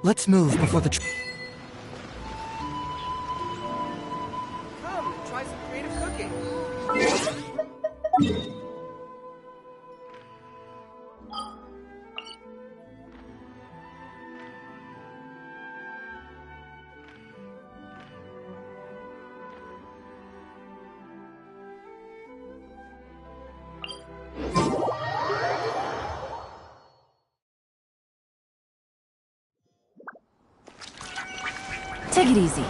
Let's move before the Come and try some creative cooking. Take it easy.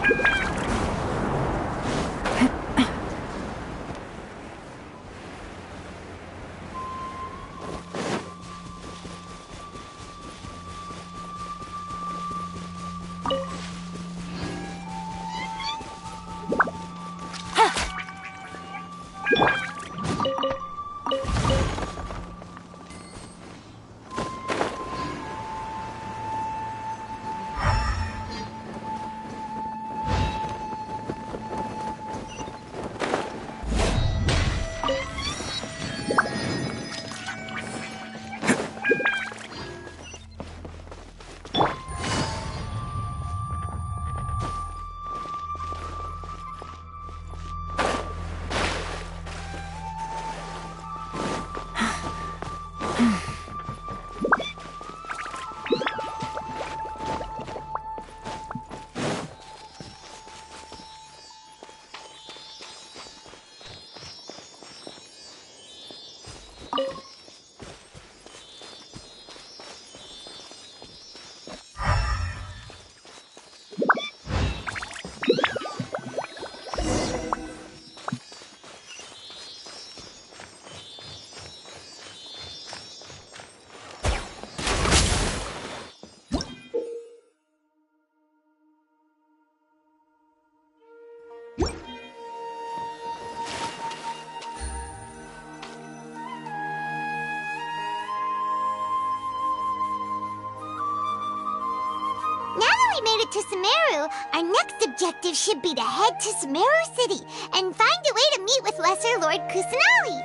To Sumeru, our next objective should be to head to Sumeru City and find a way to meet with Lesser Lord Kusanali.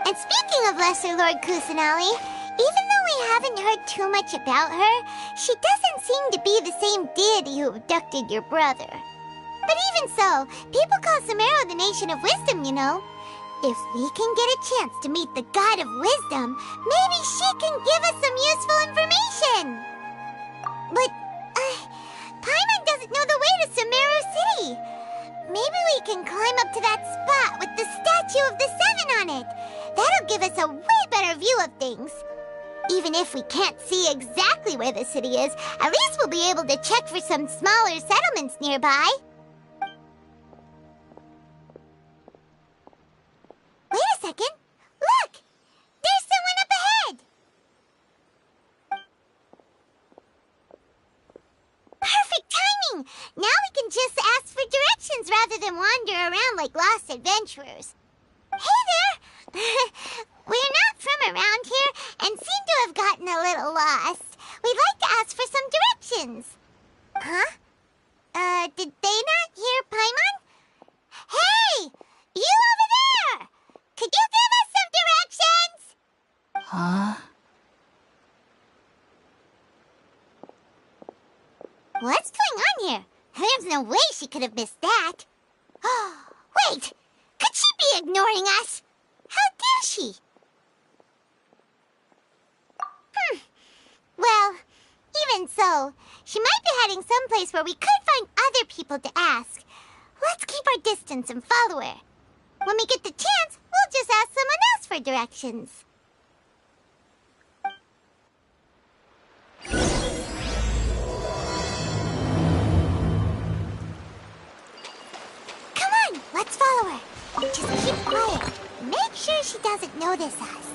And speaking of Lesser Lord Kusanali, even though we haven't heard too much about her, she doesn't seem to be the same deity who abducted your brother. But even so, people call Sumeru the Nation of Wisdom, you know. If we can get a chance to meet the God of Wisdom, maybe she can give us some useful information. But, Paimon doesn't know the way to Sumeru City. Maybe we can climb up to that spot with the statue of the Seven on it. That'll give us a way better view of things. Even if we can't see exactly where the city is, at least we'll be able to check for some smaller settlements nearby. Wait a second. Look! There's someone up ahead! Perfect timing! Now we can just ask for directions rather than wander around like lost adventurers. Hey there! We're not from around here and seem to have gotten a little lost. We'd like to ask for some directions. Huh? Did they not hear Paimon? Hey! You over there! Could you give us some directions? Huh? What's going on here? There's no way she could have missed that. Oh, wait! Could she be ignoring us? How dare she? Well, even so, she might be heading someplace where we could find other people to ask. Let's keep our distance and follow her. When we get the chance, we'll just ask someone else for directions. Come on, let's follow her. Just keep quiet. Make sure she doesn't notice us.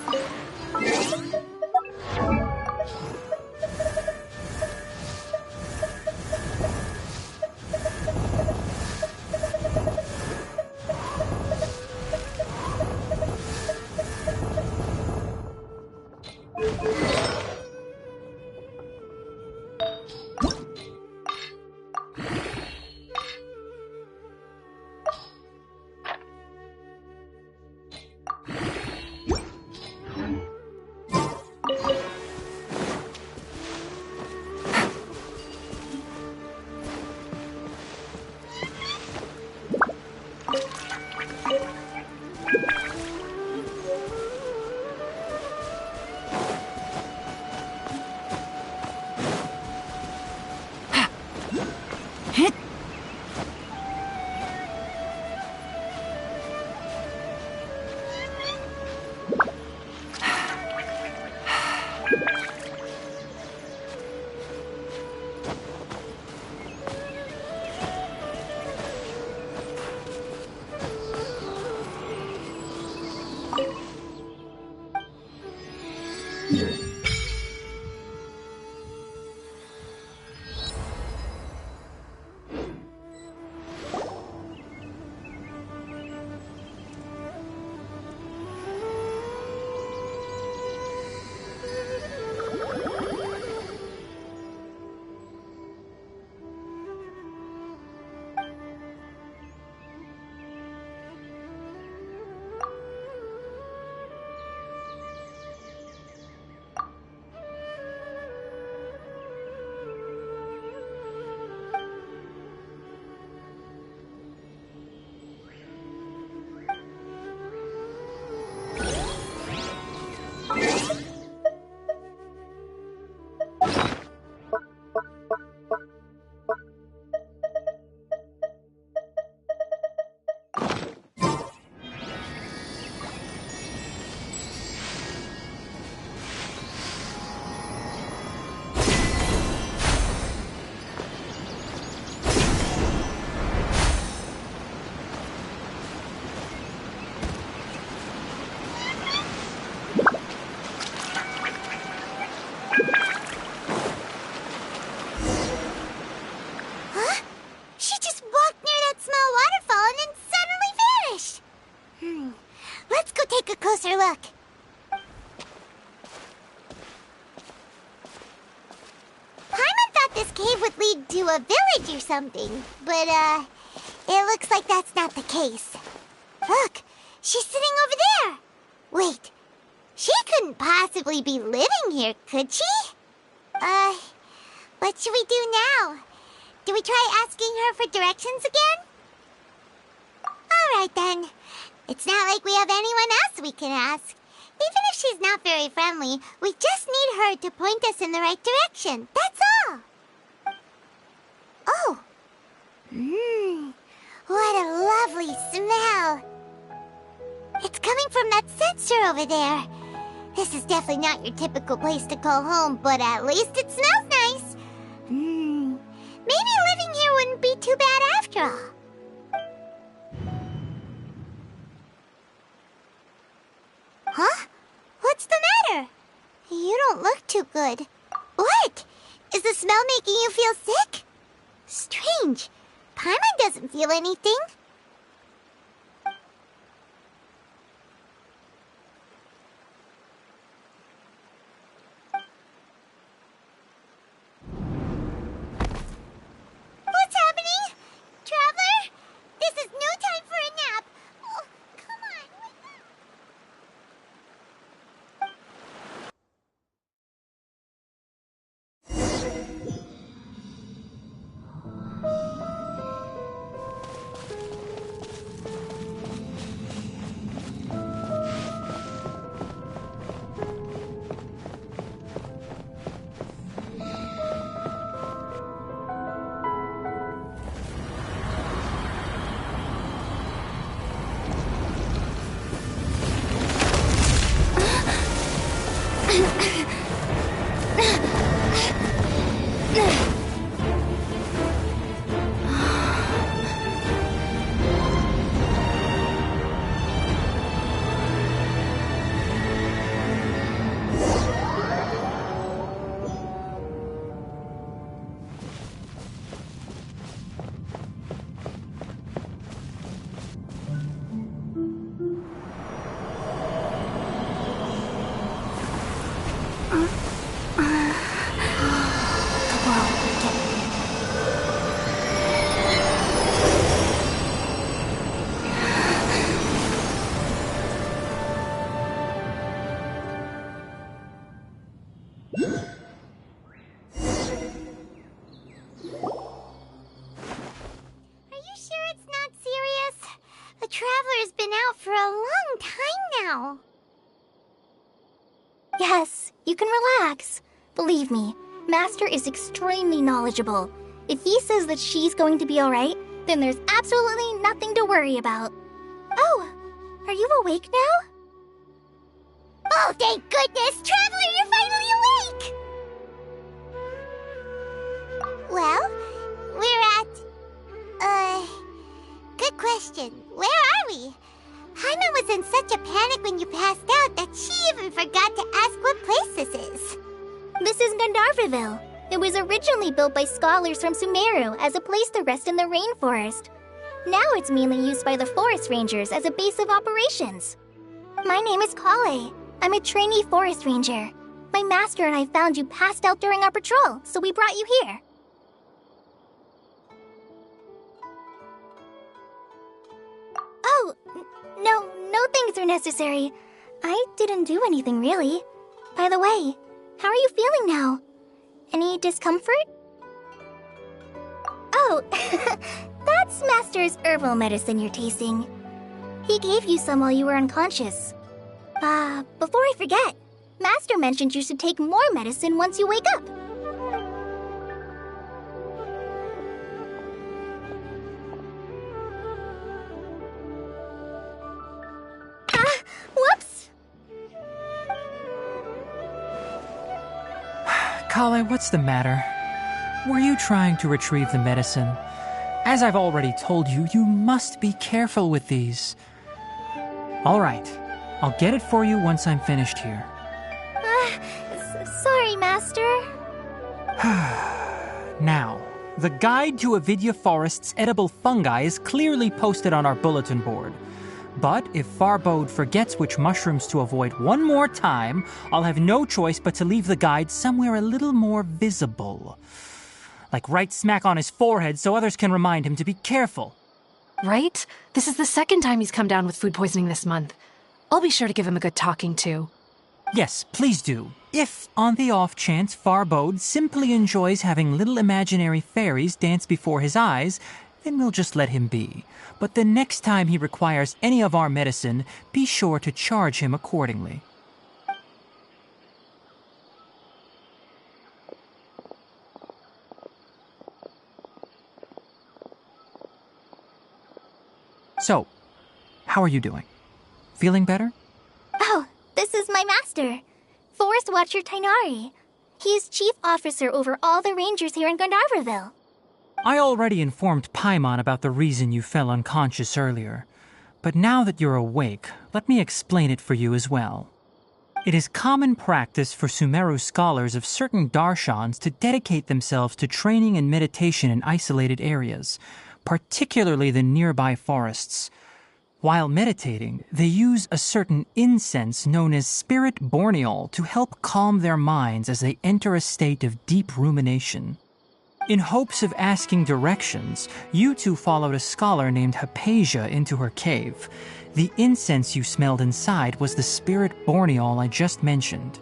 lead to a village or something, but, it looks like that's not the case. Look, she's sitting over there. Wait, she couldn't possibly be living here, could she? What should we do now? Do we try asking her for directions again? Alright then. It's not like we have anyone else we can ask. Even if she's not very friendly, we just need her to point us in the right direction. That's all. Oh. What a lovely smell. It's coming from that sensor over there. This is definitely not your typical place to call home, but at least it smells nice. Maybe living here wouldn't be too bad after all. Huh? What's the matter? You don't look too good. What? Is the smell making you feel sick? Strange. Paimon doesn't feel anything. What's happening? Traveler? This is no time for a nap. Oh, come on, wake up. Traveler's been out for a long time now. Yes, you can relax. Believe me, Master is extremely knowledgeable. If he says that she's going to be alright, then there's absolutely nothing to worry about. Oh, are you awake now? Oh, thank goodness! Traveler, you're finally awake! Well, we're at... good question. Where are we? Hyman was in such a panic when you passed out that she even forgot to ask what place this is. This is Gandharvaville. It was originally built by scholars from Sumeru as a place to rest in the rainforest. Now it's mainly used by the forest rangers as a base of operations. My name is Kale. I'm a trainee forest ranger. My master and I found you passed out during our patrol, so we brought you here. Oh, no things are necessary. I didn't do anything really. By the way, how are you feeling now? Any discomfort? Oh, that's Master's herbal medicine you're tasting. He gave you some while you were unconscious. Before I forget, Master mentioned you should take more medicine once you wake up. Whoops! Kale, what's the matter? Were you trying to retrieve the medicine? As I've already told you, you must be careful with these. All right, I'll get it for you once I'm finished here. Sorry, Master. Now, the guide to Avidya Forest's edible fungi is clearly posted on our bulletin board. But if Farbode forgets which mushrooms to avoid one more time, I'll have no choice but to leave the guide somewhere a little more visible. like right smack on his forehead so others can remind him to be careful. Right? This is the second time he's come down with food poisoning this month. I'll be sure to give him a good talking to. Yes, please do. If, on the off chance, Farbode simply enjoys having little imaginary fairies dance before his eyes, then we'll just let him be. But the next time he requires any of our medicine, be sure to charge him accordingly. So, how are you doing? Feeling better? Oh, this is my master, Forest Watcher Tainari. He is chief officer over all the rangers here in Gandharvaville. I already informed Paimon about the reason you fell unconscious earlier. But now that you're awake, let me explain it for you as well. It is common practice for Sumeru scholars of certain darshans to dedicate themselves to training and meditation in isolated areas, particularly the nearby forests. While meditating, they use a certain incense known as spirit borneol to help calm their minds as they enter a state of deep rumination. In hopes of asking directions, you two followed a scholar named Hypatia into her cave. The incense you smelled inside was the spirit borneol I just mentioned.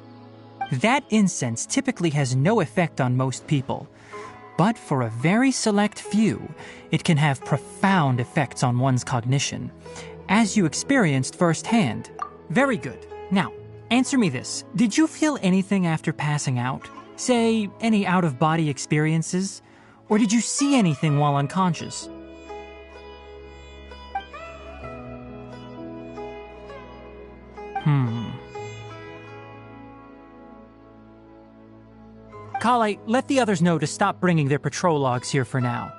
That incense typically has no effect on most people, but for a very select few, it can have profound effects on one's cognition, as you experienced firsthand. Very good. Now, answer me this. Did you feel anything after passing out? Say, any out-of-body experiences? Or did you see anything while unconscious? Kale, let the others know to stop bringing their patrol logs here for now.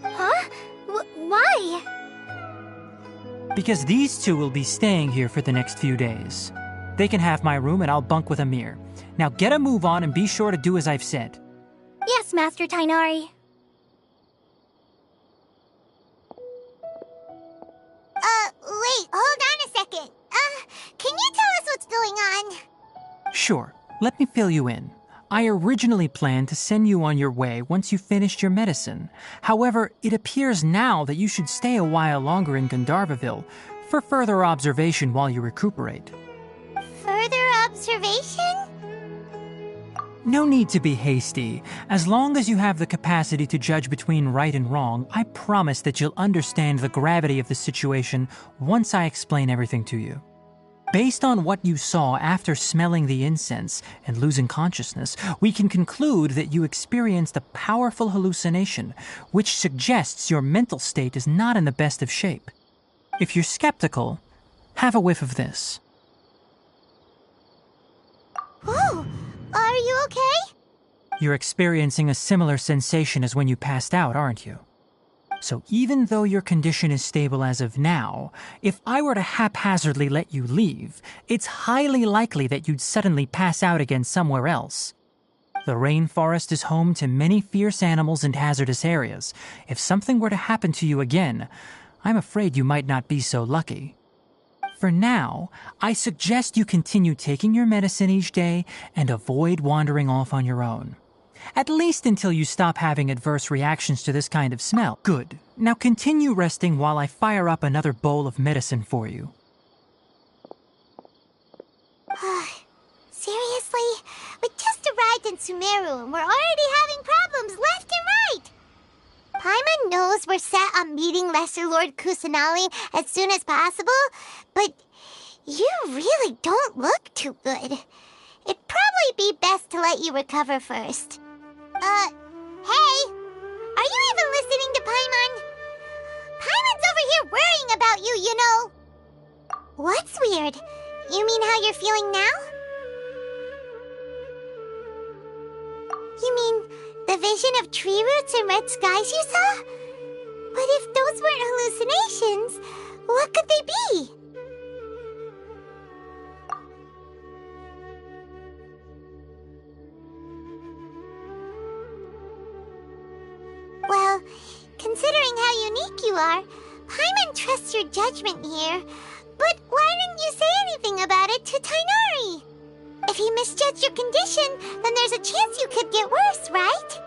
Huh? Why? Because these two will be staying here for the next few days. They can have my room and I'll bunk with Amir. Now get a move on and be sure to do as I've said. Yes, Master Tainari. Wait, hold on a second. Can you tell us what's going on? Sure, let me fill you in. I originally planned to send you on your way once you finished your medicine. However, it appears now that you should stay a while longer in Gandharvaville for further observation while you recuperate. Further observation? No need to be hasty. As long as you have the capacity to judge between right and wrong, I promise that you'll understand the gravity of the situation once I explain everything to you. Based on what you saw after smelling the incense and losing consciousness, we can conclude that you experienced a powerful hallucination, which suggests your mental state is not in the best of shape. If you're skeptical, have a whiff of this. Whoa! Are you okay? You're experiencing a similar sensation as when you passed out, aren't you? So even though your condition is stable as of now, if I were to haphazardly let you leave, it's highly likely that you'd suddenly pass out again somewhere else. The rainforest is home to many fierce animals and hazardous areas. If something were to happen to you again, I'm afraid you might not be so lucky. For now, I suggest you continue taking your medicine each day and avoid wandering off on your own. At least until you stop having adverse reactions to this kind of smell. Good. Now continue resting while I fire up another bowl of medicine for you. Seriously? We just arrived in Sumeru and we're already having problems left and right! Paimon knows we're set on meeting Lesser Lord Kusanali as soon as possible, but you really don't look too good. It'd probably be best to let you recover first. Hey! Are you even listening to Paimon? Paimon's over here worrying about you, you know! What's weird? You mean how you're feeling now? You mean the vision of tree roots and red skies you saw? But if those weren't hallucinations, what could they be? Well, considering how unique you are, Paimon trusts your judgment here. But why didn't you say anything about it to Tainari? If he misjudged your condition, then there's a chance you could get worse, right?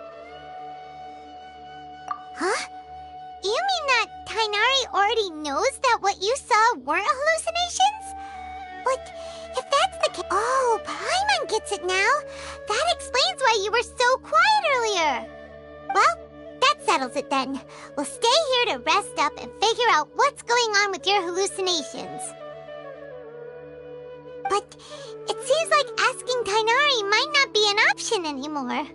already knows that what you saw weren't hallucinations? But if that's the case... Oh, Paimon gets it now. That explains why you were so quiet earlier. Well, that settles it then. We'll stay here to rest up and figure out what's going on with your hallucinations. But it seems like asking Tainari might not be an option anymore.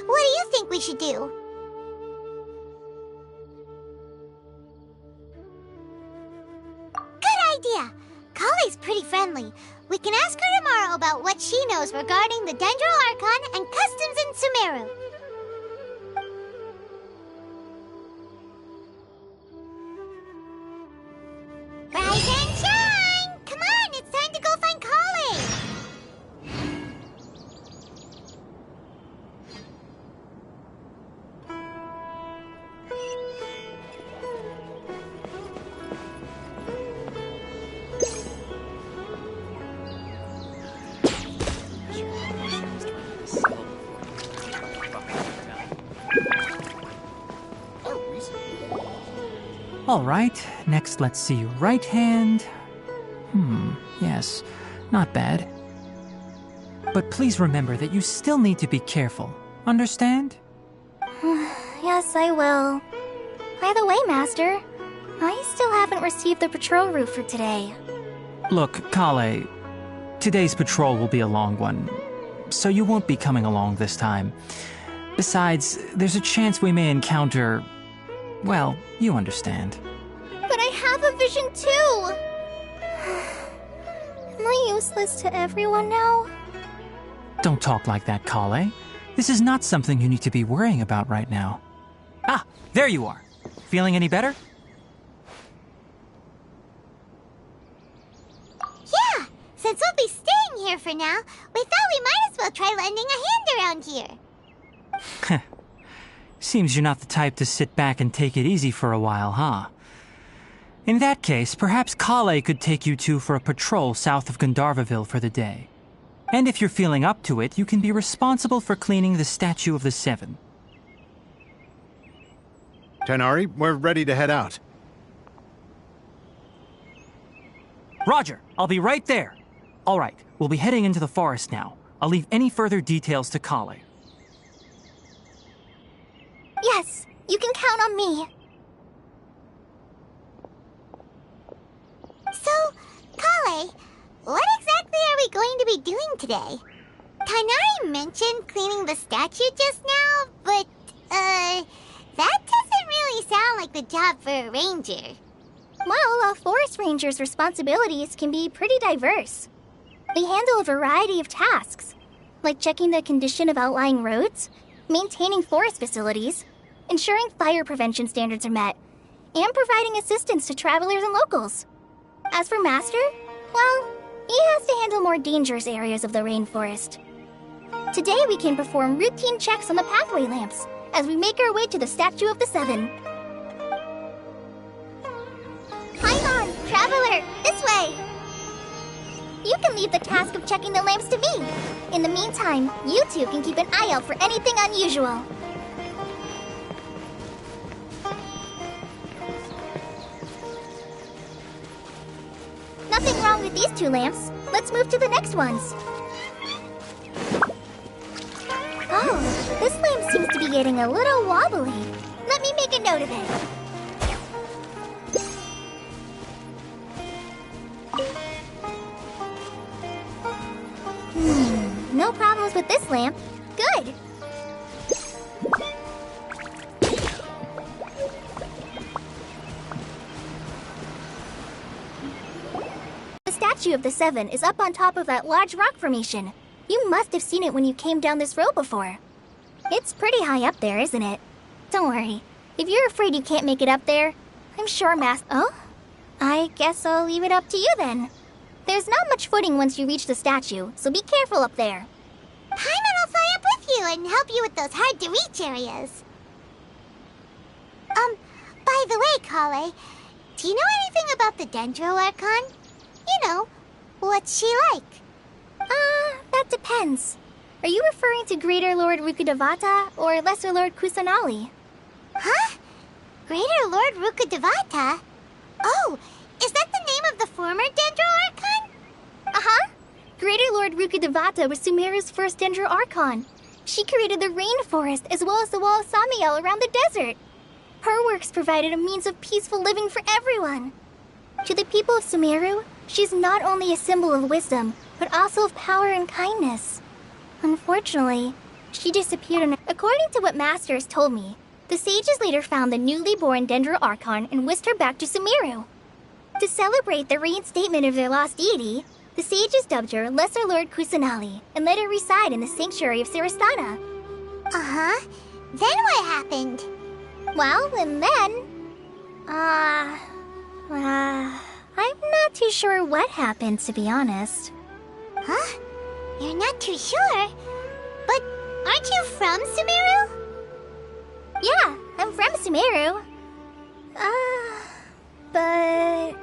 What do you think we should do? Good idea! Kale's pretty friendly. We can ask her tomorrow about what she knows regarding the Dendro Archon and customs in Sumeru. Rise and shine! Come on, it's time to go find Kale! All right, next let's see your right hand. Yes, not bad. But please remember that you still need to be careful. Understand? Yes, I will. By the way, Master, I still haven't received the patrol route for today. Look, Kale, today's patrol will be a long one, so you won't be coming along this time. Besides, there's a chance we may encounter... well, you understand. But I have a vision too! Am I useless to everyone now? Don't talk like that, Kale. This is not something you need to be worrying about right now. Ah, there you are. Feeling any better? Yeah! Since we'll be staying here for now, we thought we might as well try lending a hand around here. Seems you're not the type to sit back and take it easy for a while, huh? In that case, perhaps Kale could take you two for a patrol south of Gandharvaville for the day. And if you're feeling up to it, you can be responsible for cleaning the Statue of the Seven. Tainari, we're ready to head out. Roger, I'll be right there. All right, we'll be heading into the forest now. I'll leave any further details to Kale. Yes, you can count on me. So, Kale, what exactly are we going to be doing today? Tainari mentioned cleaning the statue just now, but, that doesn't really sound like the job for a ranger. Well, a forest ranger's responsibilities can be pretty diverse. They handle a variety of tasks, like checking the condition of outlying roads, maintaining forest facilities, ensuring fire prevention standards are met, and providing assistance to travelers and locals. As for Master, well, he has to handle more dangerous areas of the rainforest. Today we can perform routine checks on the pathway lamps as we make our way to the Statue of the Seven. Paimon, traveler, this way! You can leave the task of checking the lamps to me. In the meantime, you two can keep an eye out for anything unusual. Nothing wrong with these two lamps. Let's move to the next ones. Oh, this lamp seems to be getting a little wobbly. Let me make a note of it. No problems with this lamp. Good. The Statue of the Seven is up on top of that large rock formation. You must have seen it when you came down this road before. It's pretty high up there, isn't it? Don't worry. If you're afraid you can't make it up there, I'm sure Oh? I guess I'll leave it up to you then. There's not much footing once you reach the statue, so be careful up there. Paimon will fly up with you and help you with those hard-to-reach areas. By the way, Kale, do you know anything about the Dendro Archon? You know, what's she like? That depends. Are you referring to Greater Lord Rukudavata or Lesser Lord Kusanali? Huh? Greater Lord Rukkhadevata? Oh, is that the name of the former Dendro Archon? Uh-huh. Greater Lord Rukkhadevata was Sumeru's first Dendro Archon. She created the rainforest as well as the wall of Samiel around the desert. Her works provided a means of peaceful living for everyone. To the people of Sumeru, she's not only a symbol of wisdom, but also of power and kindness. Unfortunately, she disappeared. According to what Masters told me, the sages later found the newly born Dendro Archon and whisked her back to Sumeru. To celebrate the reinstatement of their lost deity, the sages dubbed her Lesser Lord Kusanali and let her reside in the sanctuary of Sarastana. Uh-huh. Then what happened? Well, and then... I'm not too sure what happened, to be honest. Huh? You're not too sure? But aren't you from Sumeru? Yeah, I'm from Sumeru. But...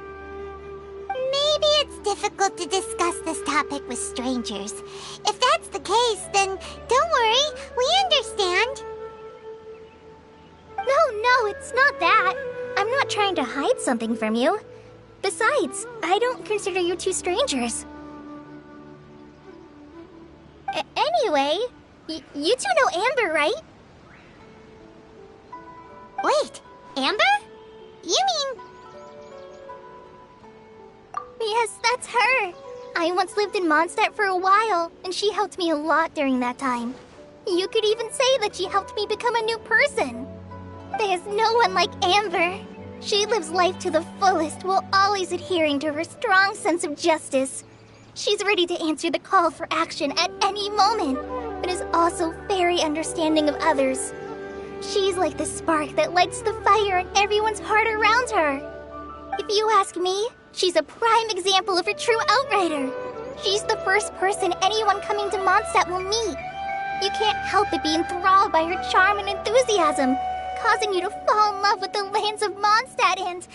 Maybe it's difficult to discuss this topic with strangers. If that's the case, then don't worry, we understand. No, it's not that. I'm not trying to hide something from you. Besides, I don't consider you two strangers. Anyway, you two know Amber, right? Wait, Amber? You mean... Yes, that's her. I once lived in Mondstadt for a while, and she helped me a lot during that time. You could even say that she helped me become a new person. There's no one like Amber. She lives life to the fullest while always adhering to her strong sense of justice. She's ready to answer the call for action at any moment, but is also very understanding of others. She's like the spark that lights the fire in everyone's heart around her. If you ask me, she's a prime example of a true outrider. She's the first person anyone coming to Mondstadt will meet. You can't help but be enthralled by her charm and enthusiasm, causing you to fall in love with the lands of Mondstadt and...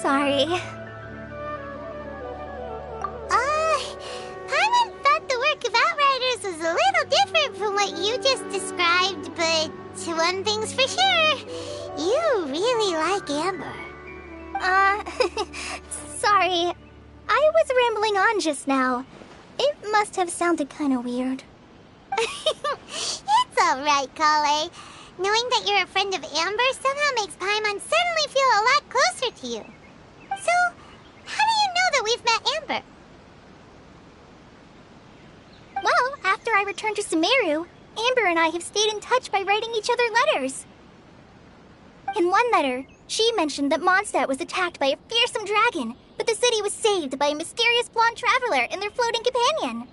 sorry. Paimon thought the work of Outriders was a little different from what you just described, but one thing's for sure, you really like Amber. Sorry. I was rambling on just now. It must have sounded kind of weird. It's alright, Kale. Knowing that you're a friend of Amber somehow makes Paimon suddenly feel a lot closer to you. So, how do you know that we've met Amber? Well, after I returned to Sumeru, Amber and I have stayed in touch by writing each other letters. In one letter, she mentioned that Mondstadt was attacked by a fearsome dragon, but the city was saved by a mysterious blonde traveler and their floating companion.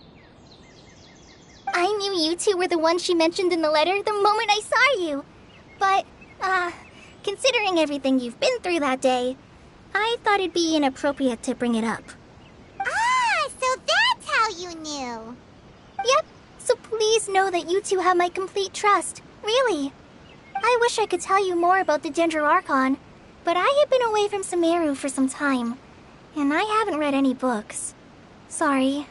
I knew you two were the ones she mentioned in the letter the moment I saw you. But, considering everything you've been through that day, I thought it'd be inappropriate to bring it up. Ah, so that's how you knew. Yep, so please know that you two have my complete trust, really. I wish I could tell you more about the Dendro Archon, but I have been away from Sumeru for some time, and I haven't read any books. Sorry.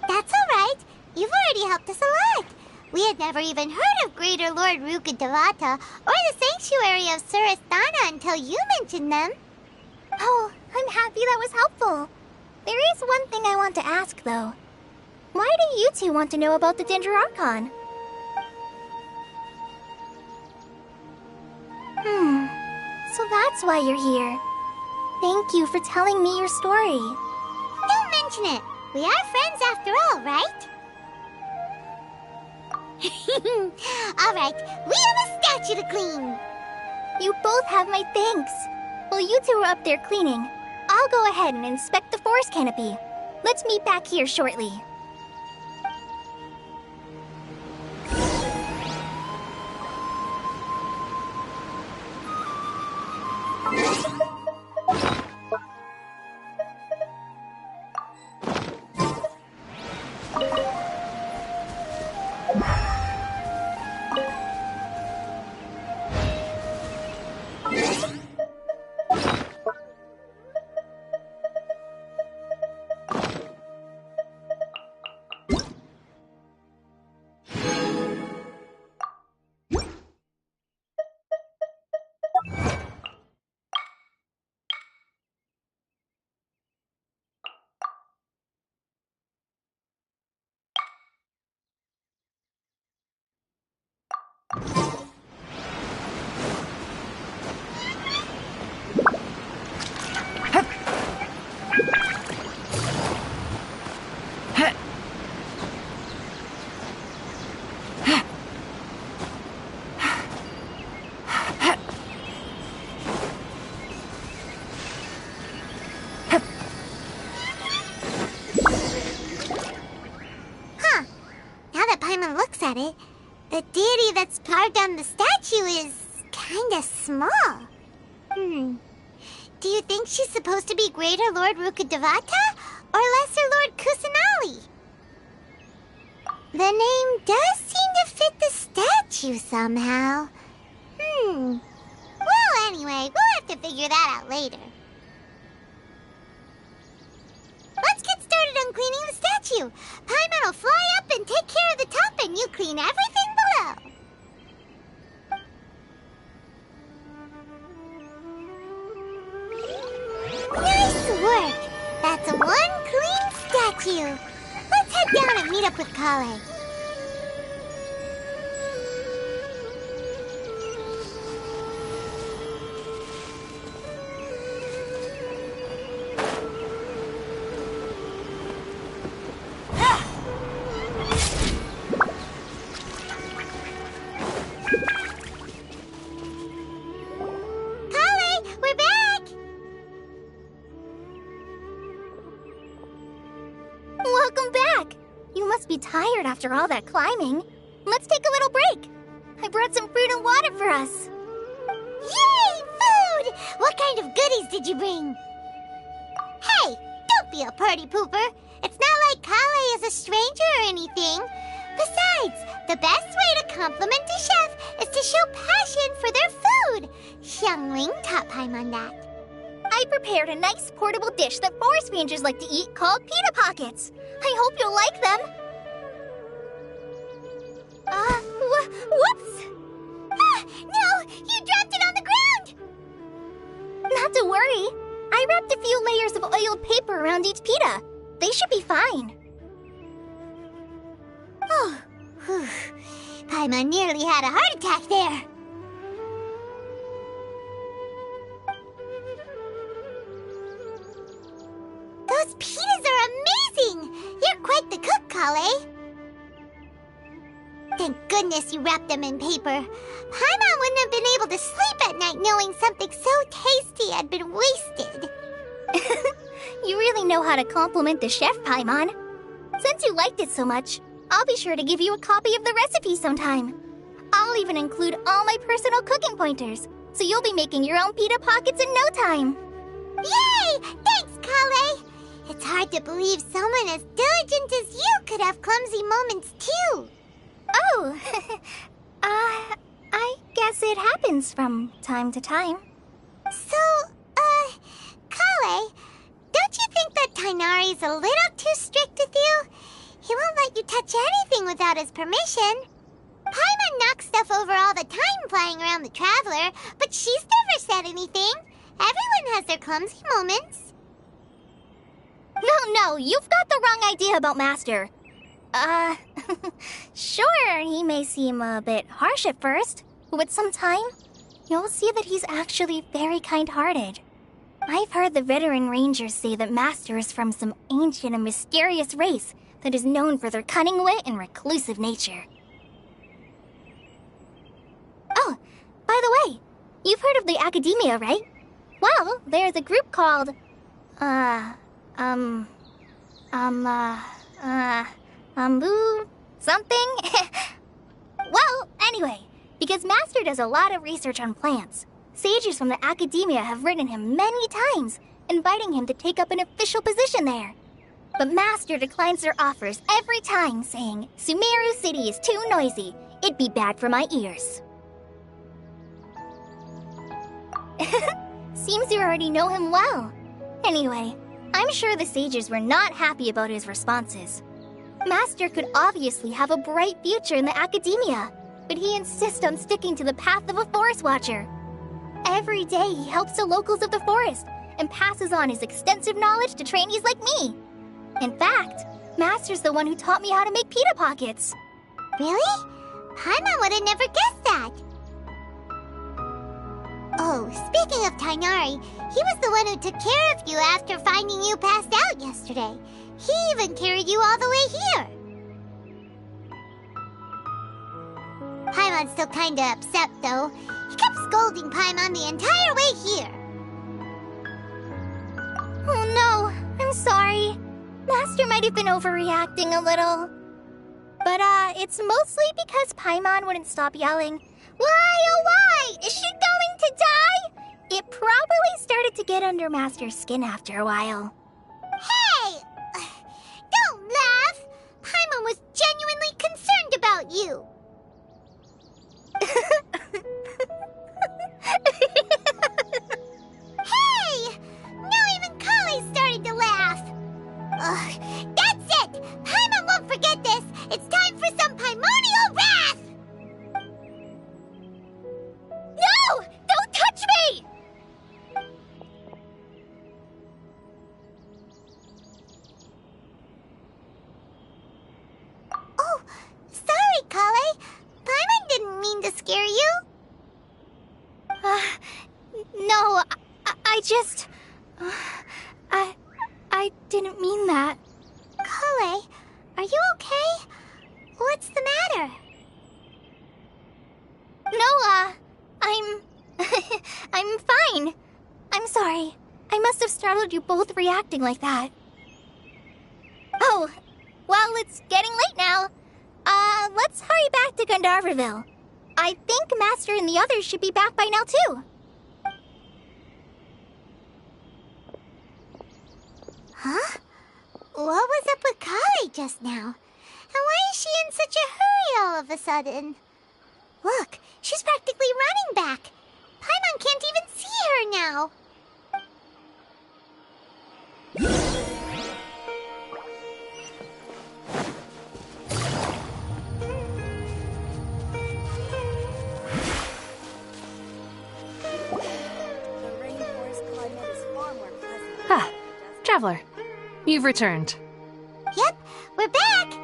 That's alright. You've already helped us a lot. We had never even heard of Greater Lord Rukkhadevata or the Sanctuary of Sarastana until you mentioned them. Oh, I'm happy that was helpful. There is one thing I want to ask, though. Why do you two want to know about the Dendro Archon? So that's why you're here. Thank you for telling me your story. Don't mention it. We are friends after all, right? Alright, we have a statue to clean. You both have my thanks. While you two are up there cleaning, I'll go ahead and inspect the forest canopy. Let's meet back here shortly. it, the deity that's carved on the statue is kinda small. Do you think she's supposed to be Greater Lord Rukkhadevata or Lesser Lord Kusanali? The name does seem to fit the statue somehow. Well, anyway, we'll have to figure that out later. Let's get started on cleaning the statue. Paimon will fly up and take care of the top, and you clean everything below. Nice work! That's one clean statue. Let's head down and meet up with Kale. Welcome back! You must be tired after all that climbing. Let's take a little break. I brought some fruit and water for us. Yay, food! What kind of goodies did you bring? Hey, don't be a party pooper. It's not like Kale is a stranger or anything. Besides, the best way to compliment a chef is to show passion for their food. Xiangling taught Paimon that. I prepared a nice portable dish that forest rangers like to eat called pita pockets. I hope you'll like them. Whoops! Ah, no! You dropped it on the ground! Not to worry. I wrapped a few layers of oiled paper around each pita. They should be fine. Oh, Paimon nearly had a heart attack there. Those pitas are amazing! You're quite the cook, Kale. Thank goodness you wrapped them in paper. Paimon wouldn't have been able to sleep at night knowing something so tasty had been wasted. You really know how to compliment the chef, Paimon. Since you liked it so much, I'll be sure to give you a copy of the recipe sometime. I'll even include all my personal cooking pointers, so you'll be making your own pita pockets in no time. Yay! Thanks, Kale! It's hard to believe someone as diligent as you could have clumsy moments, too. Oh, I guess it happens from time to time. So, Kale, don't you think that Tainari's a little too strict with you? He won't let you touch anything without his permission. Paimon knocks stuff over all the time flying around the Traveler, but she's never said anything. Everyone has their clumsy moments. No, you've got the wrong idea about Master. Sure, he may seem a bit harsh at first, but with some time, you'll see that he's actually very kind-hearted. I've heard the veteran rangers say that Master is from some ancient and mysterious race that is known for their cunning wit and reclusive nature. Oh, by the way, you've heard of the Academia, right? Well, there's a group called, something? Well, anyway, because Master does a lot of research on plants, sages from the Academia have written him many times, inviting him to take up an official position there. But Master declines their offers every time, saying, Sumeru City is too noisy. It'd be bad for my ears. Seems you already know him well. Anyway, I'm sure the sages were not happy about his responses. Master could obviously have a bright future in the Academia, but he insists on sticking to the path of a forest watcher. Every day he helps the locals of the forest and passes on his extensive knowledge to trainees like me. In fact, Master's the one who taught me how to make pita pockets. Really? Paimon would have never guessed that. Oh, speaking of Tainari, he was the one who took care of you after finding you passed out yesterday. He even carried you all the way here. Paimon's still kinda upset, though. He kept scolding Paimon the entire way here. Oh no, I'm sorry. Master might have been overreacting a little. But, it's mostly because Paimon wouldn't stop yelling, "Why, oh why? Is she going to die?" It probably started to get under Master's skin after a while. Hey! Don't laugh! Paimon was genuinely concerned about you. Hey! Now even Kale started to laugh. That's it! Paimon won't forget this! It's time for some Paimonial wrath! No! Don't touch me! Oh, sorry, Kale. Paimon didn't mean to scare you. No, I just... I didn't mean that. Kale, are you okay? What's the matter? No, I'm fine. I'm sorry. I must have startled you both reacting like that. Oh, well, it's getting late now. Let's hurry back to Gandharville. I think Master and the others should be back by now, too. Huh? What was up with Kale just now? And why is she in such a hurry all of a sudden? Look, she's practically running back. Paimon can't even see her now. Ah, Traveler, you've returned. Yep, we're back.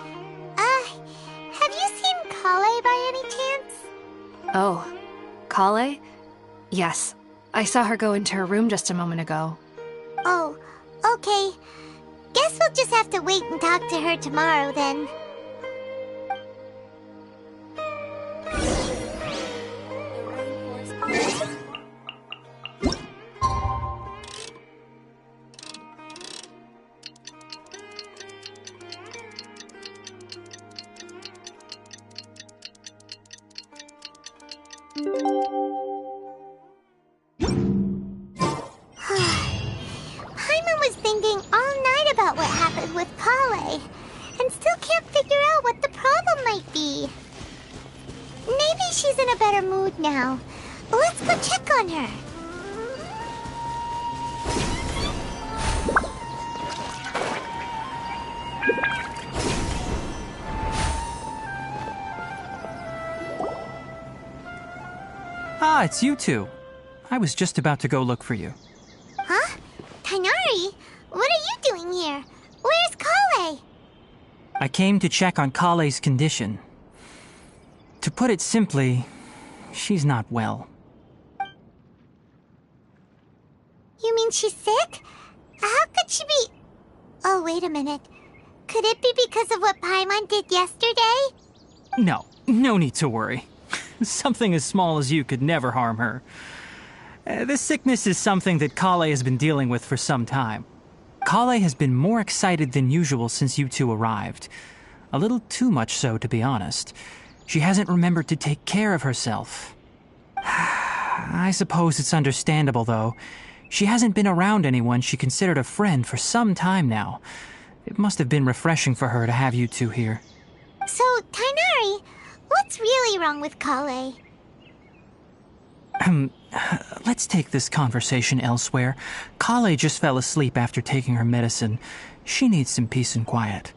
Have you seen Kale by any chance? Oh, Kale? Yes, I saw her go into her room just a moment ago. Oh, okay. Guess we'll just have to wait and talk to her tomorrow then. Paimon was thinking all night about what happened with Kale, and still can't figure out what the problem might be. Maybe she's in a better mood now. Let's go check on her. Ah, it's you two. I was just about to go look for you. Huh? Tainari? What are you doing here? Where's Kale? I came to check on Kale's condition. To put it simply, she's not well. You mean she's sick? How could she be... Oh, wait a minute. Could it be because of what Paimon did yesterday? No need to worry. Something as small as you could never harm her. This sickness is something that Kale has been dealing with for some time. Kale has been more excited than usual since you two arrived. A little too much so, to be honest. She hasn't remembered to take care of herself. I suppose it's understandable, though. She hasn't been around anyone she considered a friend for some time now. It must have been refreshing for her to have you two here. So, Tainari, what's really wrong with Kale? Let's take this conversation elsewhere. Kale just fell asleep after taking her medicine. She needs some peace and quiet.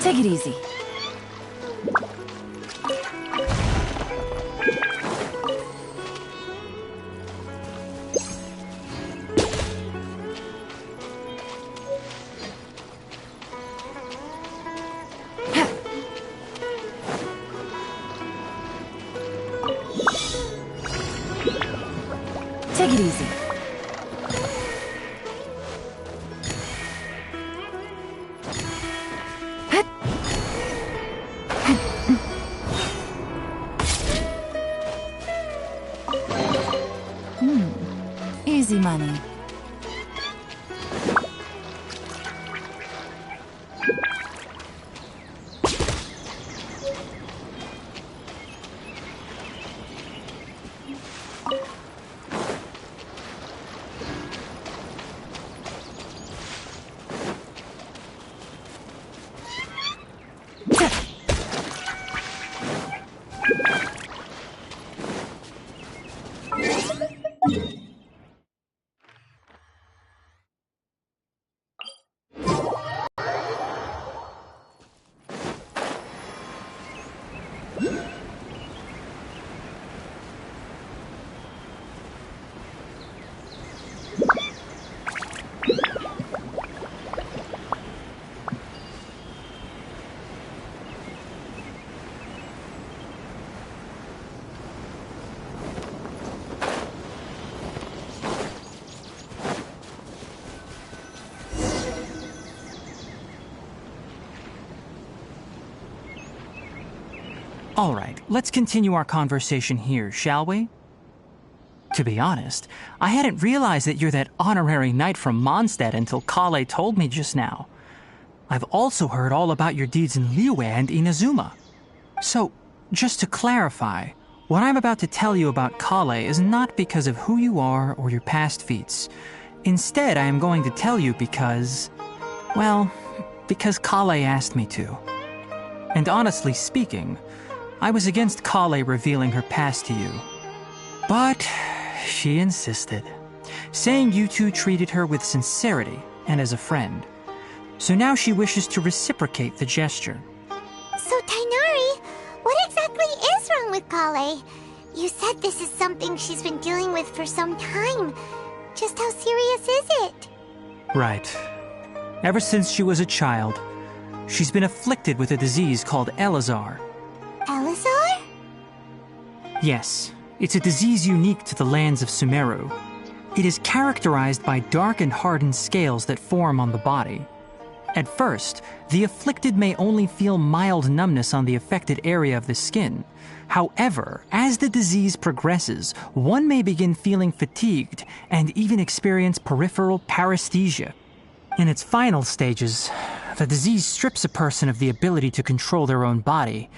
Take it easy. Take it easy. Easy money. All right, let's continue our conversation here, shall we? To be honest, I hadn't realized that you're that honorary knight from Mondstadt until Kale told me just now. I've also heard all about your deeds in Liyue and Inazuma. So, just to clarify, what I'm about to tell you about Kale is not because of who you are or your past feats. Instead, I am going to tell you because... well, because Kale asked me to. And honestly speaking, I was against Kale revealing her past to you. But she insisted, saying you two treated her with sincerity and as a friend. So now she wishes to reciprocate the gesture. So, Tainari, what exactly is wrong with Kale? You said this is something she's been dealing with for some time. Just how serious is it? Right. Ever since she was a child, she's been afflicted with a disease called Elazar. Elazar? Yes, it's a disease unique to the lands of Sumeru. It is characterized by dark and hardened scales that form on the body. At first, the afflicted may only feel mild numbness on the affected area of the skin. However, as the disease progresses, one may begin feeling fatigued and even experience peripheral paresthesia. In its final stages, the disease strips a person of the ability to control their own body,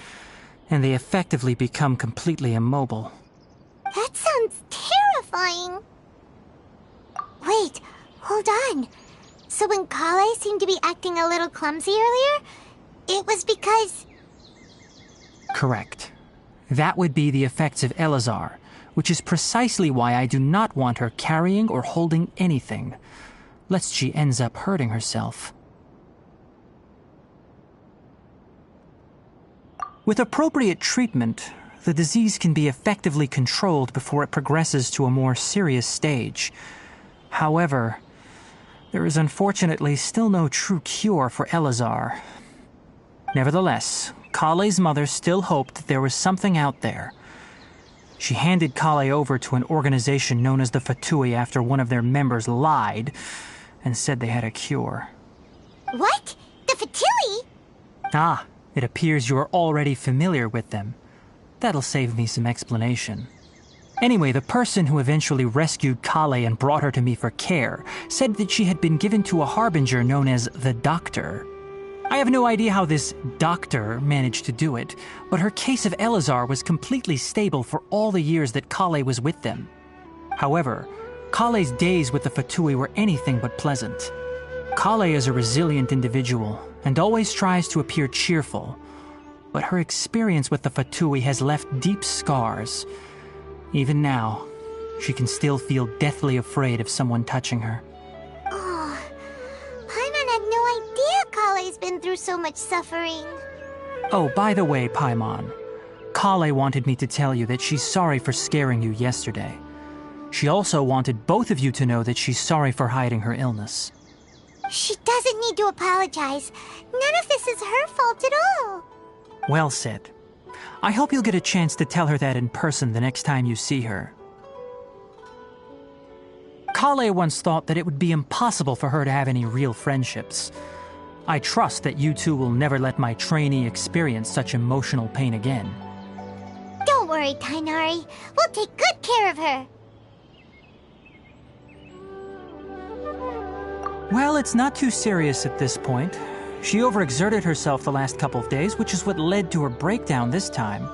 and they effectively become completely immobile. That sounds terrifying. Wait, hold on. So when Kale seemed to be acting a little clumsy earlier, it was because... Correct. That would be the effects of Elazar, which is precisely why I do not want her carrying or holding anything, lest she ends up hurting herself. With appropriate treatment, the disease can be effectively controlled before it progresses to a more serious stage. However, there is unfortunately still no true cure for Elazar. Nevertheless, Kale's mother still hoped that there was something out there. She handed Kale over to an organization known as the Fatui after one of their members lied and said they had a cure. What? The Fatui? Ah, it appears you are already familiar with them. That'll save me some explanation. Anyway, the person who eventually rescued Kale and brought her to me for care said that she had been given to a harbinger known as the Doctor. I have no idea how this doctor managed to do it, but her case of Elazar was completely stable for all the years that Kale was with them. However, Kale's days with the Fatui were anything but pleasant. Kale is a resilient individual and always tries to appear cheerful, but her experience with the Fatui has left deep scars. Even now, she can still feel deathly afraid of someone touching her. Oh, Paimon had no idea Kale's been through so much suffering. Oh, by the way, Paimon, Kale wanted me to tell you that she's sorry for scaring you yesterday. She also wanted both of you to know that she's sorry for hiding her illness. She doesn't need to apologize. None of this is her fault at all. Well said. I hope you'll get a chance to tell her that in person the next time you see her. Kale once thought that it would be impossible for her to have any real friendships. I trust that you two will never let my trainee experience such emotional pain again. Don't worry, Tainari. We'll take good care of her. Well, it's not too serious at this point. She overexerted herself the last couple of days, which is what led to her breakdown this time.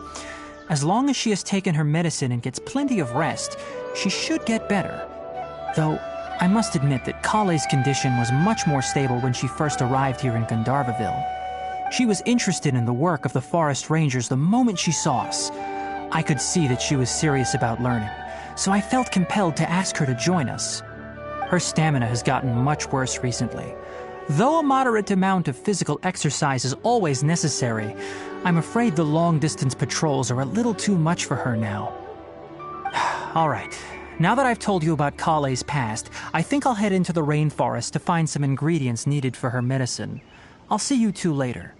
As long as she has taken her medicine and gets plenty of rest, she should get better. Though, I must admit that Kale's condition was much more stable when she first arrived here in Gandharvaville. She was interested in the work of the forest rangers the moment she saw us. I could see that she was serious about learning, so I felt compelled to ask her to join us. Her stamina has gotten much worse recently. Though a moderate amount of physical exercise is always necessary, I'm afraid the long-distance patrols are a little too much for her now. All right, now that I've told you about Kale's past, I think I'll head into the rainforest to find some ingredients needed for her medicine. I'll see you two later.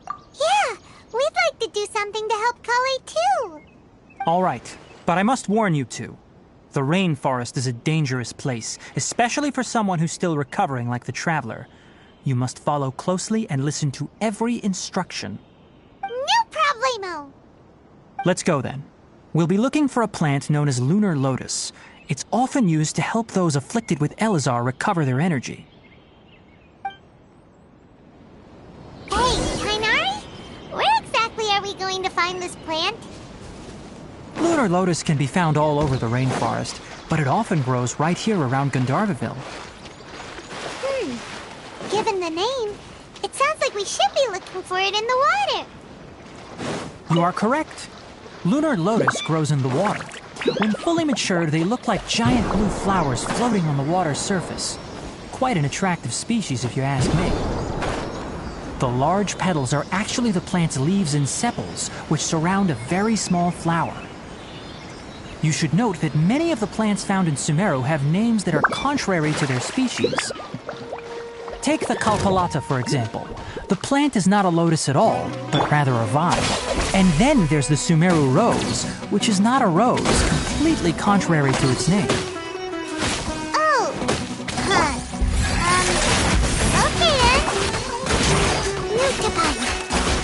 Yeah, we'd like to do something to help Kale too. All right, but I must warn you two. The rainforest is a dangerous place, especially for someone who's still recovering like the traveler. You must follow closely and listen to every instruction. No problemo. Let's go then. We'll be looking for a plant known as lunar lotus. It's often used to help those afflicted with Elazar recover their energy. Hey, Tainari? Where exactly are we going to find this plant? Lunar lotus can be found all over the rainforest, but it often grows right here around Gandharvaville. Given the name, it sounds like we should be looking for it in the water. You are correct. Lunar lotus grows in the water. When fully matured, they look like giant blue flowers floating on the water's surface. Quite an attractive species, if you ask me. The large petals are actually the plant's leaves and sepals, which surround a very small flower. You should note that many of the plants found in Sumeru have names that are contrary to their species. Take the Kalpalata, for example. The plant is not a lotus at all, but rather a vine. And then there's the Sumeru rose, which is not a rose, completely contrary to its name. Oh, okay then. Note to Pai,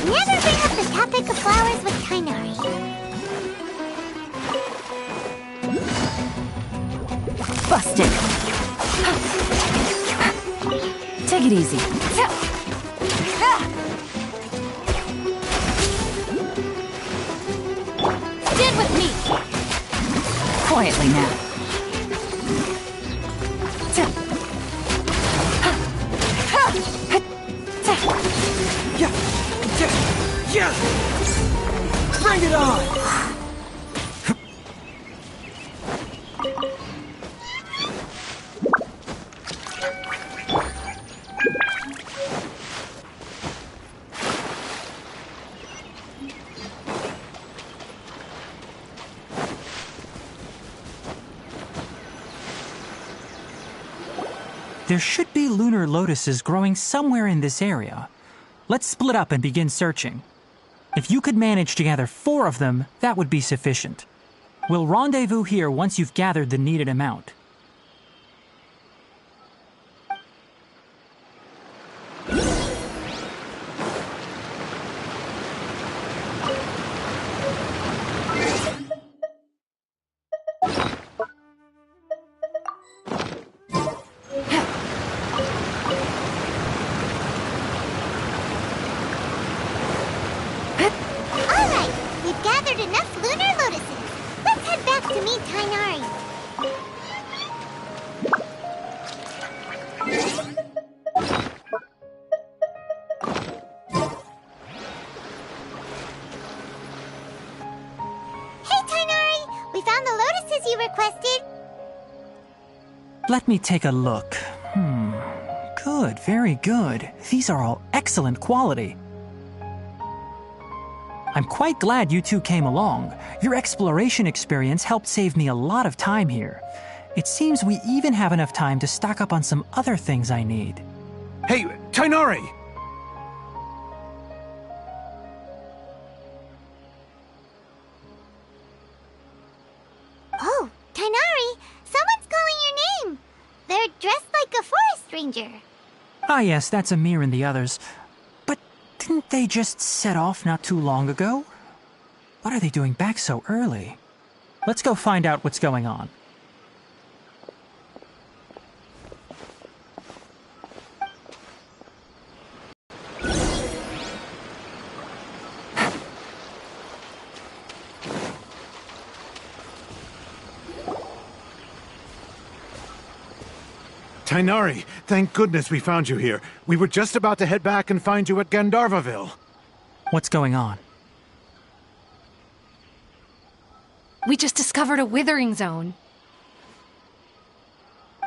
never bring up the topic of flowers with Tainari. Busted. Take it easy. Stand with me! Quietly now. Yeah! Bring it on! There should be lunar lotuses growing somewhere in this area. Let's split up and begin searching. If you could manage to gather 4 of them, that would be sufficient. We'll rendezvous here once you've gathered the needed amount. To meet Tainari. Hey Tainari, we found the lotuses you requested. Let me take a look. Good, very good. These are all excellent quality. I'm quite glad you two came along. Your exploration experience helped save me a lot of time here. It seems we even have enough time to stock up on some other things I need. Hey, Tainari! Oh, Tainari, someone's calling your name. They're dressed like a forest ranger. Ah yes, that's Amir and the others. But didn't they just set off not too long ago? What are they doing back so early? Let's go find out what's going on. Tainari, thank goodness we found you here. We were just about to head back and find you at Gandharvaville. What's going on? We just discovered a withering zone.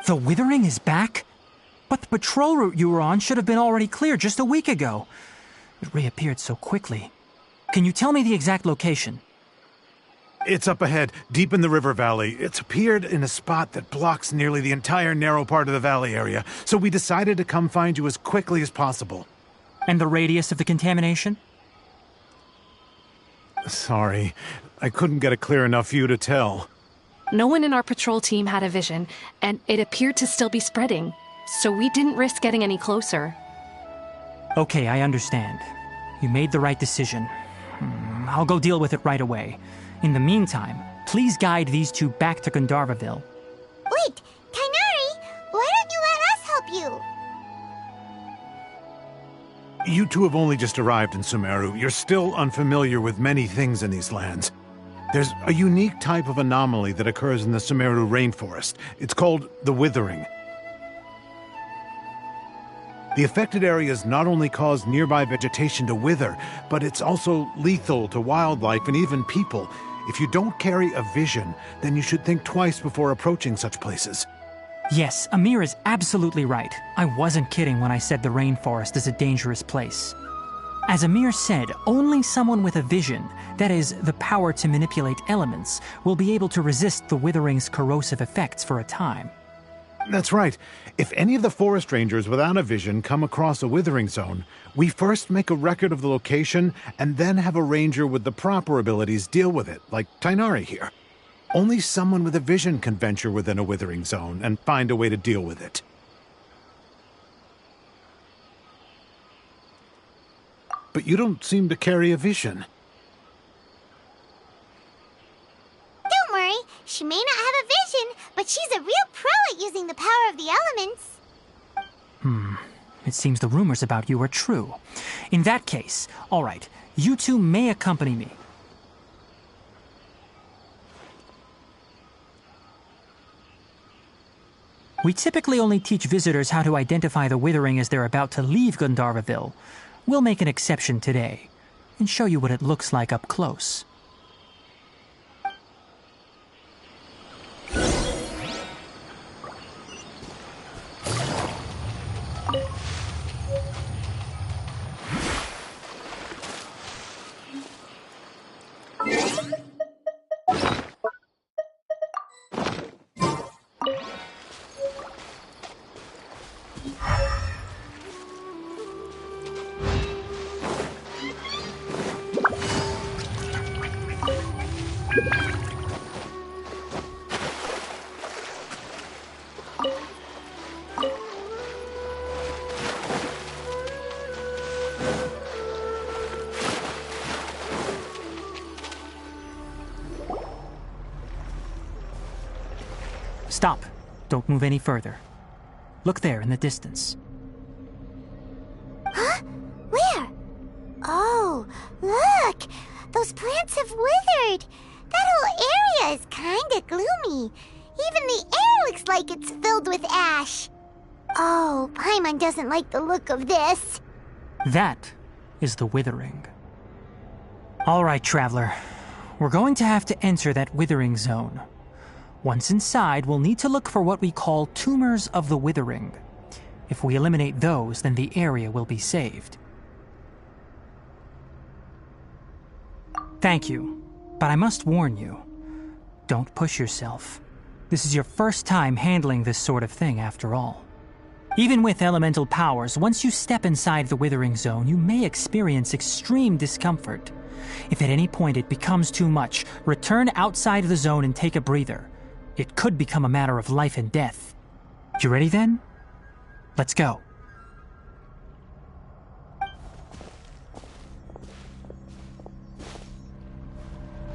The withering is back? But the patrol route you were on should have been already clear just a week ago. It reappeared so quickly. Can you tell me the exact location? It's up ahead, deep in the river valley. It's appeared in a spot that blocks nearly the entire narrow part of the valley area, so we decided to come find you as quickly as possible. And the radius of the contamination? Sorry, I couldn't get a clear enough view to tell. No one in our patrol team had a vision, and it appeared to still be spreading, so we didn't risk getting any closer. Okay, I understand. You made the right decision. I'll go deal with it right away. In the meantime, please guide these two back to Gandharvaville. Wait, Tainari, why don't you let us help you? You two have only just arrived in Sumeru. You're still unfamiliar with many things in these lands. There's a unique type of anomaly that occurs in the Sumeru rainforest. It's called the withering. The affected areas not only cause nearby vegetation to wither, but it's also lethal to wildlife and even people. If you don't carry a vision, then you should think twice before approaching such places. Yes, Amir is absolutely right. I wasn't kidding when I said the rainforest is a dangerous place. As Amir said, only someone with a vision, that is, the power to manipulate elements, will be able to resist the withering's corrosive effects for a time. That's right. If any of the forest rangers without a vision come across a withering zone, we first make a record of the location and then have a ranger with the proper abilities deal with it, like Tainari here. Only someone with a vision can venture within a withering zone and find a way to deal with it. But you don't seem to carry a vision. Don't worry, she may not have a vision, but she's a real pro at using the power of the elements. It seems the rumors about you are true. In that case, all right, you two may accompany me. We typically only teach visitors how to identify the withering as they're about to leave Gandharvaville. We'll make an exception today and show you what it looks like up close. Stop. Don't move any further. Look there in the distance. Huh? Where? Oh, look! Those plants have withered! That whole area is kinda gloomy. Even the air looks like it's filled with ash. Oh, Paimon doesn't like the look of this. That is the withering. All right, traveler. We're going to have to enter that withering zone. Once inside, we'll need to look for what we call tumors of the withering. If we eliminate those, then the area will be saved. Thank you, but I must warn you. Don't push yourself. This is your first time handling this sort of thing, after all. Even with elemental powers, once you step inside the withering zone, you may experience extreme discomfort. If at any point it becomes too much, return outside the zone and take a breather. It could become a matter of life and death. You ready then? Let's go.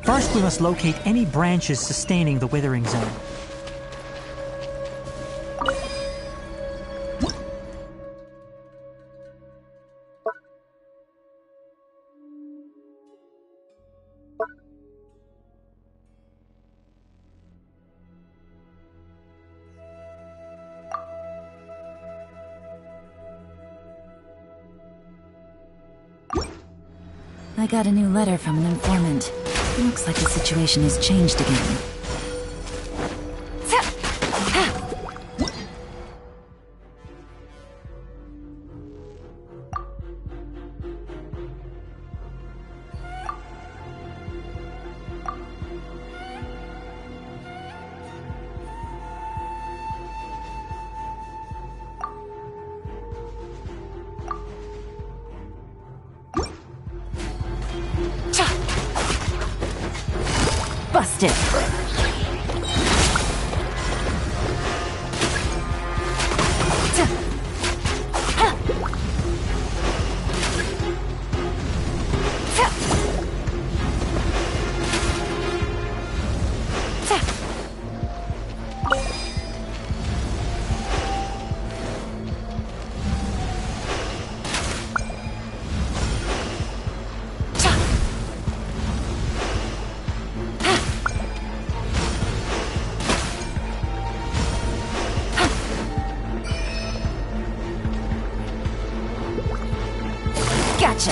First, we must locate any branches sustaining the Withering Zone. I got a new letter from an informant. Looks like the situation has changed again. Busted! Gotcha!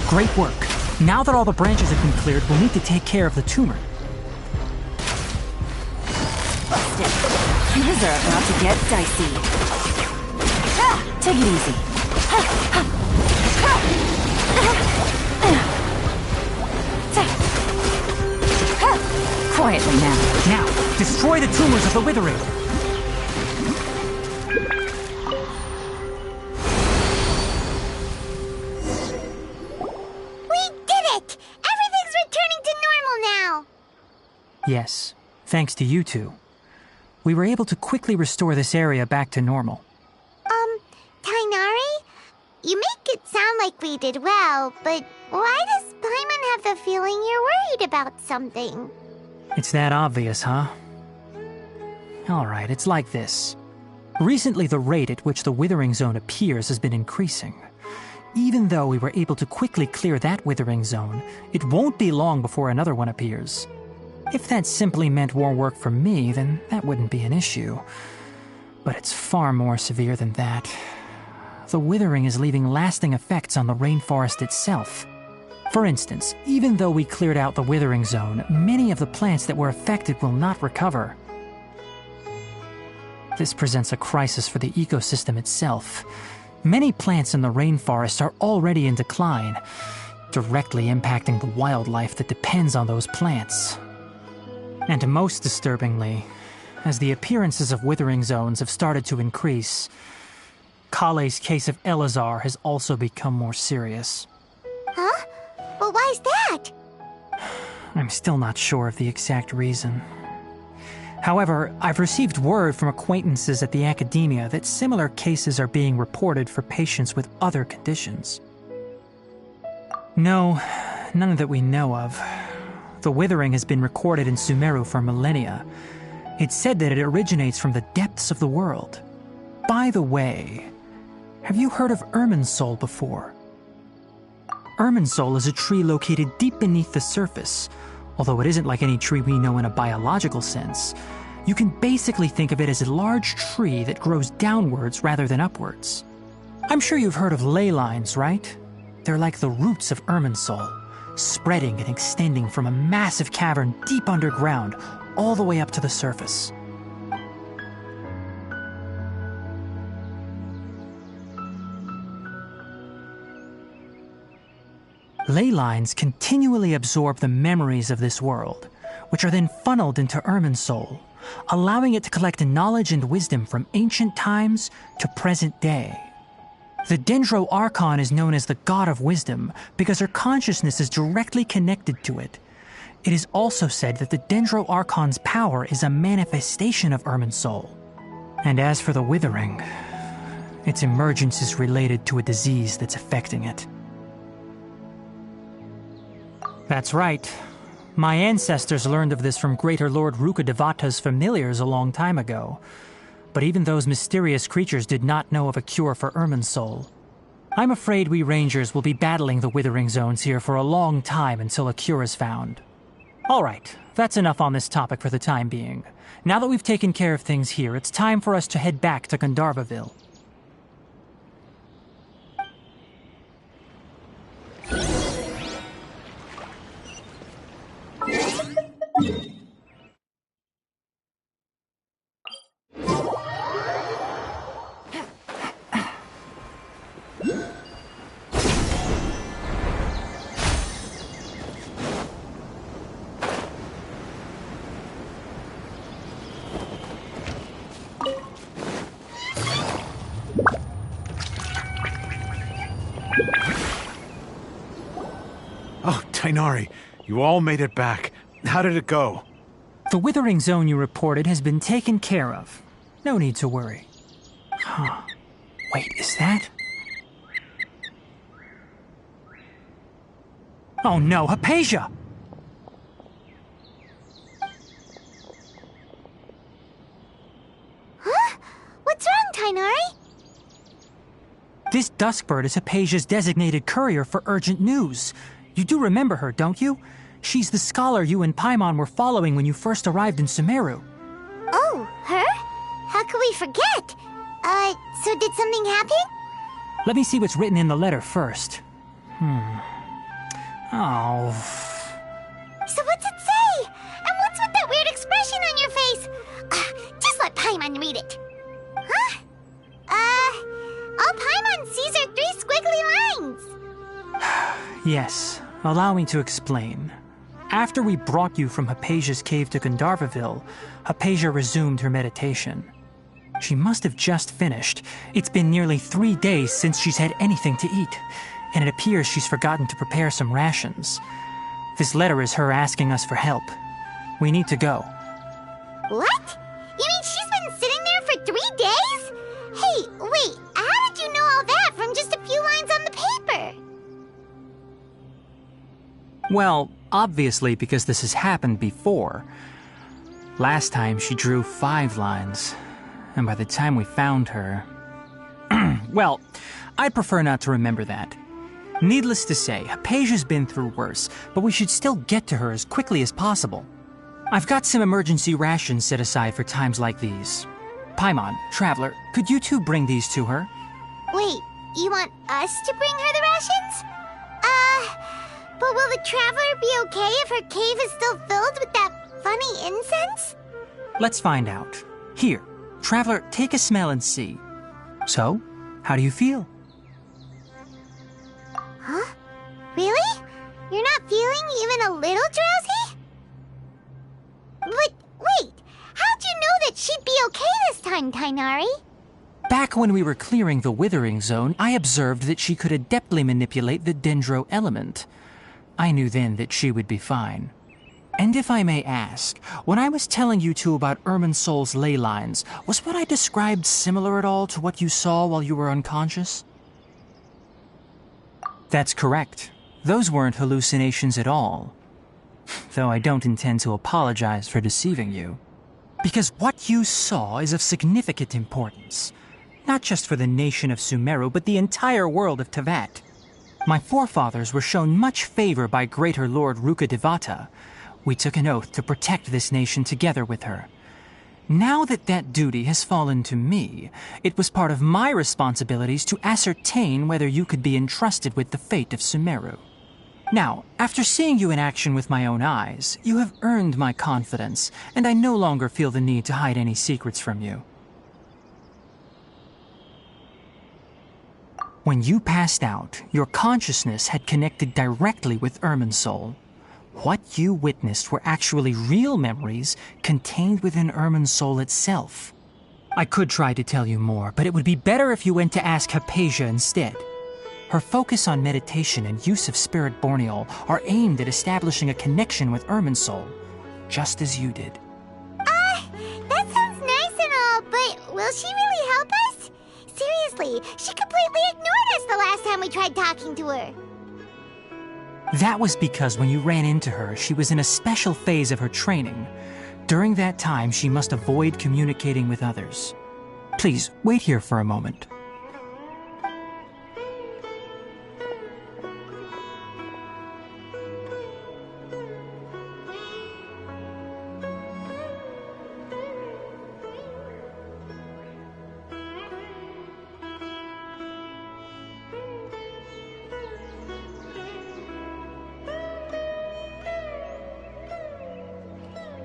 Great work. Now that all the branches have been cleared, we'll need to take care of the tumor. Busted. These are about to get dicey. Take it easy. Quietly now. Now, destroy the tumors of the Withering. We did it! Everything's returning to normal now! Yes, thanks to you two. We were able to quickly restore this area back to normal. Tainari? You make it sound like we did well, but why does Paimon have the feeling you're worried about something? It's that obvious, huh? Alright, it's like this. Recently, the rate at which the Withering Zone appears has been increasing. Even though we were able to quickly clear that Withering Zone, it won't be long before another one appears. If that simply meant more work for me, then that wouldn't be an issue. But it's far more severe than that. The Withering is leaving lasting effects on the rainforest itself. For instance, even though we cleared out the Withering Zone, many of the plants that were affected will not recover. This presents a crisis for the ecosystem itself. Many plants in the rainforest are already in decline, directly impacting the wildlife that depends on those plants. And most disturbingly, as the appearances of Withering Zones have started to increase, Kale's case of Elazar has also become more serious. Huh? Well, why's that? I'm still not sure of the exact reason. However, I've received word from acquaintances at the academia that similar cases are being reported for patients with other conditions. No, none that we know of. The Withering has been recorded in Sumeru for millennia. It's said that it originates from the depths of the world. By the way, have you heard of Irminsul before? Irminsul is a tree located deep beneath the surface. Although it isn't like any tree we know in a biological sense, you can basically think of it as a large tree that grows downwards rather than upwards. I'm sure you've heard of ley lines, right? They're like the roots of Irminsul, spreading and extending from a massive cavern deep underground all the way up to the surface. Ley lines continually absorb the memories of this world, which are then funneled into Irminsul, allowing it to collect knowledge and wisdom from ancient times to present day. The Dendro Archon is known as the God of Wisdom because her consciousness is directly connected to it. It is also said that the Dendro Archon's power is a manifestation of Irminsul. And as for the Withering, its emergence is related to a disease that's affecting it. That's right. My ancestors learned of this from Greater Lord Rukkhadevata's familiars a long time ago. But even those mysterious creatures did not know of a cure for Irminsul. I'm afraid we Rangers will be battling the Withering Zones here for a long time until a cure is found. Alright, that's enough on this topic for the time being. Now that we've taken care of things here, it's time for us to head back to Gandharvaville. Oh, Tainari, you all made it back. How did it go? The Withering Zone you reported has been taken care of. No need to worry. Huh. Wait, is that? Oh no, Hypatia! Huh? What's wrong, Tainari? This Duskbird is Hypatia's designated courier for urgent news. You do remember her, don't you? She's the scholar you and Paimon were following when you first arrived in Sumeru. Oh, her? How could we forget? So did something happen? Let me see what's written in the letter first. Oh. So what's it say? And what's with that weird expression on your face? Just let Paimon read it. Huh? All Paimon sees are 3 squiggly lines. Yes, allow me to explain. After we brought you from Hypatia's cave to Gandharvaville, Hypatia resumed her meditation. She must have just finished. It's been nearly 3 days since she's had anything to eat, and it appears she's forgotten to prepare some rations. This letter is her asking us for help. We need to go. What? You mean she's been sitting there for 3 days? Hey, wait, how did you know all that from just a few lines on the paper? Well, obviously because this has happened before. Last time she drew 5 lines, and by the time we found her... Well, I'd prefer not to remember that. Needless to say, Hypatia's been through worse, but we should still get to her as quickly as possible. I've got some emergency rations set aside for times like these. Paimon, Traveler, could you two bring these to her? Wait, you want us to bring her the rations? But will the Traveler be okay if her cave is still filled with that funny incense? Let's find out. Here, Traveler, take a smell and see. So, how do you feel? Huh? Really? You're not feeling even a little drowsy? But wait, how'd you know that she'd be okay this time, Tainari? Back when we were clearing the Withering Zone, I observed that she could adeptly manipulate the Dendro element. I knew then that she would be fine. And if I may ask, when I was telling you two about Irminsul's ley lines, was what I described similar at all to what you saw while you were unconscious? That's correct. Those weren't hallucinations at all. Though I don't intend to apologize for deceiving you. Because what you saw is of significant importance. Not just for the nation of Sumeru, but the entire world of Teyvat. My forefathers were shown much favor by Greater Lord Rukkhadevata. We took an oath to protect this nation together with her. Now that that duty has fallen to me, it was part of my responsibilities to ascertain whether you could be entrusted with the fate of Sumeru. Now, after seeing you in action with my own eyes, you have earned my confidence, and I no longer feel the need to hide any secrets from you. When you passed out, your consciousness had connected directly with Irminsul. What you witnessed were actually real memories contained within Irminsul itself. I could try to tell you more, but it would be better if you went to ask Hypatia instead. Her focus on meditation and use of Spirit Borneol are aimed at establishing a connection with Irminsul, just as you did. That sounds nice and all, but will she really help us? Seriously, she completely ignored us the last time we tried talking to her. That was because when you ran into her, she was in a special phase of her training. During that time, she must avoid communicating with others. Please, wait here for a moment.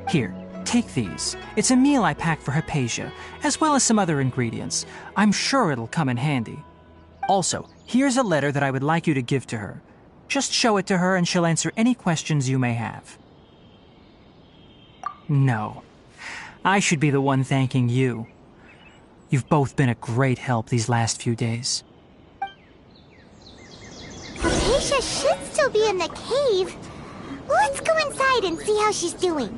Here, take these. It's a meal I packed for Hypatia, as well as some other ingredients. I'm sure it'll come in handy. Also, here's a letter that I would like you to give to her. Just show it to her and she'll answer any questions you may have. No. I should be the one thanking you. You've both been a great help these last few days. Hypatia should still be in the cave. Let's go inside and see how she's doing.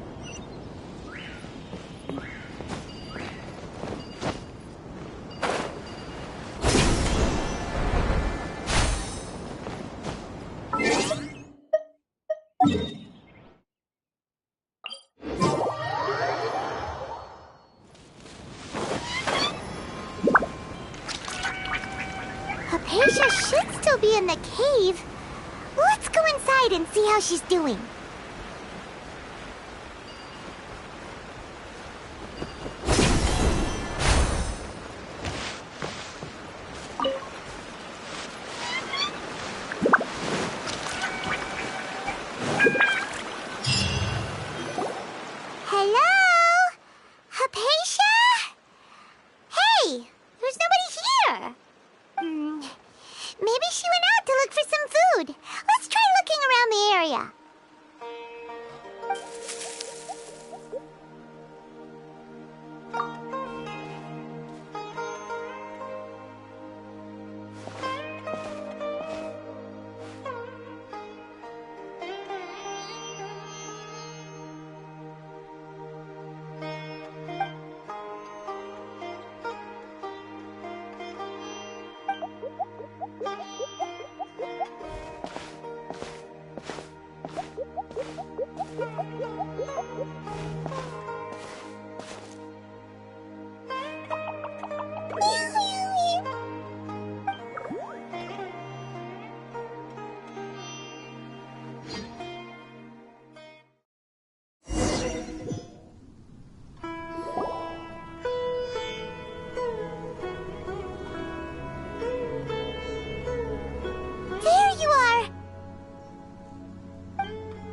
Hypatia should still be in the cave. Let's go inside and see how she's doing. Hello? Hypatia? Hey, there's nobody here. Maybe she went out to look for some food. Let's try looking around the area. There you are!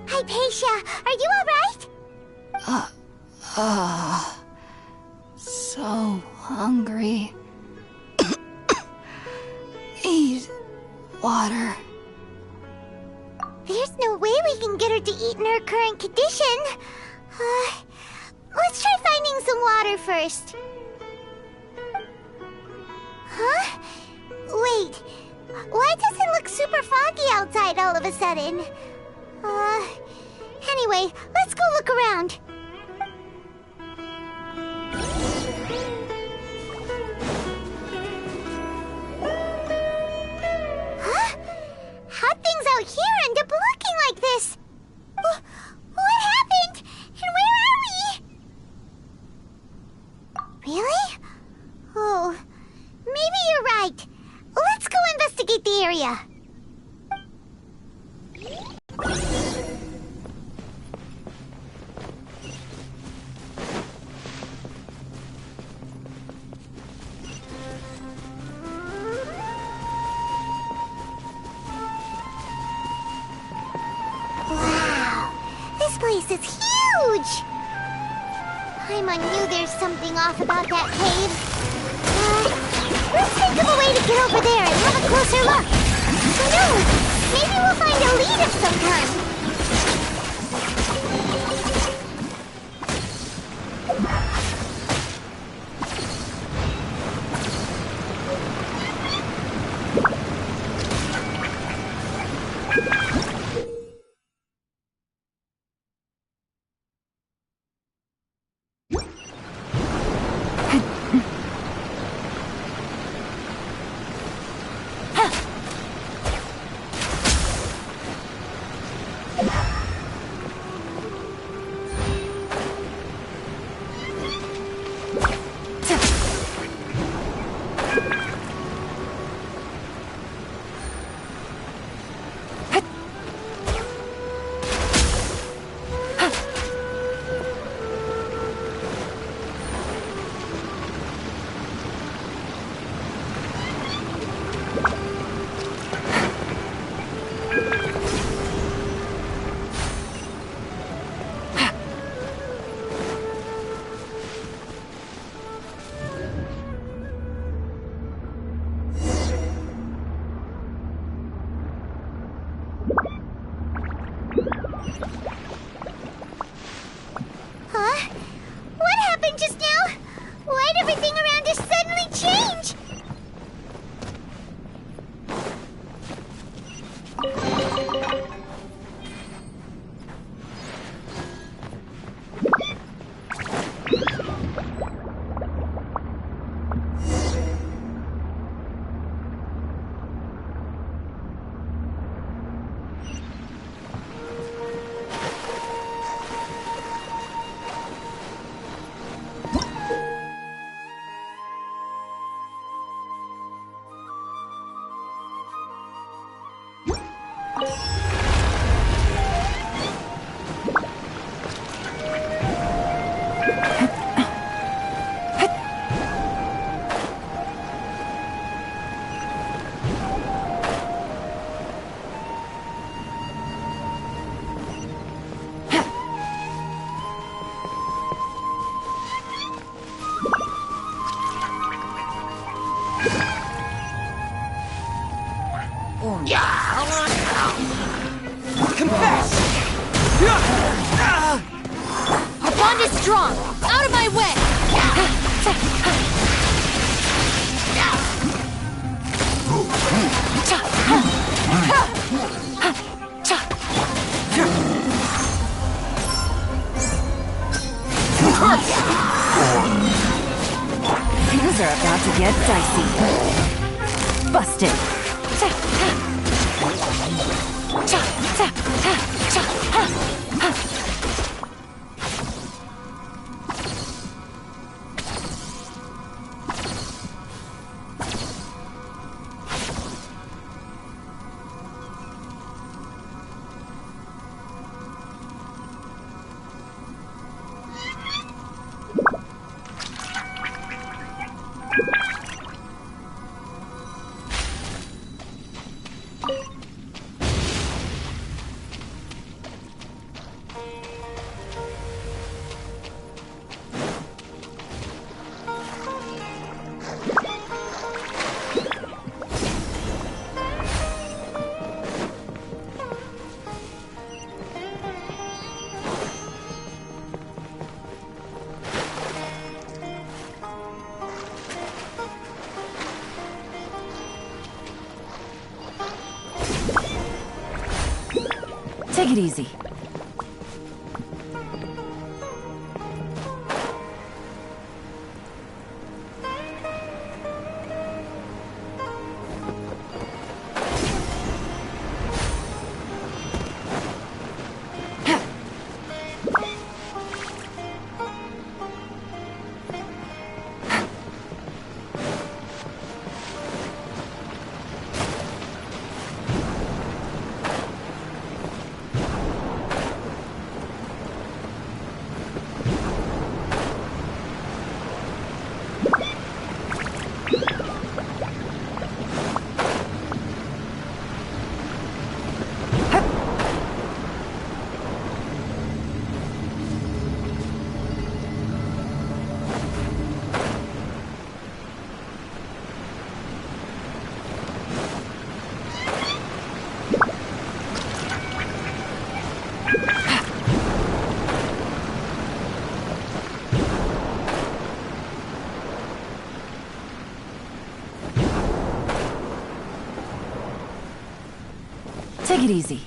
Hypatia, are you alright? So hungry. Eat water. There's no way we can get her to eat in her current condition. Let's try finding some water first. Huh? Wait, why does it look super foggy outside all of a sudden? Anyway, let's go look around. Huh? How'd things out here end up looking like this? What happened? And where are we? Really? Oh, maybe you're right. Let's go investigate the area. Wow, this place is huge! Paimon knew there's something off about that cave. Let's think of a way to get over there and have a closer look. Who knows? Maybe we'll find a lead of some kind. Confess! Our bond is strong! Out of my way! Things are about to get dicey. Busted. Take it easy. Take it easy.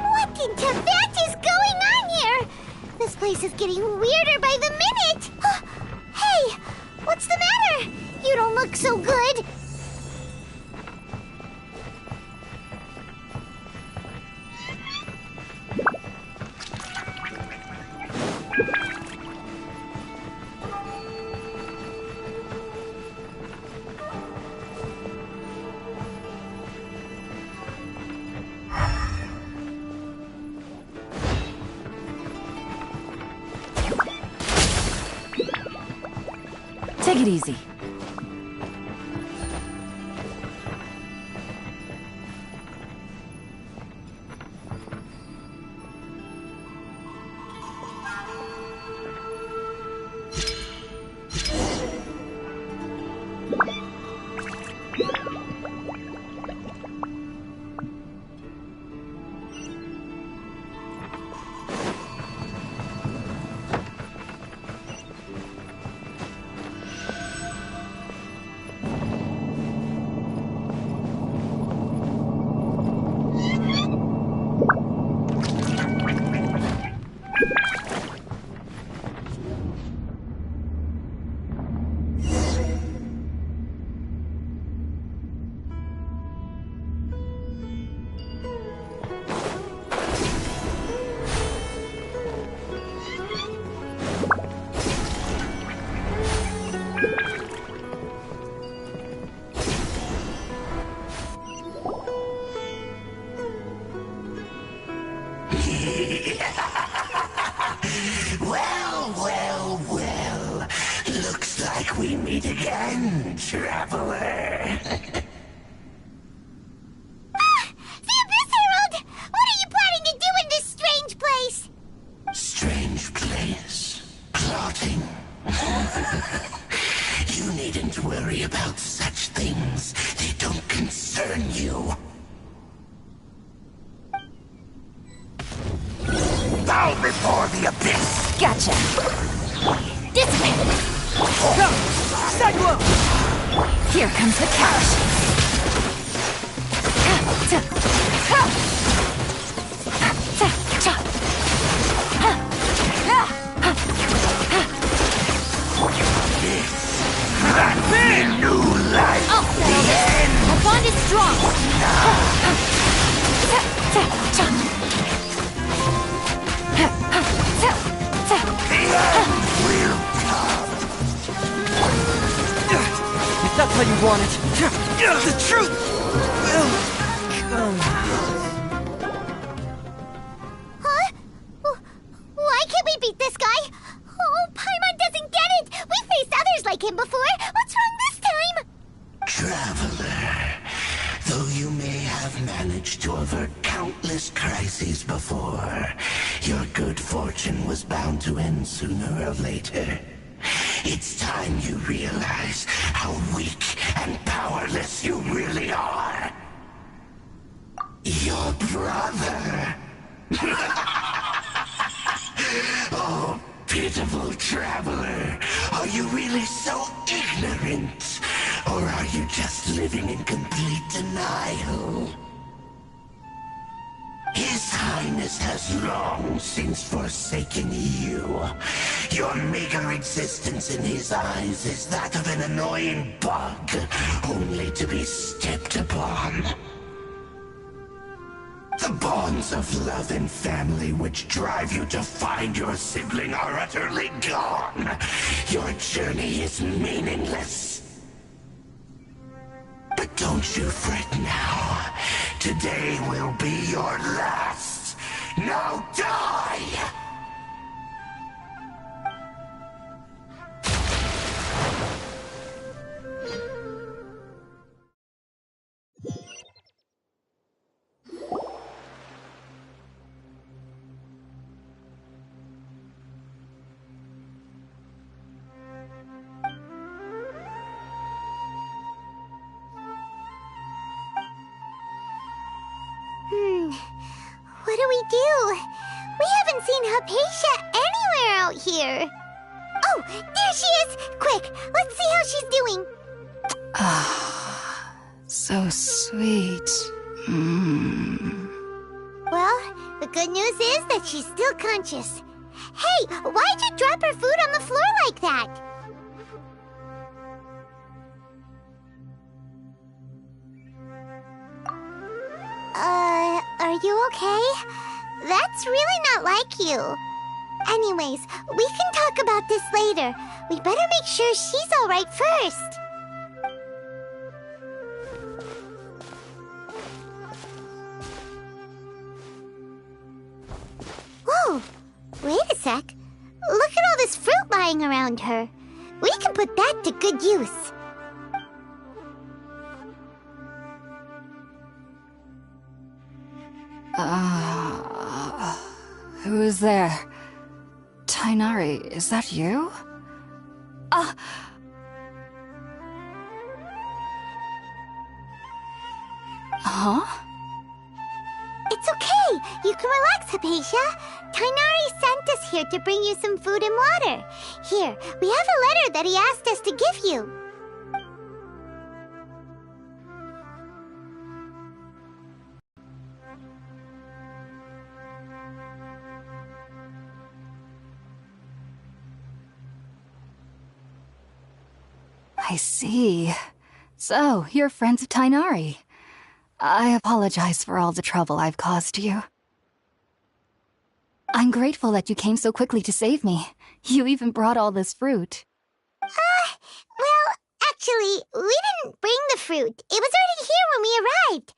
What in Tibet is going on here? This place is getting weirder by the minute! Hey! What's the matter? You don't look so good! Take it easy. Well. Looks like we meet again, traveler. The Abyss Herald! What are you planning to do in this strange place? Strange place. Plotting. You needn't worry about such things. They don't concern you. Bow before the abyss! Gotcha. Dissipate! Cyclone! Here comes the cash. New life! Oh, our bond is strong! If that's how you want it, the truth will come. Huh? Why can't we beat this guy? Oh, Paimon doesn't get it! We faced others like him before! What's wrong this time? Traveler, though you may have managed to avert countless crises before, your good fortune was bound to end sooner or later. It's time you realize how weak and powerless you really are. Your brother. Oh, pitiful traveler. Are you really so ignorant? Or are you just living in complete denial? His Highness has long since forsaken you. Your meager existence in his eyes is that of an annoying bug, only to be stepped upon. The bonds of love and family which drive you to find your sibling are utterly gone. Your journey is meaningless. But don't you fret now. Today will be your last. Now die! What do we do? We haven't seen Hypatia anywhere out here. Oh, there she is! Quick, let's see how she's doing. So sweet. Well, the good news is that she's still conscious. Hey, why'd you drop her food on the floor like that? Are you okay? That's really not like you. Anyways, we can talk about this later. We better make sure she's alright first. Whoa! Wait a sec. Look at all this fruit lying around her. We can put that to good use. Who is there? Tainari, is that you? Huh? It's okay. You can relax, Hypatia. Tainari sent us here to bring you some food and water. Here, we have a letter that he asked us to give you. I see. So, you're friends of Tainari. I apologize for all the trouble I've caused you. I'm grateful that you came so quickly to save me. You even brought all this fruit. Well, actually, we didn't bring the fruit. It was already here when we arrived.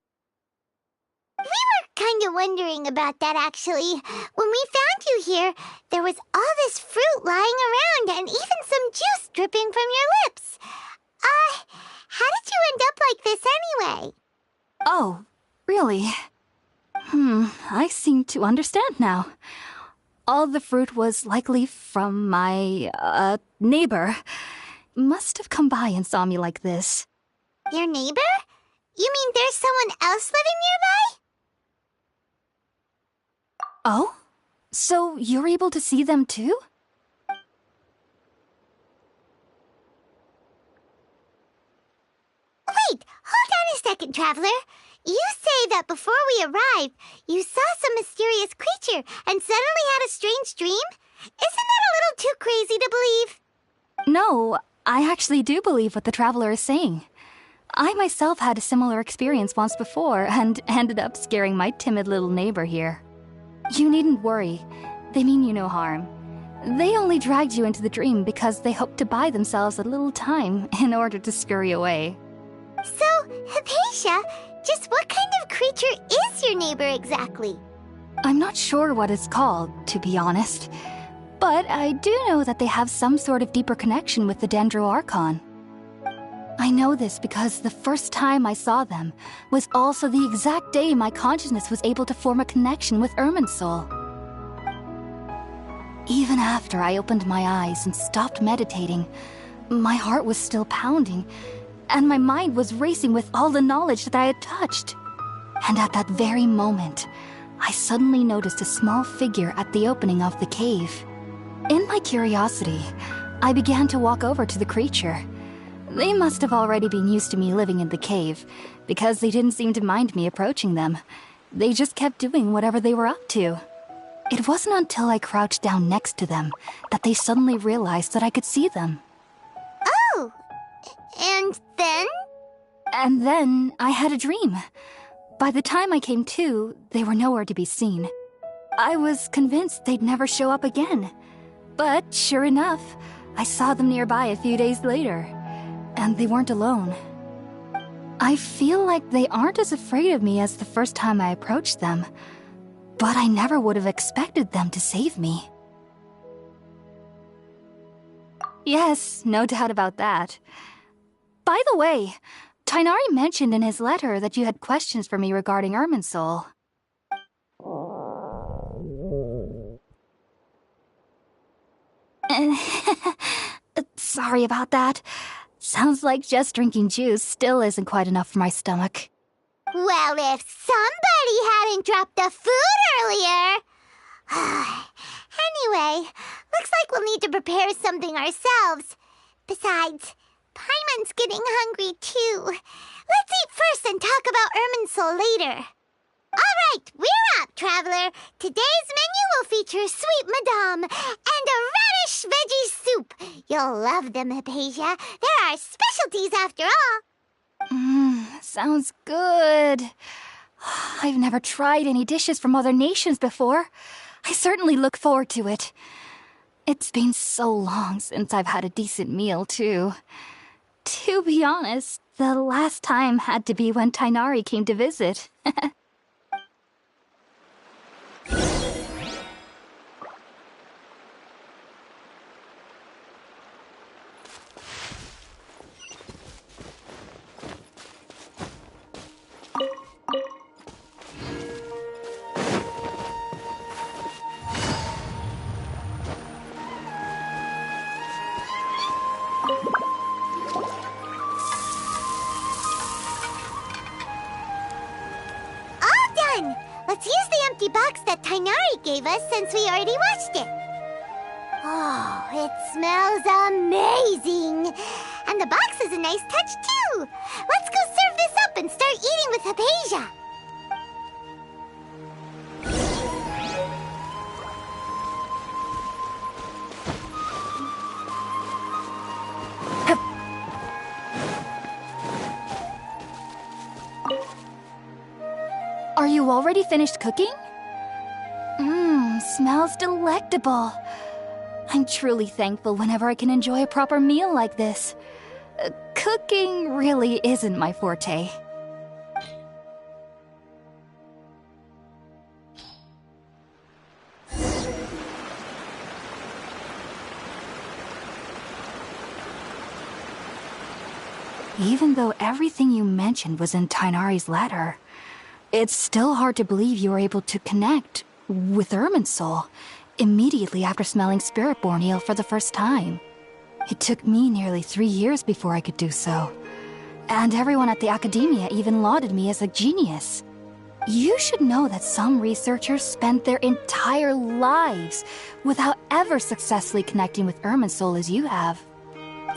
We were kind of wondering about that, actually. When we found you here, there was all this fruit lying around and even some juice dripping from your lips. How did you end up like this anyway? Oh, really? I seem to understand now. All the fruit was likely from my, neighbor. Must have come by and saw me like this. Your neighbor? You mean there's someone else living nearby? Oh? So you're able to see them too? Wait, hold on a second, Traveler. You say that before we arrived, you saw some mysterious creature and suddenly had a strange dream? Isn't that a little too crazy to believe? No, I actually do believe what the Traveler is saying. I myself had a similar experience once before and ended up scaring my timid little neighbor here. You needn't worry. They mean you no harm. They only dragged you into the dream because they hoped to buy themselves a little time in order to scurry away. So, Hypatia, just what kind of creature is your neighbor exactly? I'm not sure what it's called, to be honest. But I do know that they have some sort of deeper connection with the Dendro Archon. I know this because the first time I saw them was also the exact day my consciousness was able to form a connection with Irminsul. Even after I opened my eyes and stopped meditating, my heart was still pounding, and my mind was racing with all the knowledge that I had touched. And at that very moment, I suddenly noticed a small figure at the opening of the cave. In my curiosity, I began to walk over to the creature. They must have already been used to me living in the cave, because they didn't seem to mind me approaching them. They just kept doing whatever they were up to. It wasn't until I crouched down next to them that they suddenly realized that I could see them. Oh! And then? And then I had a dream. By the time I came to, they were nowhere to be seen. I was convinced they'd never show up again. But sure enough, I saw them nearby a few days later. And they weren't alone. I feel like they aren't as afraid of me as the first time I approached them. But I never would have expected them to save me. Yes, no doubt about that. By the way, Tainari mentioned in his letter that you had questions for me regarding Irminsul. Sorry about that. Sounds like just drinking juice still isn't quite enough for my stomach. Well, if somebody hadn't dropped the food earlier... Anyway, looks like we'll need to prepare something ourselves. Besides, Paimon's getting hungry too. Let's eat talk about Irminsul later. Alright, we're up, traveler. Today's menu will feature sweet madame and a radish veggie soup. You'll love them, Hypatia. They're our specialties after all. Sounds good. I've never tried any dishes from other nations before. I certainly look forward to it. It's been so long since I've had a decent meal, too. To be honest, the last time had to be when Tainari came to visit. Let's use the empty box that Tainari gave us since we already washed it. Oh, it smells amazing. And the box is a nice touch, too. Let's go serve this up and start eating with Hypatia. Are you already finished cooking? Smells delectable. I'm truly thankful whenever I can enjoy a proper meal like this. Cooking really isn't my forte. Even though everything you mentioned was in Tainari's letter, it's still hard to believe you were able to connect with Irminsul immediately after smelling Spiritborn Ale for the first time. It took me nearly 3 years before I could do so. And everyone at the Academia even lauded me as a genius. You should know that some researchers spent their entire lives without ever successfully connecting with Irminsul as you have.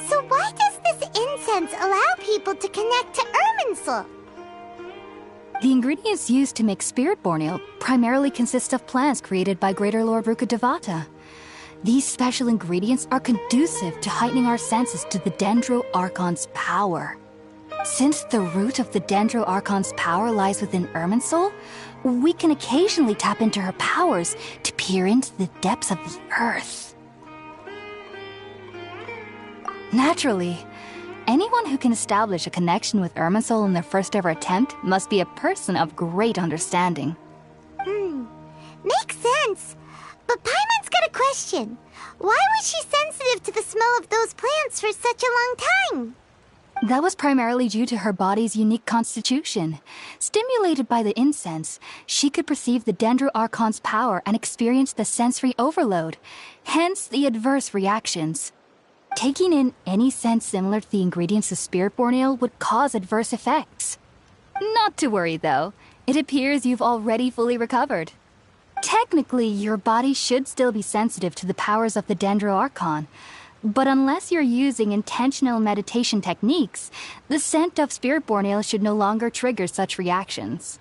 So why does this incense allow people to connect to Irminsul? The ingredients used to make Spiritborn Ale primarily consist of plants created by Greater Lord Rukkhadevata. These special ingredients are conducive to heightening our senses to the Dendro Archon's power. Since the root of the Dendro Archon's power lies within Irminsul, we can occasionally tap into her powers to peer into the depths of the earth. Naturally, anyone who can establish a connection with Irminsul in their first ever attempt must be a person of great understanding. Makes sense. But Paimon's got a question. Why was she sensitive to the smell of those plants for such a long time? That was primarily due to her body's unique constitution. Stimulated by the incense, she could perceive the Dendro Archon's power and experience the sensory overload, hence the adverse reactions. Taking in any scent similar to the ingredients of Spiritborn Ale would cause adverse effects. Not to worry, though. It appears you've already fully recovered. Technically, your body should still be sensitive to the powers of the Dendro Archon, but unless you're using intentional meditation techniques, the scent of Spiritborn Ale should no longer trigger such reactions.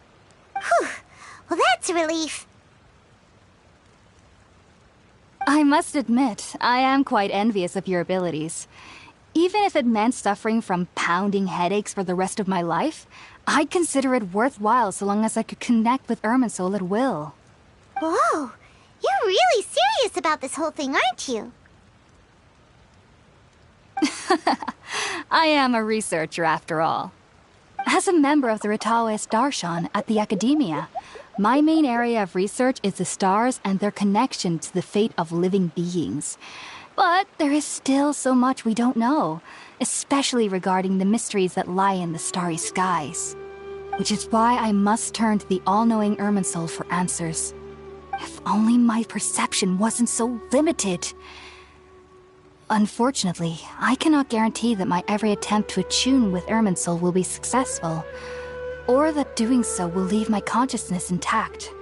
Whew. Well, that's a relief. I must admit, I am quite envious of your abilities. Even if it meant suffering from pounding headaches for the rest of my life, I'd consider it worthwhile so long as I could connect with Irminsul at will. Whoa! You're really serious about this whole thing, aren't you? I am a researcher, after all. As a member of the Ritaoes Darshan at the Academia, my main area of research is the stars and their connection to the fate of living beings. But there is still so much we don't know, especially regarding the mysteries that lie in the starry skies. Which is why I must turn to the all-knowing Irminsul for answers. If only my perception wasn't so limited. Unfortunately, I cannot guarantee that my every attempt to attune with Irminsul will be successful, or that doing so will leave my consciousness intact.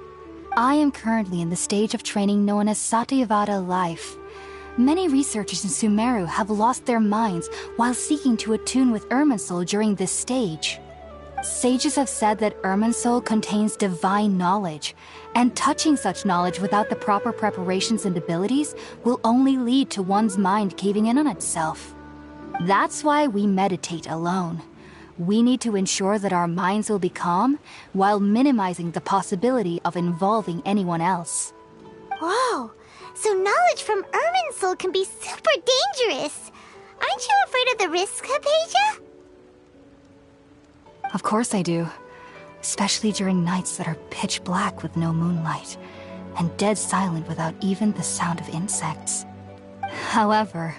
I am currently in the stage of training known as Satyavada life. Many researchers in Sumeru have lost their minds while seeking to attune with Irminsul during this stage. Sages have said that Irminsul contains divine knowledge, and touching such knowledge without the proper preparations and abilities will only lead to one's mind caving in on itself. That's why we meditate alone. We need to ensure that our minds will be calm while minimizing the possibility of involving anyone else. Whoa, so knowledge from Irminsul can be super dangerous. Aren't you afraid of the risks, Hypatia? Of course I do. Especially during nights that are pitch black with no moonlight, and dead silent without even the sound of insects. However,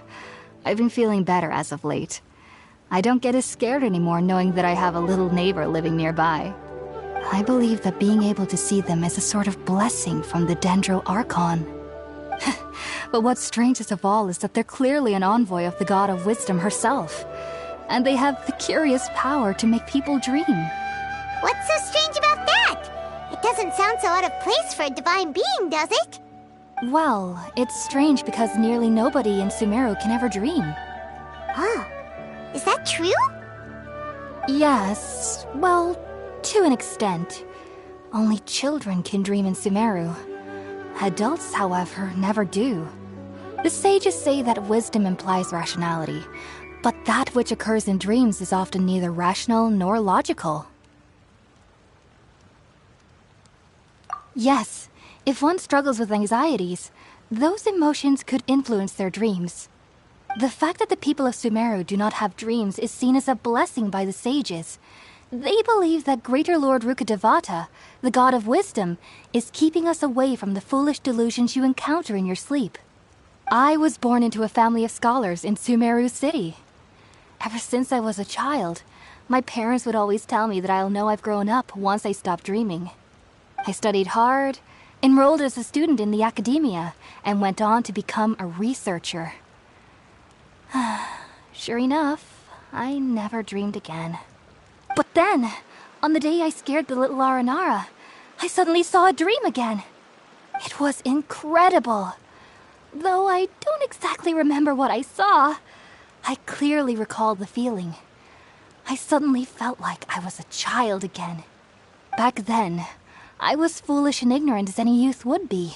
I've been feeling better as of late. I don't get as scared anymore knowing that I have a little neighbor living nearby. I believe that being able to see them is a sort of blessing from the Dendro Archon. But what's strangest of all is that they're clearly an envoy of the God of Wisdom herself. And they have the curious power to make people dream. What's so strange about that? It doesn't sound so out of place for a divine being, does it? Well, it's strange because nearly nobody in Sumeru can ever dream. Oh, is that true? Yes, well, to an extent. Only children can dream in Sumeru. Adults, however, never do. The sages say that wisdom implies rationality, but that which occurs in dreams is often neither rational nor logical. Yes, if one struggles with anxieties, those emotions could influence their dreams. The fact that the people of Sumeru do not have dreams is seen as a blessing by the sages. They believe that Greater Lord Rukkhadevata, the God of Wisdom, is keeping us away from the foolish delusions you encounter in your sleep. I was born into a family of scholars in Sumeru City. Ever since I was a child, my parents would always tell me that I'll know I've grown up once I stop dreaming. I studied hard, enrolled as a student in the academia, and went on to become a researcher. Sure enough, I never dreamed again. But then, on the day I scared the little Aranara, I suddenly saw a dream again. It was incredible. Though I don't exactly remember what I saw, I clearly recall the feeling. I suddenly felt like I was a child again. Back then, I was foolish and ignorant as any youth would be,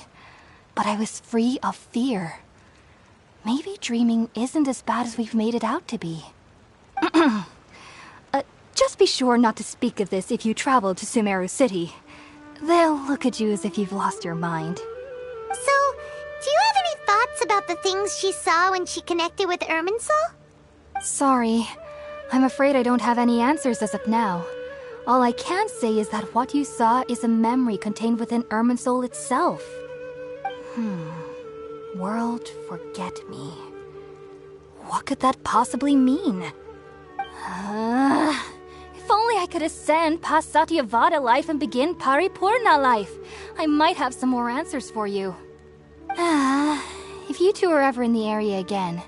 but I was free of fear. Maybe dreaming isn't as bad as we've made it out to be. Just be sure not to speak of this if you travel to Sumeru City. They'll look at you as if you've lost your mind. So, do you have any thoughts about the things she saw when she connected with Irminsul? Sorry. I'm afraid I don't have any answers as of now. All I can say is that what you saw is a memory contained within Irminsul itself. World forget me. What could that possibly mean? If only I could ascend past Satyavada life and begin Paripurna life, I might have some more answers for you. If you two are ever in the area again,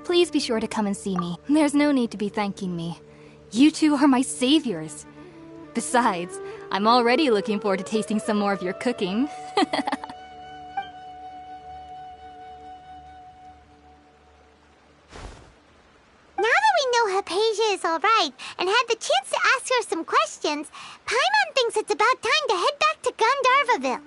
please be sure to come and see me. There's no need to be thanking me. You two are my saviors. Besides, I'm already looking forward to tasting some more of your cooking. Now that we know Hypatia is alright and had the chance to ask her some questions, Paimon thinks it's about time to head back to Gandharvaville.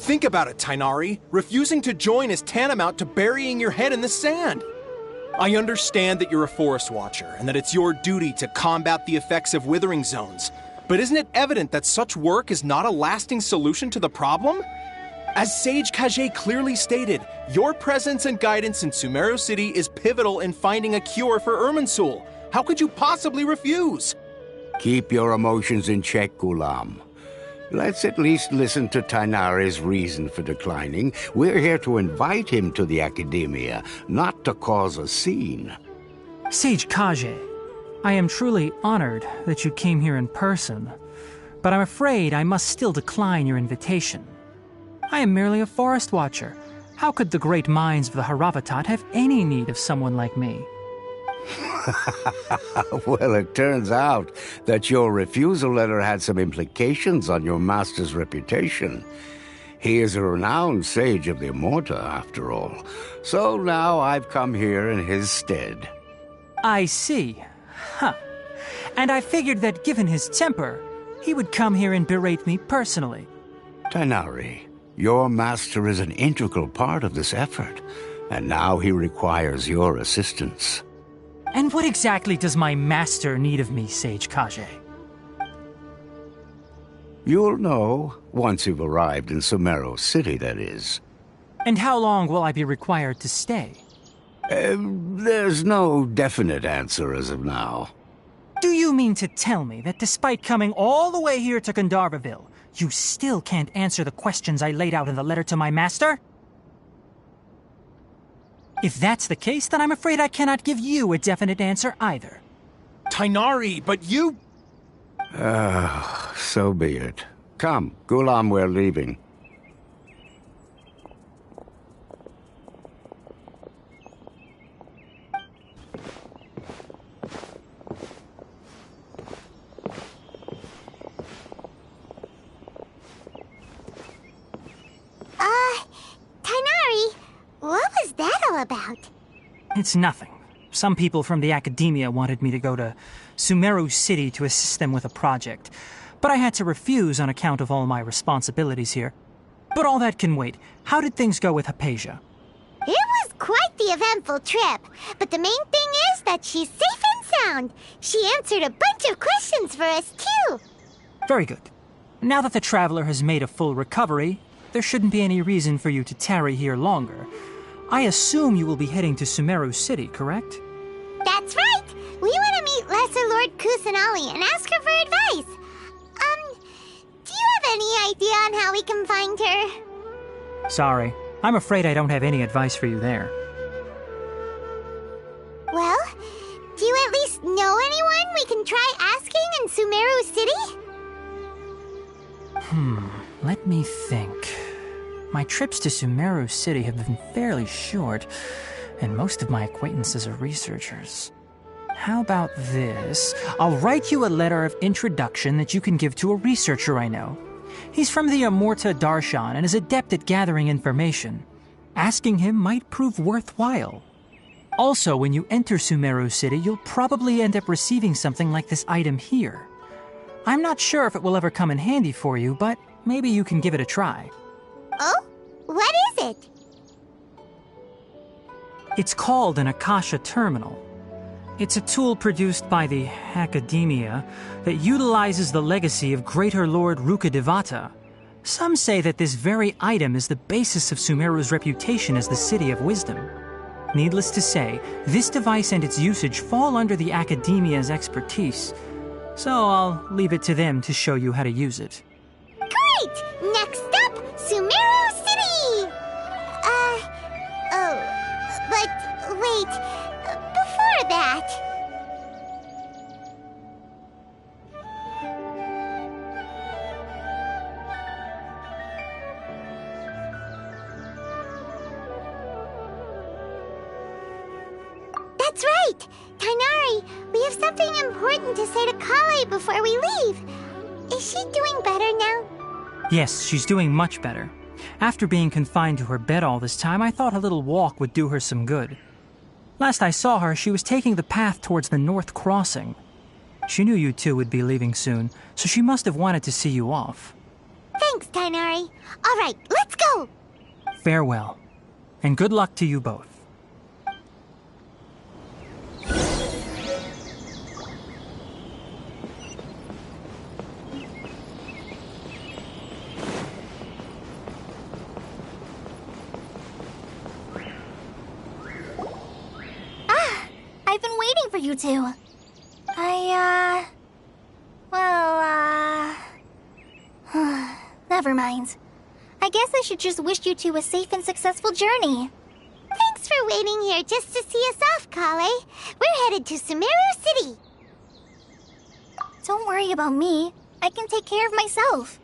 Think about it, Tainari. Refusing to join is tantamount to burying your head in the sand. I understand that you're a forest watcher and that it's your duty to combat the effects of withering zones, but isn't it evident that such work is not a lasting solution to the problem? As Sage Kage clearly stated, your presence and guidance in Sumeru City is pivotal in finding a cure for Irminsul. How could you possibly refuse? Keep your emotions in check, Gulam. Let's at least listen to Tainari's reason for declining. We're here to invite him to the Academia, not to cause a scene. Sage Kage, I am truly honored that you came here in person, but I'm afraid I must still decline your invitation. I am merely a forest watcher. How could the great minds of the Haravatat have any need of someone like me? Well, it turns out that your refusal letter had some implications on your master's reputation. He is a renowned sage of the Immorta, after all. So now I've come here in his stead. I see. Huh. And I figured that given his temper, he would come here and berate me personally. Tainari, your master is an integral part of this effort, and now he requires your assistance. And what exactly does my master need of me, Sage Kage? You'll know once you've arrived in Sumeru City, that is. And how long will I be required to stay? There's no definite answer as of now. Do you mean to tell me that despite coming all the way here to Gandharvaville, you still can't answer the questions I laid out in the letter to my master? If that's the case, then I'm afraid I cannot give you a definite answer either. Tainari, but you... So be it. Come, Gulam, we're leaving. Tainari, what was that all about? It's nothing. Some people from the Academia wanted me to go to Sumeru City to assist them with a project, but I had to refuse on account of all my responsibilities here. But all that can wait. How did things go with Hypatia? It was quite the eventful trip, but the main thing is that she's safe and sound. She answered a bunch of questions for us, too. Very good. Now that the traveler has made a full recovery, there shouldn't be any reason for you to tarry here longer. I assume you will be heading to Sumeru City, correct? That's right! We want to meet Lesser Lord Kusanali and ask her for advice. Do you have any idea on how we can find her? Sorry. I'm afraid I don't have any advice for you there. Well, do you at least know anyone we can try asking in Sumeru City? Let me think. My trips to Sumeru City have been fairly short, and most of my acquaintances are researchers. How about this? I'll write you a letter of introduction that you can give to a researcher I know. He's from the Immorta Darshan and is adept at gathering information. Asking him might prove worthwhile. Also, when you enter Sumeru City, you'll probably end up receiving something like this item here. I'm not sure if it will ever come in handy for you, but maybe you can give it a try. Oh? What is it? It's called an Akasha Terminal. It's a tool produced by the Academia that utilizes the legacy of Greater Lord Rukkhadevata. Some say that this very item is the basis of Sumeru's reputation as the City of Wisdom. Needless to say, this device and its usage fall under the Academia's expertise, so I'll leave it to them to show you how to use it. Great! Next up, Sumeru City! But wait, before that... That's right! Tainari, we have something important to say to Kale before we leave. Is she doing better now? Yes, she's doing much better. After being confined to her bed all this time, I thought a little walk would do her some good. Last I saw her, she was taking the path towards the North Crossing. She knew you two would be leaving soon, so she must have wanted to see you off. Thanks, Tainari. All right, let's go! Farewell, and good luck to you both. I've been waiting for you two. never mind. I guess I should just wish you two a safe and successful journey. Thanks for waiting here just to see us off, Kale. We're headed to Sumeru City. Don't worry about me. I can take care of myself.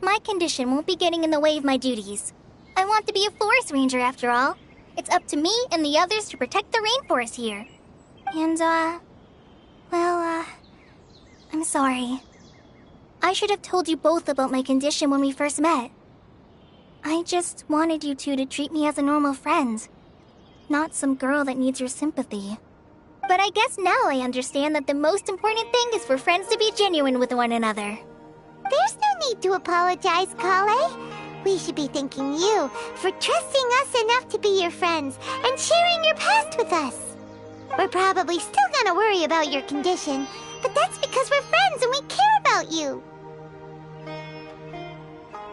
My condition won't be getting in the way of my duties. I want to be a forest ranger after all. It's up to me and the others to protect the rainforest here. And, I'm sorry. I should have told you both about my condition when we first met. I just wanted you two to treat me as a normal friend, not some girl that needs your sympathy. But I guess now I understand that the most important thing is for friends to be genuine with one another. There's no need to apologize, Kale. We should be thanking you for trusting us enough to be your friends and sharing your past with us. We're probably still gonna worry about your condition, but that's because we're friends and we care about you.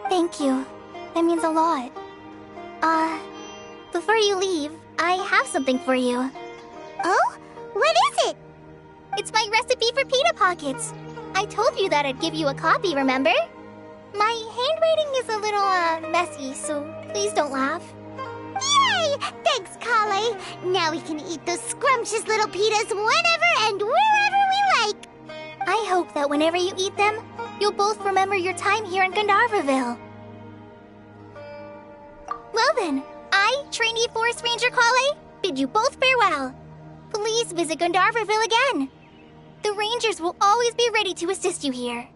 Thank you. That means a lot. Before you leave, I have something for you. Oh? What is it? It's my recipe for pita pockets. I told you that I'd give you a copy, remember? My handwriting is a little, messy, so please don't laugh. Yay! Thanks, Kale. Now we can eat those scrumptious little pitas whenever and wherever we like. I hope that whenever you eat them, you'll both remember your time here in Gandharvaville. Well then, I, trainee Forest Ranger Kale, bid you both farewell. Please visit Gandharvaville again. The Rangers will always be ready to assist you here.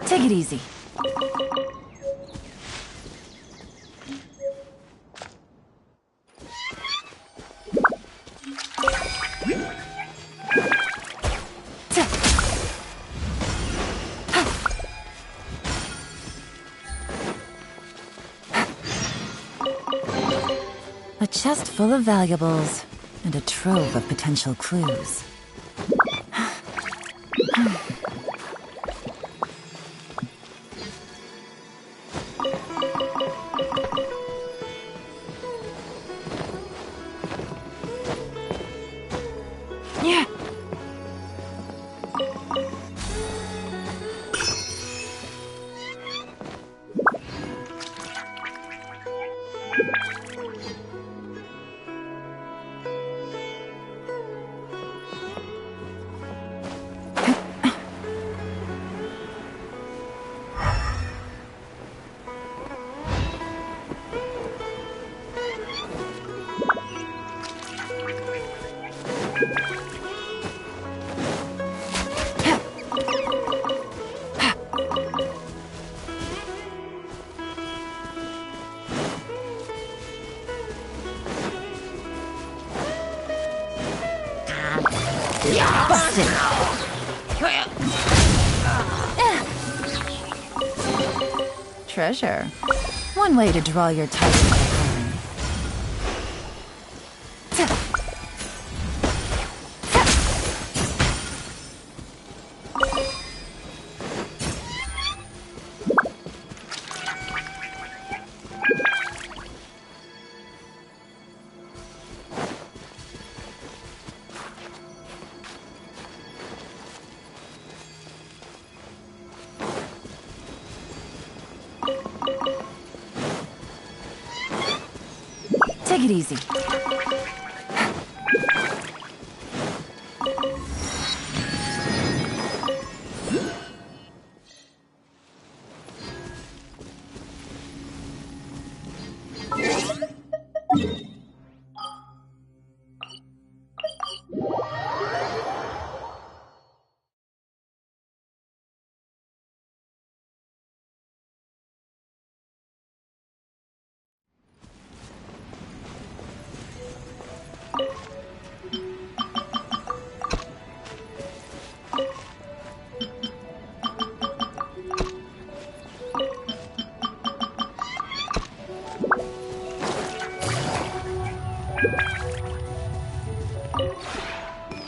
Take it easy. A chest full of valuables and a trove of potential clues. Yeah. Busted. Treasure. One way to draw your title. Take it easy.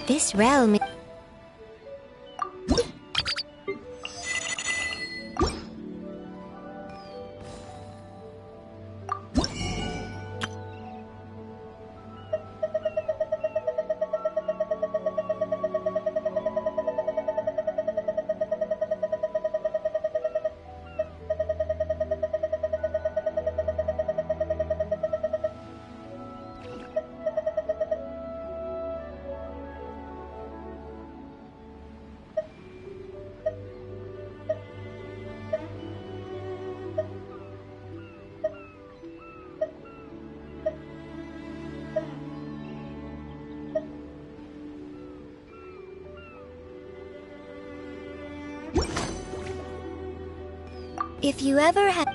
This realm... If you ever had...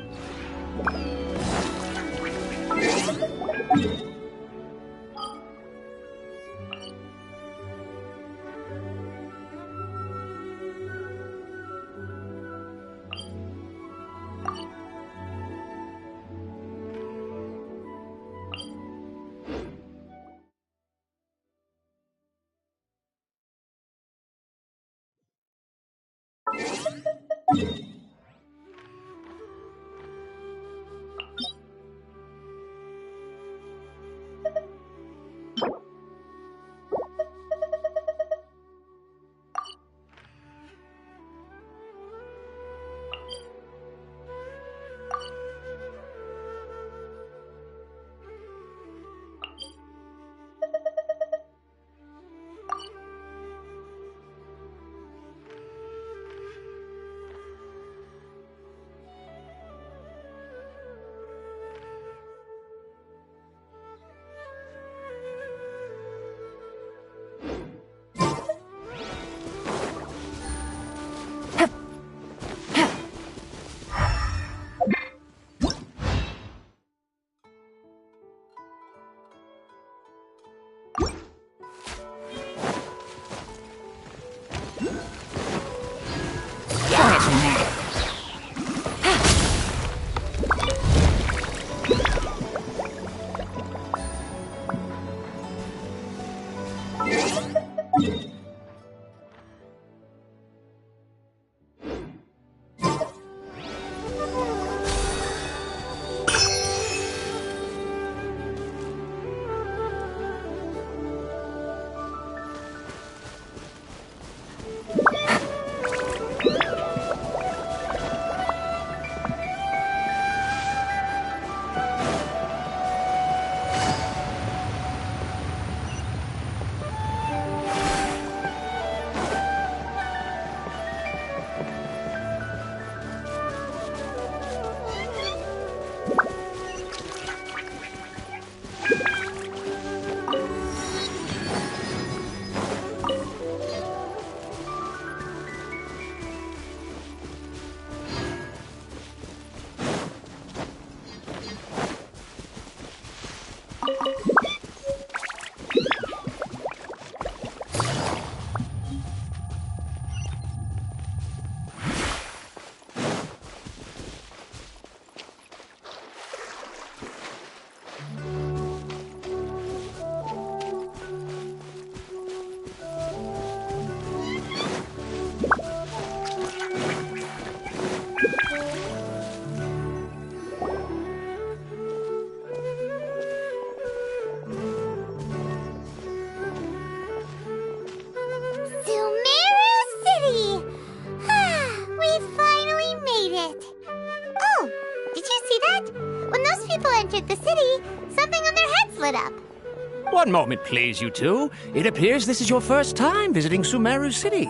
One moment, please, you two. It appears this is your first time visiting Sumeru City.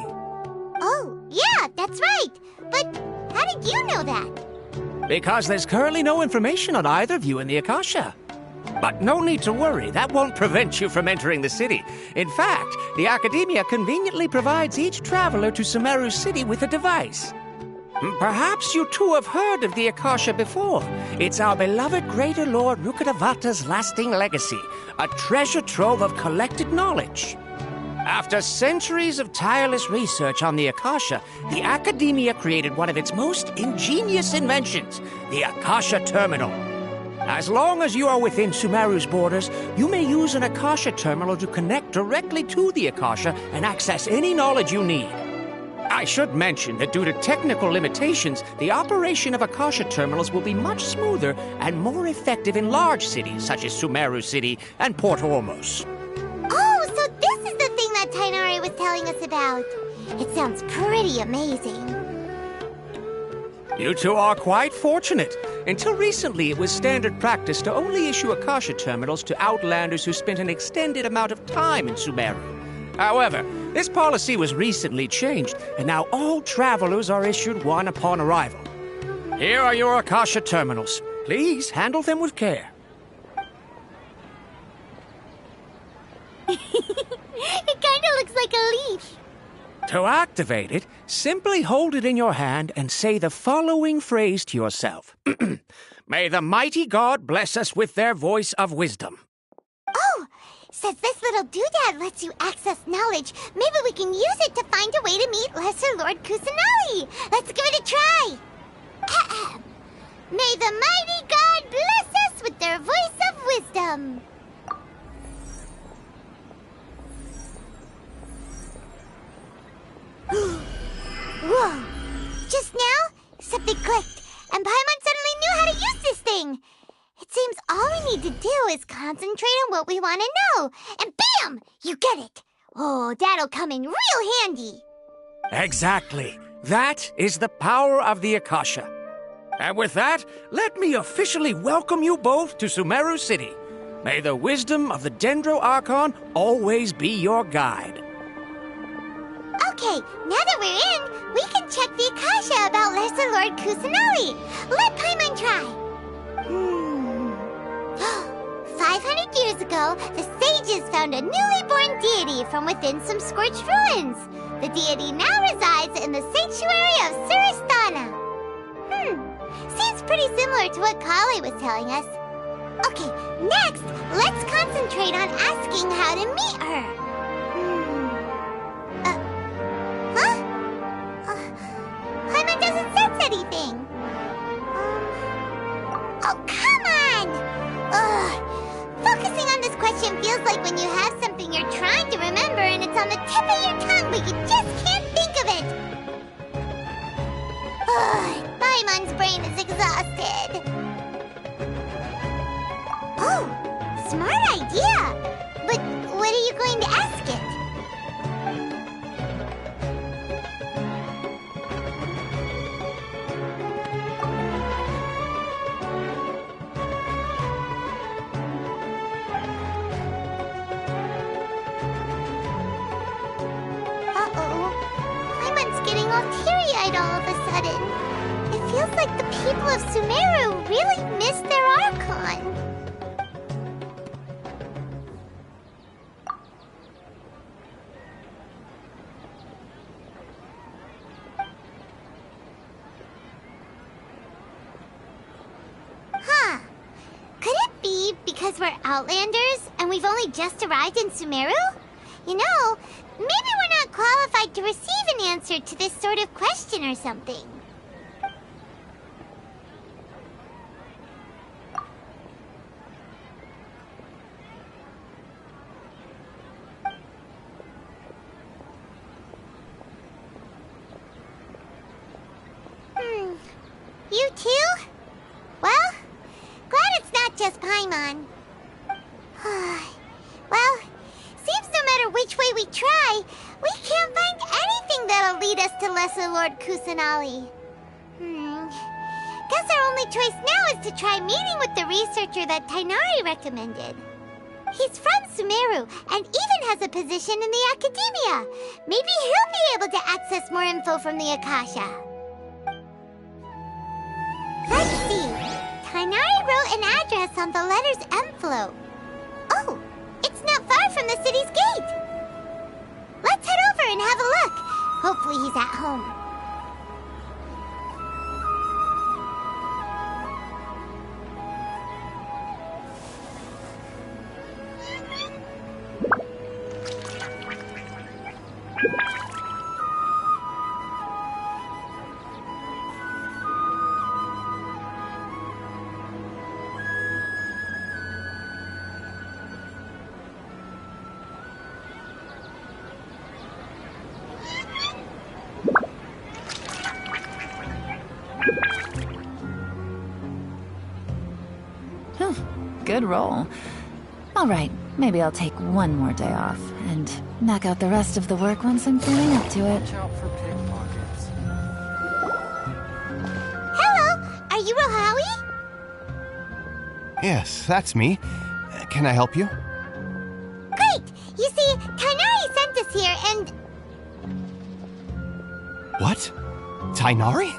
Oh, yeah, that's right. But how did you know that? Because there's currently no information on either of you in the Akasha. But no need to worry, that won't prevent you from entering the city. In fact, the Academia conveniently provides each traveler to Sumeru City with a device. Perhaps you two have heard of the Akasha before. It's our beloved Greater Lord Rukkhadevata's lasting legacy, a treasure trove of collected knowledge. After centuries of tireless research on the Akasha, the Academia created one of its most ingenious inventions, the Akasha Terminal. As long as you are within Sumeru's borders, you may use an Akasha terminal to connect directly to the Akasha and access any knowledge you need. I should mention that due to technical limitations, the operation of Akasha terminals will be much smoother and more effective in large cities such as Sumeru City and Port Ormos. Oh, so this is the thing that Tainari was telling us about. It sounds pretty amazing. You two are quite fortunate. Until recently, it was standard practice to only issue Akasha terminals to outlanders who spent an extended amount of time in Sumeru. However, this policy was recently changed, and now all travelers are issued one upon arrival. Here are your Akasha terminals. Please handle them with care. It kinda looks like a leaf. To activate it, simply hold it in your hand and say the following phrase to yourself. May the mighty God bless us with their voice of wisdom. Oh, since this little doodad lets you access knowledge, maybe we can use it to find a way to meet Lesser Lord Kusanali. Let's give it a try. May the mighty God bless us with their voice of wisdom. Whoa! Just now, something clicked, and Paimon suddenly knew how to use this thing. It seems all we need to do is concentrate on what we want to know, and bam! You get it. Oh, that'll come in real handy. Exactly. That is the power of the Akasha. And with that, let me officially welcome you both to Sumeru City. May the wisdom of the Dendro Archon always be your guide. Okay, now that we're in, we can check the Akasha about Lesser Lord Kusanali. Let Paimon try. 500 years ago, the sages found a newly born deity from within some scorched ruins. The deity now resides in the sanctuary of Suristana. Seems pretty similar to what Kali was telling us. Okay, next, let's concentrate on asking how to meet her. Paimon doesn't sense anything. Oh, come on! Ugh. Focusing on this question feels like when you have something you're trying to remember and it's on the tip of your tongue, but you just can't think of it. Paimon's brain is exhausted. Oh, smart idea! But what are you going to ask it? Teary-eyed all of a sudden. It feels like the people of Sumeru really miss their Archon. Huh. Could it be because we're Outlanders and we've only just arrived in Sumeru? You know, maybe we're not qualified to receive an answer to this sort of question or something. You too? Well, glad it's not just Paimon. Well, seems no matter which way we try, we can't find anything that'll lead us to Lesser Lord Kusanali. Guess our only choice now is to try meeting with the researcher that Tainari recommended. He's from Sumeru and even has a position in the Academia. Maybe he'll be able to access more info from the Akasha. Let's see. Tainari wrote an address on the letter's envelope. Oh, it's not far from the city's gate. Let's head over and have a look. Hopefully he's at home. good roll. Alright, maybe I'll take one more day off, and knock out the rest of the work once I'm feeling up to it. Watch out for pickpockets. Hello, are you Rohawi? Yes, that's me. Can I help you? Great! You see, Tainari sent us here, and... What? Tainari?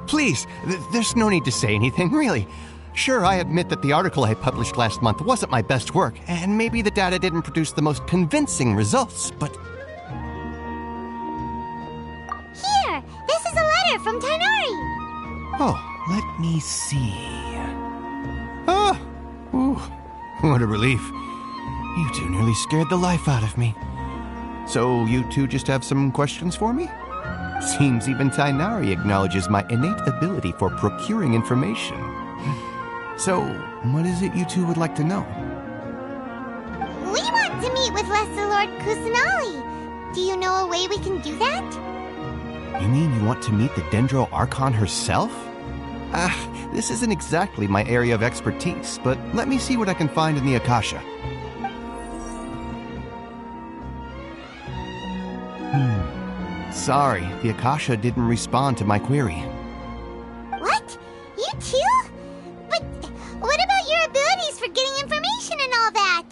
Please, there's no need to say anything, really. Sure, I admit that the article I published last month wasn't my best work, and maybe the data didn't produce the most convincing results, but... Here! This is a letter from Tainari! Oh, let me see... Oh! Ooh, what a relief. You two nearly scared the life out of me. So you two just have some questions for me? Seems even Tainari acknowledges my innate ability for procuring information. So, what is it you two would like to know? We want to meet with Lesser Lord Kusanali. Do you know a way we can do that? You mean you want to meet the Dendro Archon herself? This isn't exactly my area of expertise, but let me see what I can find in the Akasha. Sorry, the Akasha didn't respond to my query. What? You too? But what about your abilities for getting information and all that?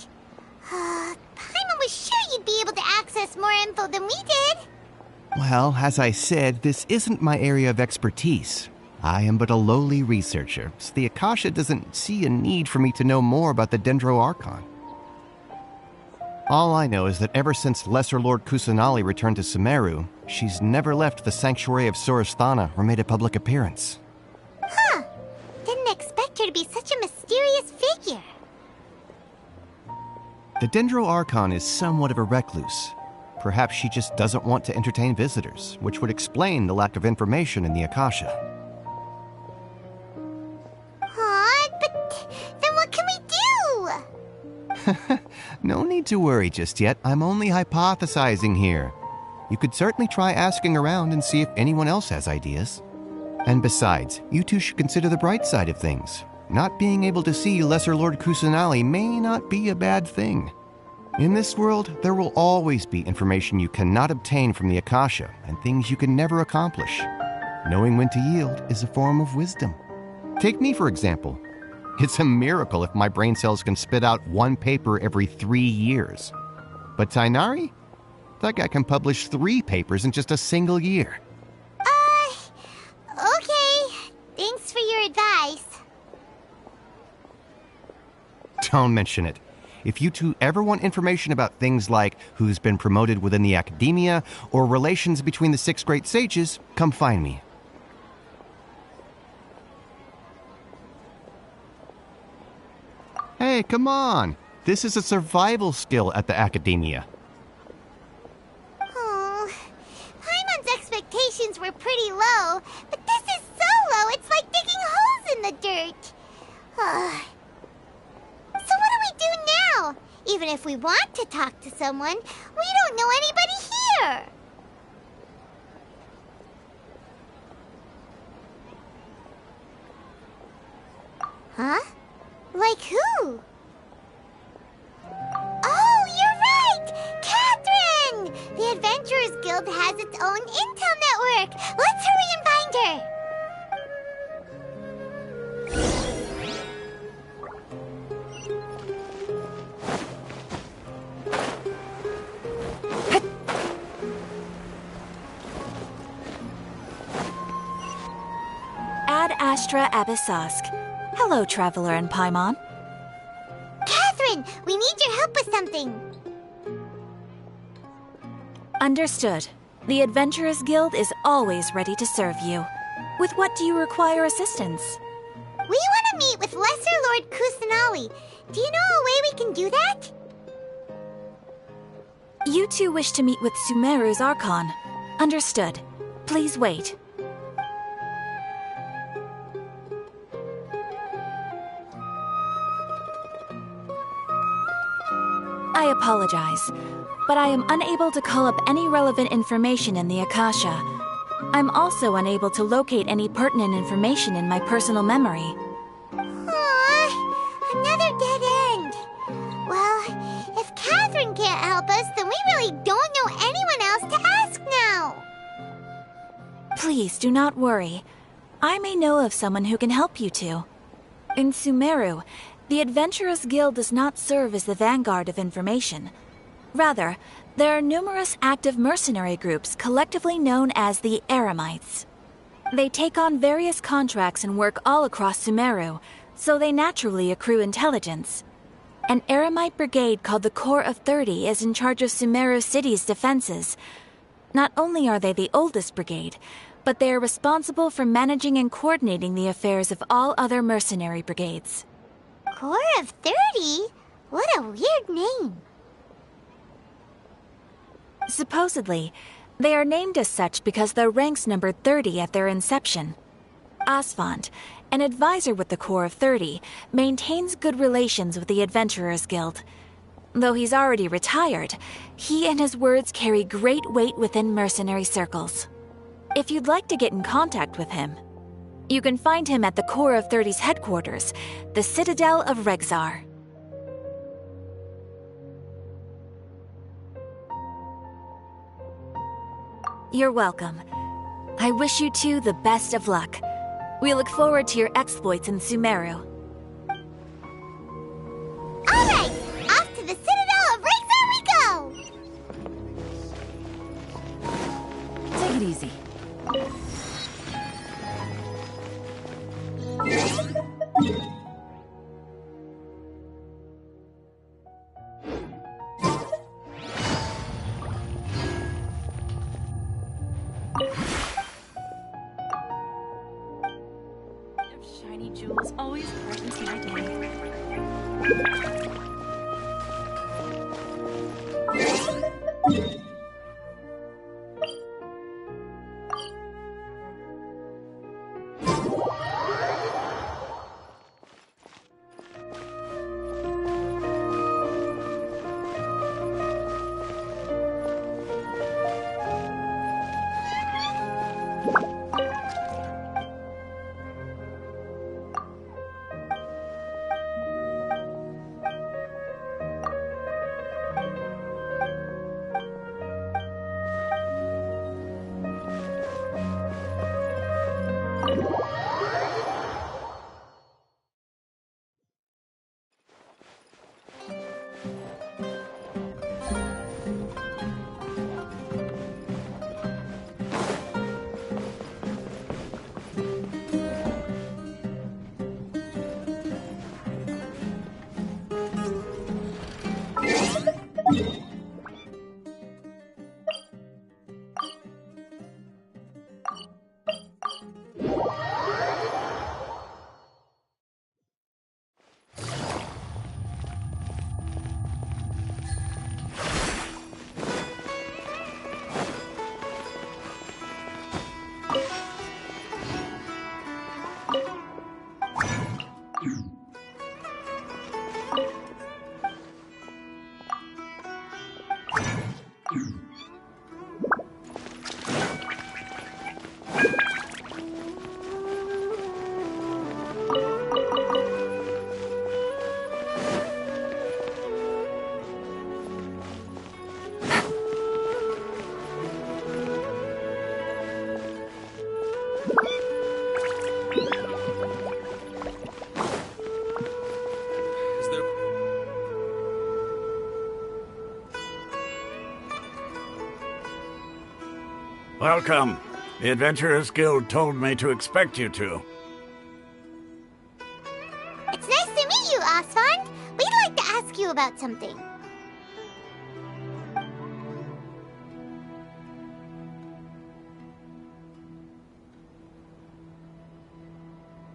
Paimon was sure you'd be able to access more info than we did. Well, as I said, this isn't my area of expertise. I am but a lowly researcher, so the Akasha doesn't see a need for me to know more about the Dendro Archon. All I know is that ever since Lesser Lord Kusanali returned to Sumeru, she's never left the Sanctuary of Sorasthana or made a public appearance. Huh. Didn't expect her to be such a mysterious figure. The Dendro Archon is somewhat of a recluse. Perhaps she just doesn't want to entertain visitors, which would explain the lack of information in the Akasha. But then what can we do? No need to worry just yet. I'm only hypothesizing here. You could certainly try asking around and see if anyone else has ideas. And besides, you two should consider the bright side of things. Not being able to see Lesser Lord Kusanali may not be a bad thing. In this world, there will always be information you cannot obtain from the Akasha and things you can never accomplish. Knowing when to yield is a form of wisdom. Take me, for example. It's a miracle if my brain cells can spit out one paper every 3 years. But Tainari? That guy can publish 3 papers in just a single year. Okay. Thanks for your advice. Don't mention it. If you two ever want information about things like who's been promoted within the academia or relations between the 6 great sages, come find me. Hey, come on! This is a survival skill at the academia. Oh, Paimon's expectations were pretty low, but this is so low it's like digging holes in the dirt. So what do we do now? Even if we want to talk to someone, we don't know anybody here. Huh? Like who? Oh, you're right! Catherine! The Adventurers Guild has its own intel network. Let's hurry and find her. Ad Astra Abyssask. Hello, Traveler and Paimon. Catherine, we need your help with something. Understood. The Adventurers Guild is always ready to serve you. With what do you require assistance? We want to meet with Lesser Lord Kusanali. Do you know a way we can do that? You two wish to meet with Sumeru's Archon. Understood. Please wait. I apologize, but I am unable to call up any relevant information in the Akasha. I'm also unable to locate any pertinent information in my personal memory. Aww, I'm not really don't know anyone else to ask now. Please do not worry. I may know of someone who can help you two. In Sumeru, the Adventurers Guild does not serve as the vanguard of information. Rather, there are numerous active mercenary groups collectively known as the Eremites. They take on various contracts and work all across Sumeru, so they naturally accrue intelligence. An Eremite brigade called the Corps of 30 is in charge of Sumeru City's defenses. Not only are they the oldest brigade, but they are responsible for managing and coordinating the affairs of all other mercenary brigades. Corps of 30? What a weird name. Supposedly, they are named as such because their ranks numbered 30 at their inception. Asfand, an advisor with the Corps of 30, maintains good relations with the Adventurers Guild. Though he's already retired, he and his words carry great weight within mercenary circles. If you'd like to get in contact with him, you can find him at the Corps of 30's headquarters, the Citadel of Regzar. You're welcome. I wish you two the best of luck. We look forward to your exploits in Sumeru. All right, off to the Citadel of Regzar we go! Take it easy. Shiny jewels always brightens my day. Welcome. The Adventurers Guild told me to expect you two. It's nice to meet you, Asfand. We'd like to ask you about something.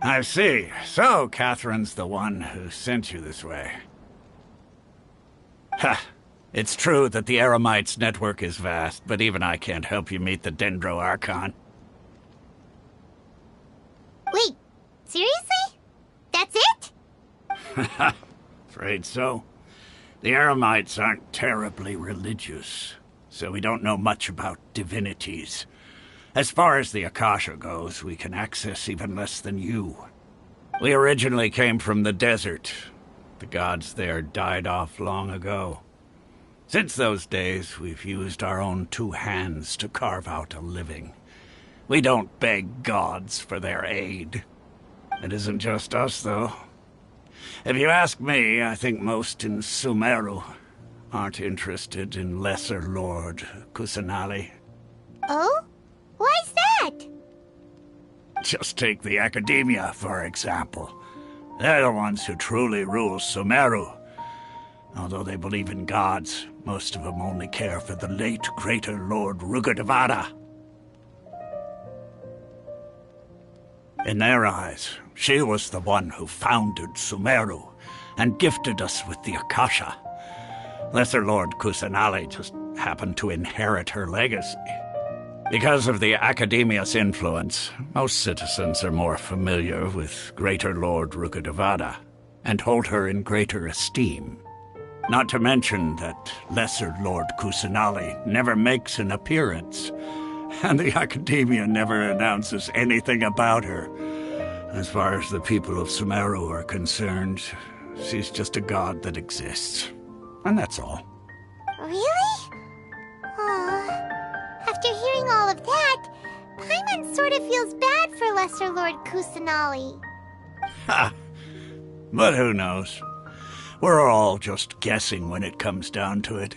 I see. So, Catherine's the one who sent you this way. Ha! It's true that the Eremites' network is vast, but even I can't help you meet the Dendro Archon. Wait, seriously? That's it? Afraid so. The Eremites aren't terribly religious, so we don't know much about divinities. As far as the Akasha goes, we can access even less than you. We originally came from the desert. The gods there died off long ago. Since those days, we've used our own 2 hands to carve out a living. We don't beg gods for their aid. It isn't just us, though. If you ask me, I think most in Sumeru aren't interested in Lesser Lord Kusanali. Oh? Why's that? Just take the Academia, for example. They're the ones who truly rule Sumeru. Although they believe in gods, most of them only care for the late Greater Lord Rugadavada. In their eyes, she was the one who founded Sumeru and gifted us with the Akasha. Lesser Lord Kusanali just happened to inherit her legacy. Because of the Academia's influence, most citizens are more familiar with Greater Lord Rugadavada and hold her in greater esteem. Not to mention that Lesser Lord Kusanali never makes an appearance, and the Academia never announces anything about her. As far as the people of Sumeru are concerned, she's just a god that exists. And that's all. Really? After hearing all of that, Paimon sort of feels bad for Lesser Lord Kusanali. Ha! But who knows? We're all just guessing when it comes down to it.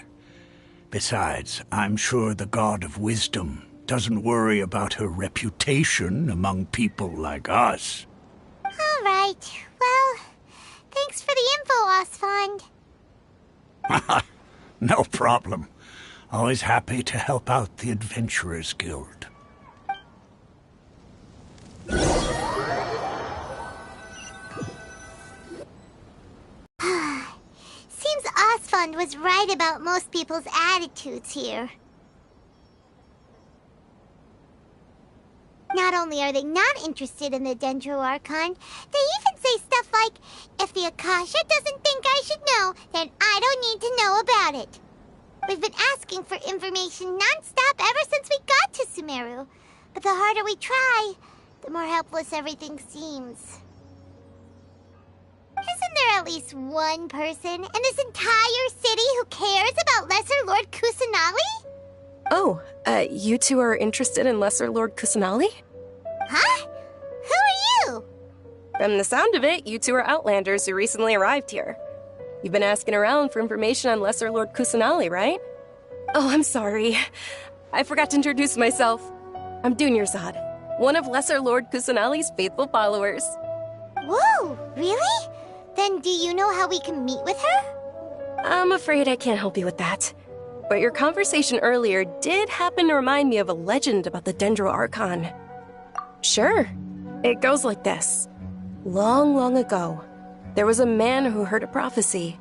Besides, I'm sure the God of Wisdom doesn't worry about her reputation among people like us. All right. Well, thanks for the info, Osfond. No problem. Always happy to help out the Adventurers Guild. Seems Osfond was right about most people's attitudes here. Not only are they not interested in the Dendro Archon, they even say stuff like, if the Akasha doesn't think I should know, then I don't need to know about it. We've been asking for information non-stop ever since we got to Sumeru. But the harder we try, the more helpless everything seems. Isn't there at least one person in this entire city who cares about Lesser Lord Kusanali? Oh, you two are interested in Lesser Lord Kusanali? Huh? Who are you? From the sound of it, you two are Outlanders who recently arrived here. You've been asking around for information on Lesser Lord Kusanali, right? Oh, I'm sorry. I forgot to introduce myself. I'm Dunyarzad, one of Lesser Lord Kusanali's faithful followers. Whoa, really? Then do you know how we can meet with her? I'm afraid I can't help you with that. But your conversation earlier did happen to remind me of a legend about the Dendro Archon. Sure. It goes like this. Long, long ago, there was a man who heard a prophecy.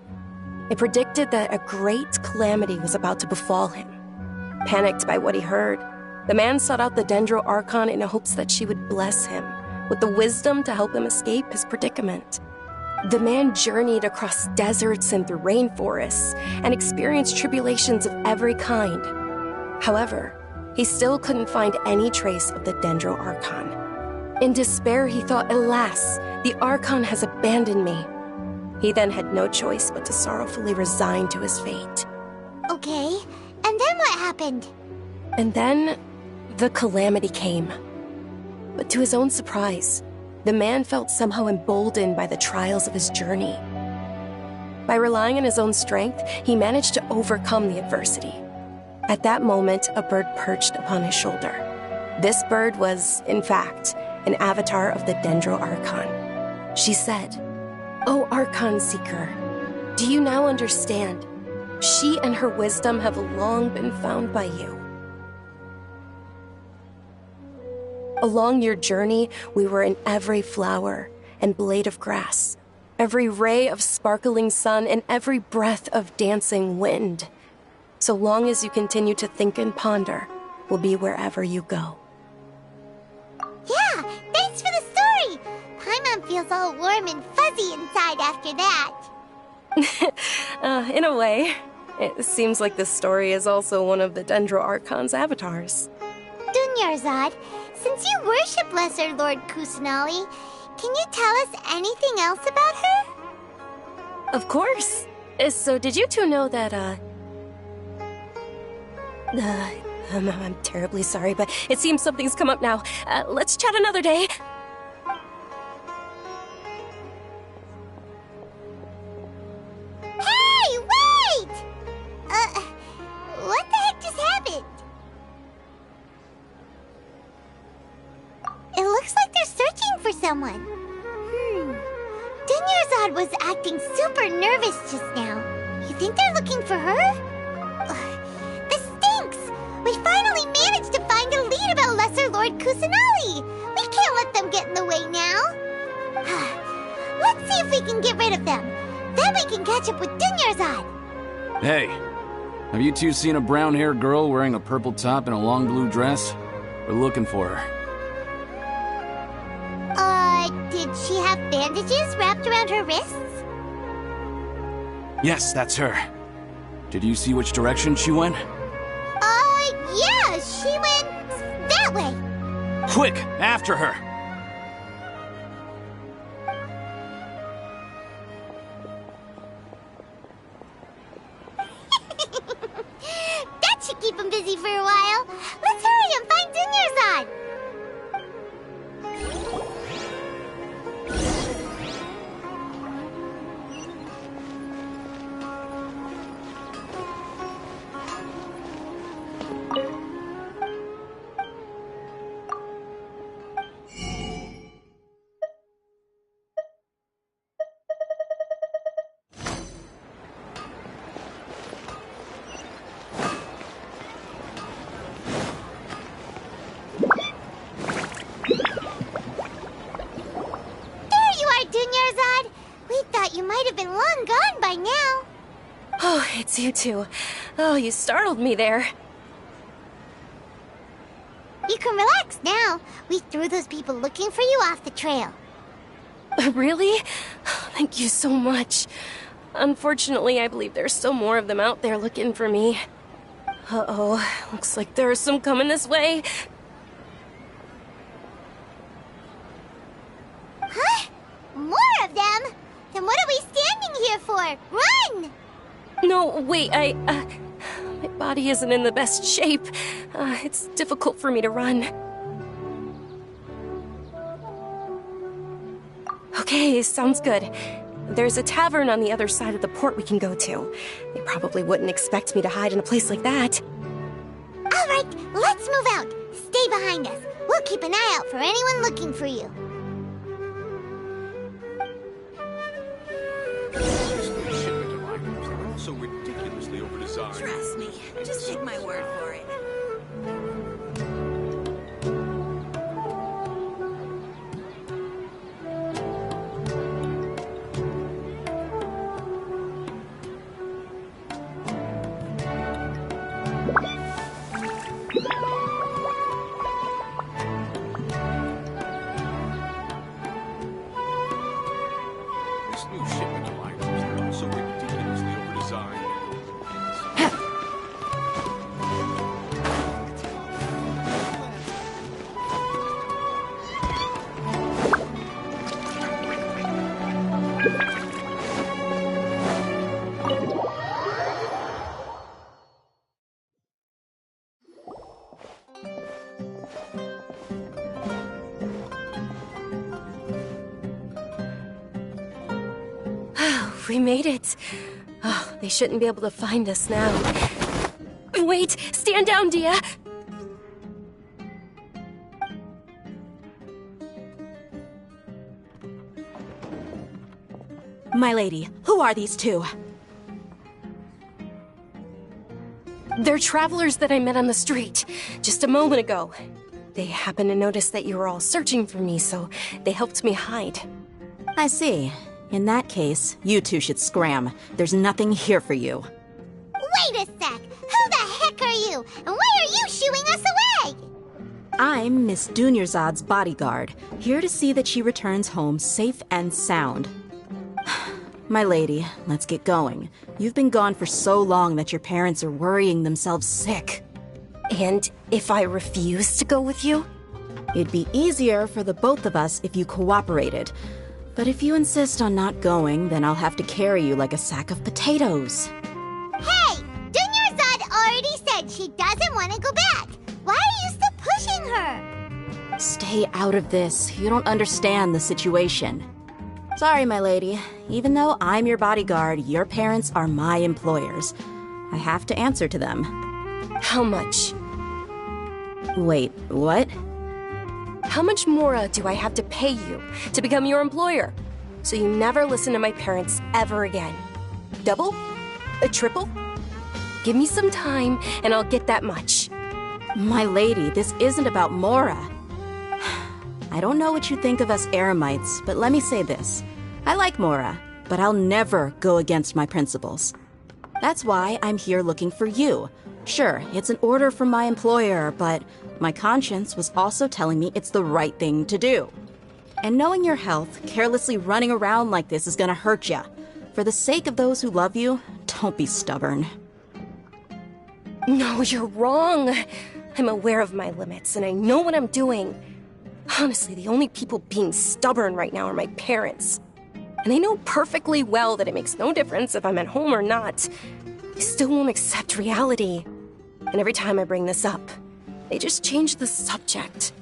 It predicted that a great calamity was about to befall him. Panicked by what he heard, the man sought out the Dendro Archon in hopes that she would bless him with the wisdom to help him escape his predicament. The man journeyed across deserts and through rainforests and experienced tribulations of every kind. However, he still couldn't find any trace of the Dendro Archon. In despair, he thought, alas, the Archon has abandoned me. He then had no choice but to sorrowfully resign to his fate. Okay, and then what happened? And then, the calamity came. But to his own surprise, the man felt somehow emboldened by the trials of his journey. By relying on his own strength, he managed to overcome the adversity. At that moment, a bird perched upon his shoulder. This bird was, in fact, an avatar of the Dendro Archon. She said, "O Archon Seeker, do you now understand? She and her wisdom have long been found by you. Along your journey, we were in every flower and blade of grass, every ray of sparkling sun, and every breath of dancing wind. So long as you continue to think and ponder, we'll be wherever you go." Yeah, thanks for the story! Paimon feels all warm and fuzzy inside after that. In a way. It seems like this story is also one of the Dendro Archon's avatars. Dunyarzad, since you worship Lesser Lord Kusanali, can you tell us anything else about her? Of course. So did you two know that, I'm terribly sorry, but it seems something's come up now. Let's chat another day. Hey, wait! What the heck just happened? It looks like they're searching for someone. Dunyarzad was acting super nervous just now. You think they're looking for her? Ugh, this stinks! We finally managed to find a lead about Lesser Lord Kusanali! We can't let them get in the way now! Let's see if we can get rid of them. Then we can catch up with Dunyarzad! Hey, have you two seen a brown-haired girl wearing a purple top and a long blue dress? We're looking for her. Did she have bandages wrapped around her wrists? Yes, that's her. Did you see which direction she went? Yeah, she went that way. Quick, after her! That should keep him busy for a while. Let's hurry and find Dunyarzad. Dunyarzad, we thought you might have been long gone by now. Oh, it's you two. Oh, you startled me there. You can relax now. We threw those people looking for you off the trail. Really? Thank you so much. Unfortunately, I believe there's still more of them out there looking for me. Uh-oh, looks like there are some coming this way. Huh? More of them? Then what are we standing here for? Run! No, wait, my body isn't in the best shape. It's difficult for me to run. Okay, sounds good. There's a tavern on the other side of the port we can go to. They probably wouldn't expect me to hide in a place like that. All right, let's move out. Stay behind us. We'll keep an eye out for anyone looking for you. So ridiculously overdesigned. Trust me, just take my word for it. This new shipment of items are also ridiculously overdesigned. We made it. Oh, they shouldn't be able to find us now. Wait! Stand down, Dia! My lady, who are these two? They're travelers that I met on the street just a moment ago. They happened to notice that you were all searching for me, so they helped me hide. I see. In that case, you two should scram. There's nothing here for you. Wait a sec! Who the heck are you? And why are you shooing us away? I'm Miss Dunyarzad's bodyguard, here to see that she returns home safe and sound. My lady, let's get going. You've been gone for so long that your parents are worrying themselves sick. And if I refuse to go with you? It'd be easier for the both of us if you cooperated. But if you insist on not going, then I'll have to carry you like a sack of potatoes. Hey! Dunyarzad already said she doesn't want to go back. Why are you still pushing her? Stay out of this. You don't understand the situation. Sorry, my lady. Even though I'm your bodyguard, your parents are my employers. I have to answer to them. How much? Wait, what? How much more do I have to pay you to become your employer? So you never listen to my parents ever again. Double? A triple? Give me some time and I'll get that much. My lady, this isn't about Mora. I don't know what you think of us Eremites, but let me say this. I like Mora, but I'll never go against my principles. That's why I'm here looking for you. Sure, it's an order from my employer, but my conscience was also telling me it's the right thing to do. And knowing your health, carelessly running around like this is gonna hurt ya. For the sake of those who love you, don't be stubborn. No, you're wrong. I'm aware of my limits and I know what I'm doing. Honestly, the only people being stubborn right now are my parents. And they know perfectly well that it makes no difference if I'm at home or not. They still won't accept reality. And every time I bring this up, they just change the subject.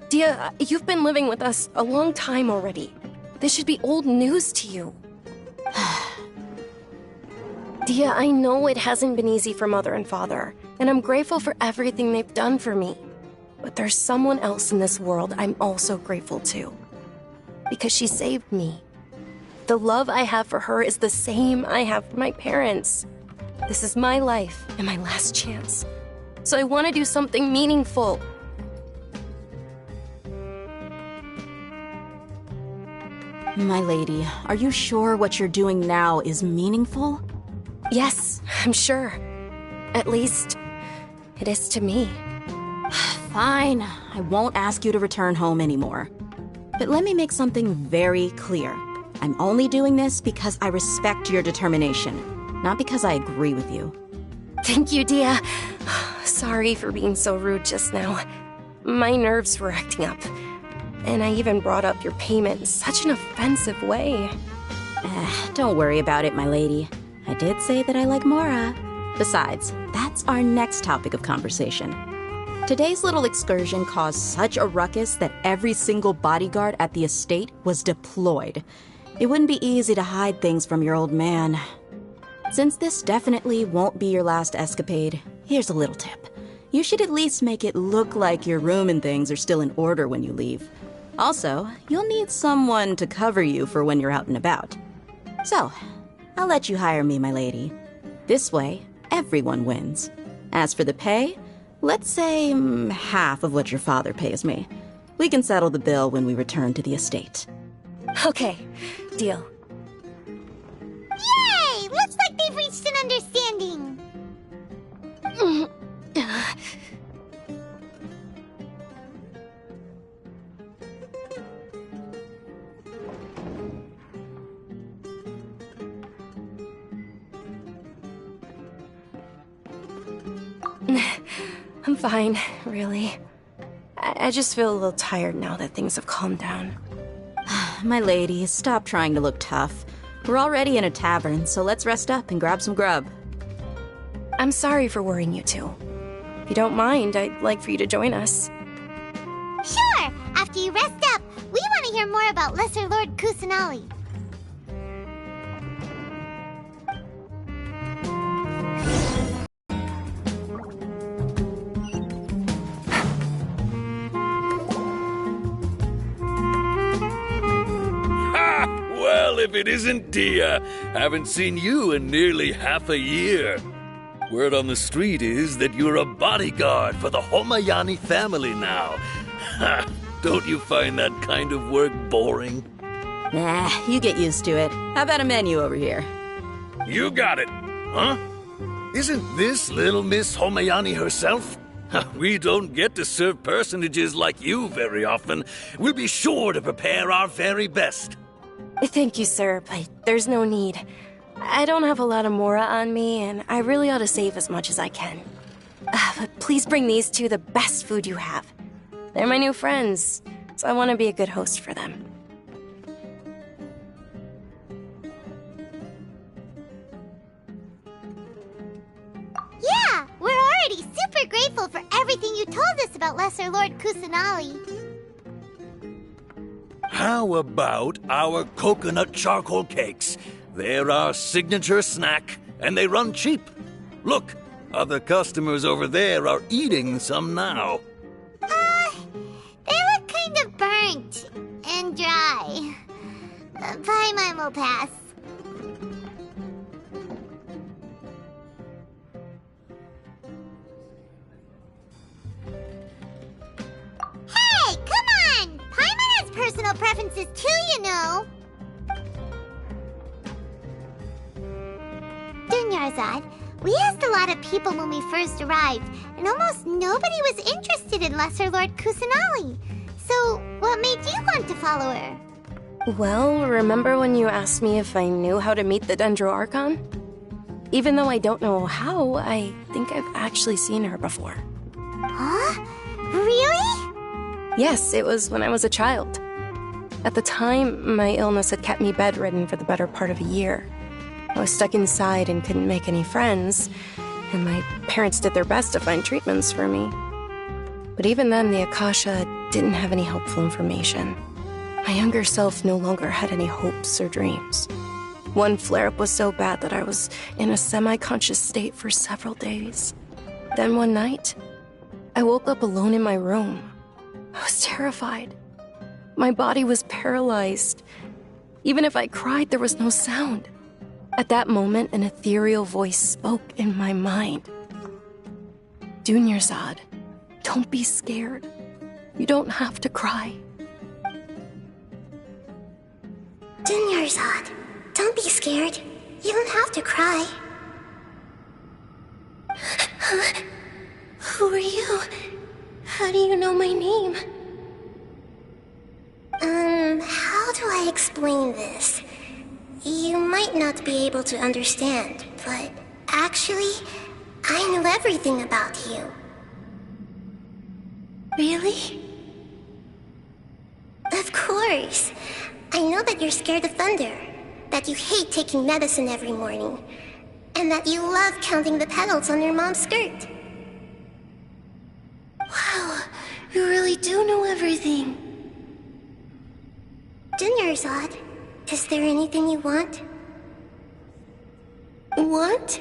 Dia, you've been living with us a long time already. This should be old news to you. Dia, I know it hasn't been easy for Mother and Father, and I'm grateful for everything they've done for me. But there's someone else in this world I'm also grateful to. Because she saved me. The love I have for her is the same I have for my parents. This is my life and my last chance. So I want to do something meaningful. My lady, are you sure what you're doing now is meaningful? Yes, I'm sure. At least, it is to me. Fine, I won't ask you to return home anymore. But let me make something very clear. I'm only doing this because I respect your determination, not because I agree with you. Thank you, Dia. Sorry for being so rude just now. My nerves were acting up. And I even brought up your payment in such an offensive way. Don't worry about it, my lady. I did say that I like Mora. Besides, that's our next topic of conversation. Today's little excursion caused such a ruckus that every single bodyguard at the estate was deployed. It wouldn't be easy to hide things from your old man. Since this definitely won't be your last escapade, here's a little tip. You should at least make it look like your room and things are still in order when you leave. Also, you'll need someone to cover you for when you're out and about. So, I'll let you hire me, my lady. This way, everyone wins. As for the pay, let's say half of what your father pays me. We can settle the bill when we return to the estate. Okay, deal. Yay! Looks like they've reached an understanding. I'm fine, really. I just feel a little tired now that things have calmed down. My lady, stop trying to look tough. We're already in a tavern, so let's rest up and grab some grub. I'm sorry for worrying you two. If you don't mind, I'd like for you to join us. Sure! After you rest up, we want to hear more about Lesser Lord Kusanali. Well, if it isn't Dia, haven't seen you in nearly half a year. Word on the street is that you're a bodyguard for the Homayani family now. Ha! Don't you find that kind of work boring? Nah, you get used to it. How about a menu over here? You got it, huh? Isn't this little Miss Homayani herself? We don't get to serve personages like you very often. We'll be sure to prepare our very best. Thank you, sir, but there's no need. I don't have a lot of Mora on me, and I really ought to save as much as I can. But please bring these two the best food you have. They're my new friends, so I want to be a good host for them. Yeah, we're already super grateful about Lesser Lord Kusanali. How about our coconut charcoal cakes? They're our signature snack, and they run cheap. Look, other customers over there are eating some now. They look kind of burnt and dry. Paimon will pass. Hey, come on! Paimon has personal preferences too, you know. Dunyarzad, we asked a lot of people when we first arrived, and almost nobody was interested in Lesser Lord Kusanali. So, what made you want to follow her? Well, remember when you asked me if I knew how to meet the Dendro Archon? Even though I don't know how, I think I've actually seen her before. Huh? Really? Yes, it was when I was a child. At the time, my illness had kept me bedridden for the better part of a year. I was stuck inside and couldn't make any friends, and my parents did their best to find treatments for me. But even then, the Akasha didn't have any helpful information. My younger self no longer had any hopes or dreams. One flare-up was so bad that I was in a semi-conscious state for several days. Then one night, I woke up alone in my room. I was terrified. My body was paralyzed. Even if I cried, there was no sound. At that moment, an ethereal voice spoke in my mind. Dunyarzad, don't be scared. You don't have to cry. Dunyarzad, don't be scared. You don't have to cry. Who are you? How do you know my name? How do I explain this? You might not be able to understand, but actually, I know everything about you. Really? Of course. I know that you're scared of thunder, that you hate taking medicine every morning, and that you love counting the petals on your mom's skirt. Wow, you really do know everything. Dunyarzad, is there anything you want? Want?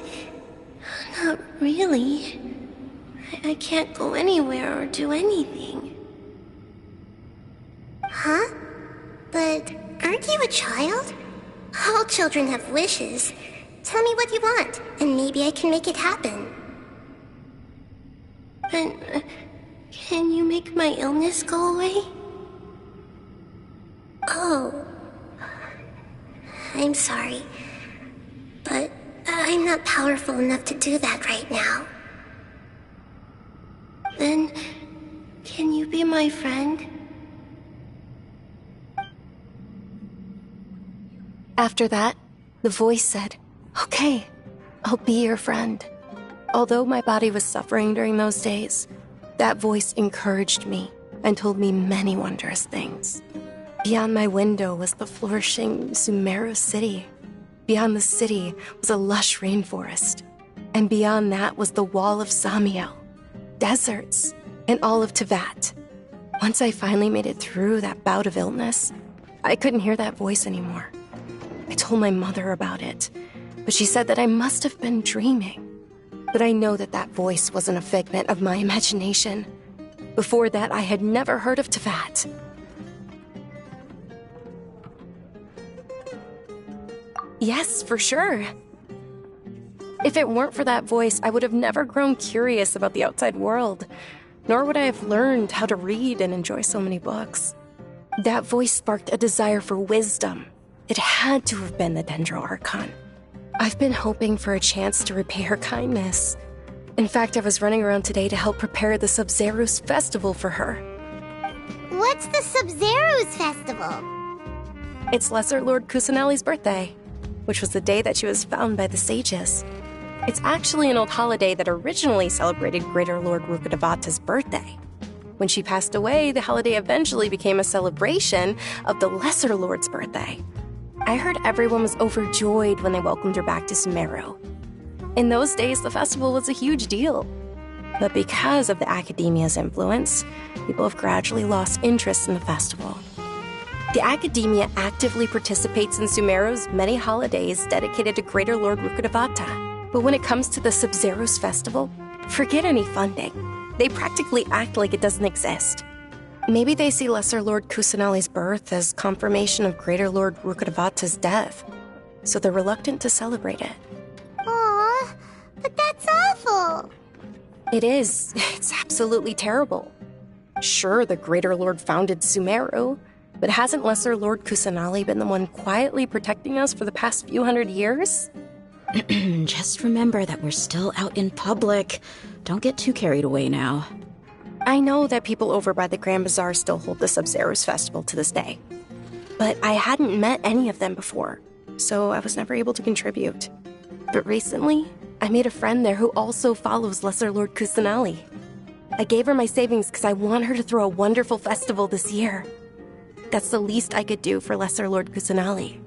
Not really. I can't go anywhere or do anything. Huh? But aren't you a child? All children have wishes. Tell me what you want, and maybe I can make it happen. But can you make my illness go away? Oh. I'm sorry. But I'm not powerful enough to do that right now. Then, can you be my friend? After that, the voice said, "Okay, I'll be your friend." Although my body was suffering during those days, that voice encouraged me and told me many wondrous things. Beyond my window was the flourishing Sumeru city. Beyond the city was a lush rainforest. And beyond that was the wall of Samiel, deserts, and all of Tevat. Once I finally made it through that bout of illness, I couldn't hear that voice anymore. I told my mother about it, but she said that I must have been dreaming. But I know that that voice wasn't a figment of my imagination. Before that, I had never heard of Tevat. Yes, for sure. If it weren't for that voice, I would have never grown curious about the outside world, nor would I have learned how to read and enjoy so many books. That voice sparked a desire for wisdom. It had to have been the Dendro Archon. I've been hoping for a chance to repay her kindness. In fact, I was running around today to help prepare the Sub-Zerus festival for her. What's the Sub-Zerus festival? It's Lesser Lord Kusanali's birthday, which was the day that she was found by the sages. It's actually an old holiday that originally celebrated Greater Lord Rukkhadevata's birthday. When she passed away, the holiday eventually became a celebration of the Lesser Lord's birthday. I heard everyone was overjoyed when they welcomed her back to Sumeru. In those days, the festival was a huge deal. But because of the Academia's influence, people have gradually lost interest in the festival. The Academia actively participates in Sumeru's many holidays dedicated to Greater Lord Rukkhadevata. But when it comes to the Sub-Zero's festival, forget any funding. They practically act like it doesn't exist. Maybe they see Lesser Lord Kusanali's birth as confirmation of Greater Lord Rukkhadevata's death, so they're reluctant to celebrate it. Aww, but that's awful. It is. It's absolutely terrible. Sure, the Greater Lord founded Sumeru, but hasn't Lesser Lord Kusanali been the one quietly protecting us for the past few hundred years? Just remember that we're still out in public. Don't get too carried away now. I know that people over by the Grand Bazaar still hold the Sub-Zero's festival to this day. But I hadn't met any of them before, so I was never able to contribute. But recently, I made a friend there who also follows Lesser Lord Kusanali. I gave her my savings because I want her to throw a wonderful festival this year. That's the least I could do for Lesser Lord Kusanali.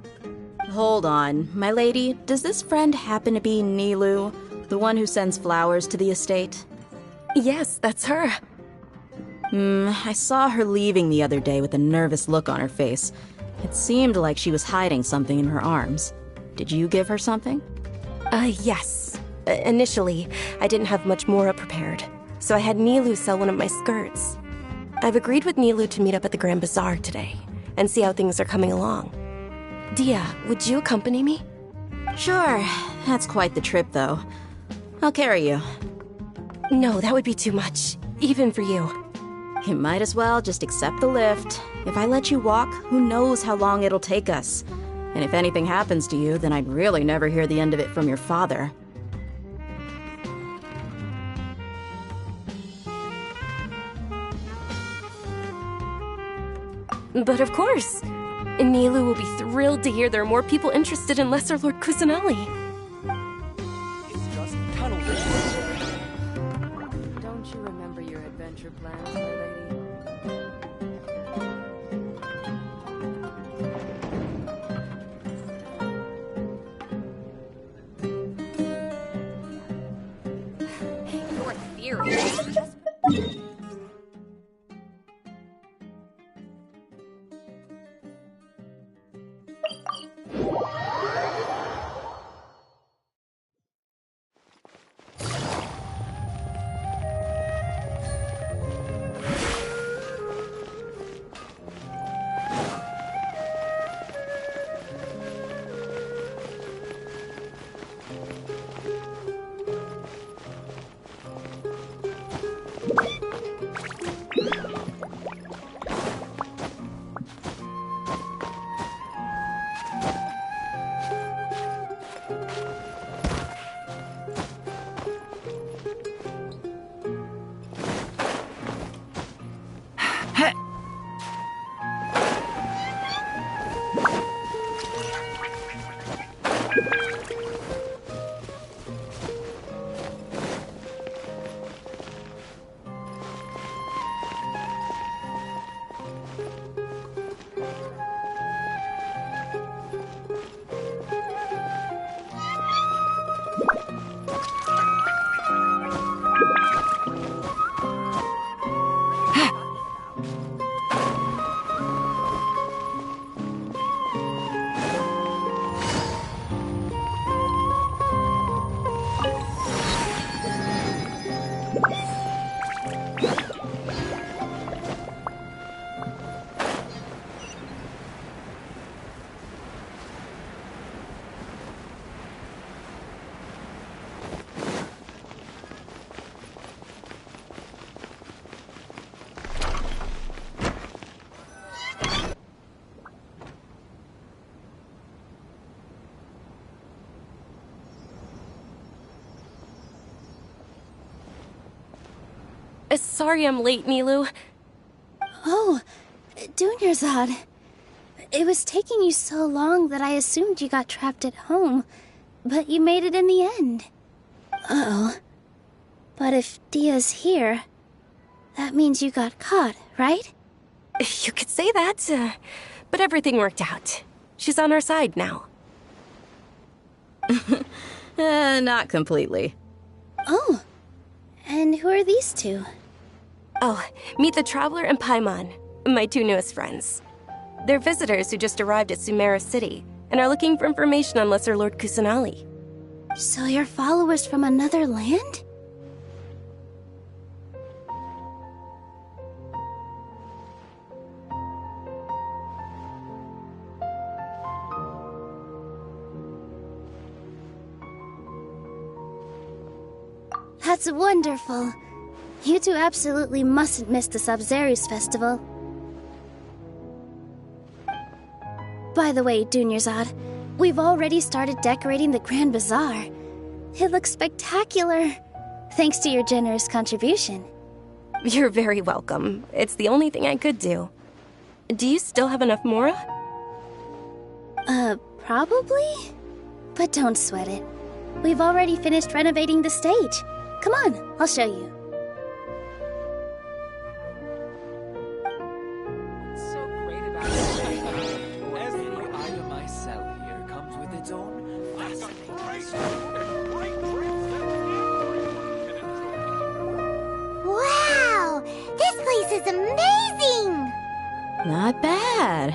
Hold on, my lady. Does this friend happen to be Nilu, the one who sends flowers to the estate? Yes, that's her. I saw her leaving the other day with a nervous look on her face. It seemed like she was hiding something in her arms. Did you give her something? Yes. Initially, I didn't have much more prepared, so I had Nilu sell one of my skirts. I've agreed with Nilu to meet up at the Grand Bazaar today, and see how things are coming along. Dia, would you accompany me? Sure. That's quite the trip, though. I'll carry you. No, that would be too much, even for you. You might as well just accept the lift. If I let you walk, who knows how long it'll take us. And if anything happens to you, then I'd really never hear the end of it from your father. But of course. Nilu will be thrilled to hear there are more people interested in Lesser Lord Kusanali. It's just tunnel vision. Don't you remember your adventure plans, my lady? Your theory is just... Sorry I'm late, Nilu. Oh, Dunyarzad. It was taking you so long that I assumed you got trapped at home, but you made it in the end. Uh-oh. But if Dia's here, that means you got caught, right? You could say that, but everything worked out. She's on our side now. Not completely. Oh. And who are these two? Oh, meet the Traveler and Paimon, my two newest friends. They're visitors who just arrived at Sumeru City and are looking for information on Lesser Lord Kusanali. So you're followers from another land? That's wonderful. You two absolutely mustn't miss the Sub-Zerus festival. By the way, Dunyarzad, we've already started decorating the Grand Bazaar. It looks spectacular, thanks to your generous contribution. You're very welcome. It's the only thing I could do. Do you still have enough Mora? Probably? But don't sweat it. We've already finished renovating the stage. Come on, I'll show you. Every item I sell here comes with its own fascination. Wow! This place is amazing! Not bad.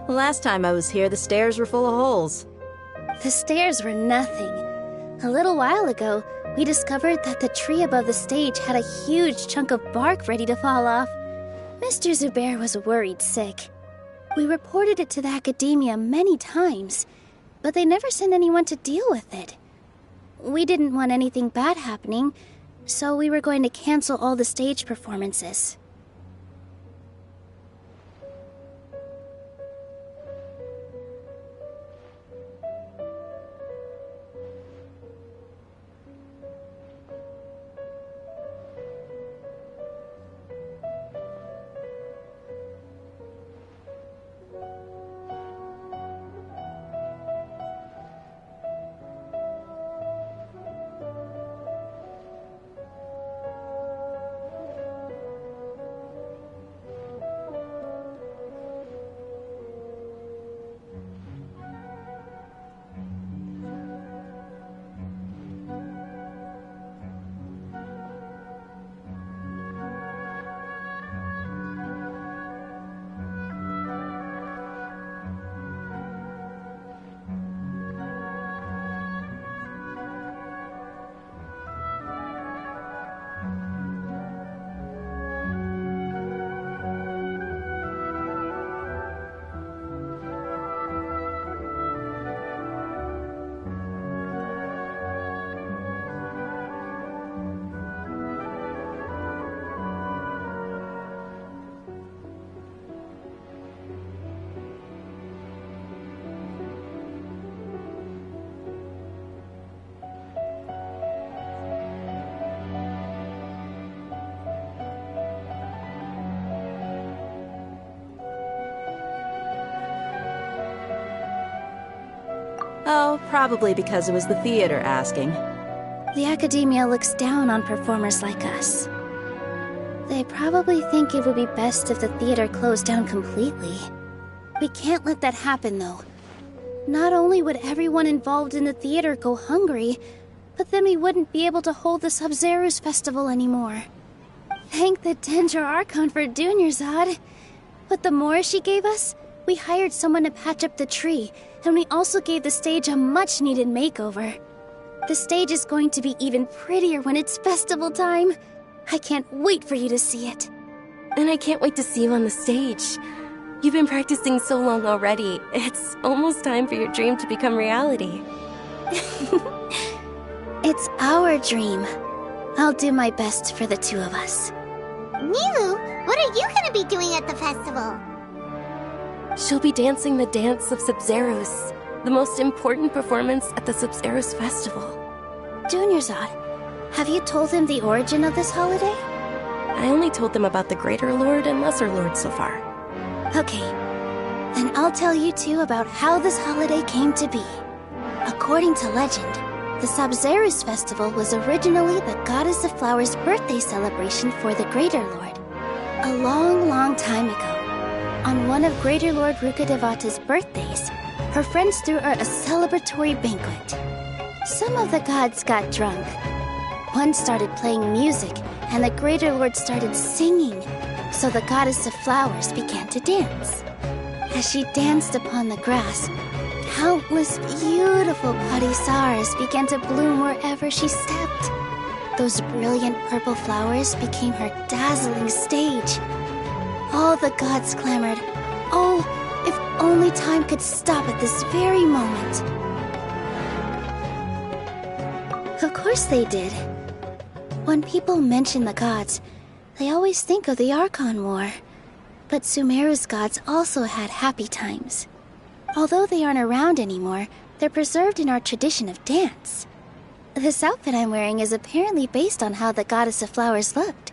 Last time I was here, the stairs were full of holes. The stairs were nothing. A little while ago, we discovered that the tree above the stage had a huge chunk of bark ready to fall off. Mr. Zubair was worried sick. We reported it to the academia many times, but they never sent anyone to deal with it. We didn't want anything bad happening, so we were going to cancel all the stage performances. Oh, probably because it was the theater asking. The academia looks down on performers like us. They probably think it would be best if the theater closed down completely. We can't let that happen, though. Not only would everyone involved in the theater go hungry, but then we wouldn't be able to hold the Sub-Zerus festival anymore. Thank the Dendro Archon for Dunyarzad. With the Mora she gave us, we hired someone to patch up the tree, and we also gave the stage a much-needed makeover. The stage is going to be even prettier when it's festival time. I can't wait for you to see it. And I can't wait to see you on the stage. You've been practicing so long already. It's almost time for your dream to become reality. It's our dream. I'll do my best for the two of us. Nilu, what are you gonna be doing at the festival? She'll be dancing the dance of Sub-Zerus, the most important performance at the Sub-Zerus festival. Dunyarzad, have you told him the origin of this holiday? I only told them about the Greater Lord and Lesser Lord so far. Okay, then I'll tell you two about how this holiday came to be. According to legend, the Sub-Zerus festival was originally the Goddess of Flowers' birthday celebration for the Greater Lord. A long, long time ago, on one of Greater Lord Rukkhadevata's birthdays, her friends threw her a celebratory banquet. Some of the gods got drunk. One started playing music, and the Greater Lord started singing. So the Goddess of Flowers began to dance. As she danced upon the grass, countless beautiful padisaras began to bloom wherever she stepped. Those brilliant purple flowers became her dazzling stage. All the gods clamored, "Oh, if only time could stop at this very moment." Of course they did. When people mention the gods, they always think of the Archon War. But Sumeru's gods also had happy times. Although they aren't around anymore, they're preserved in our tradition of dance. This outfit I'm wearing is apparently based on how the Goddess of Flowers looked.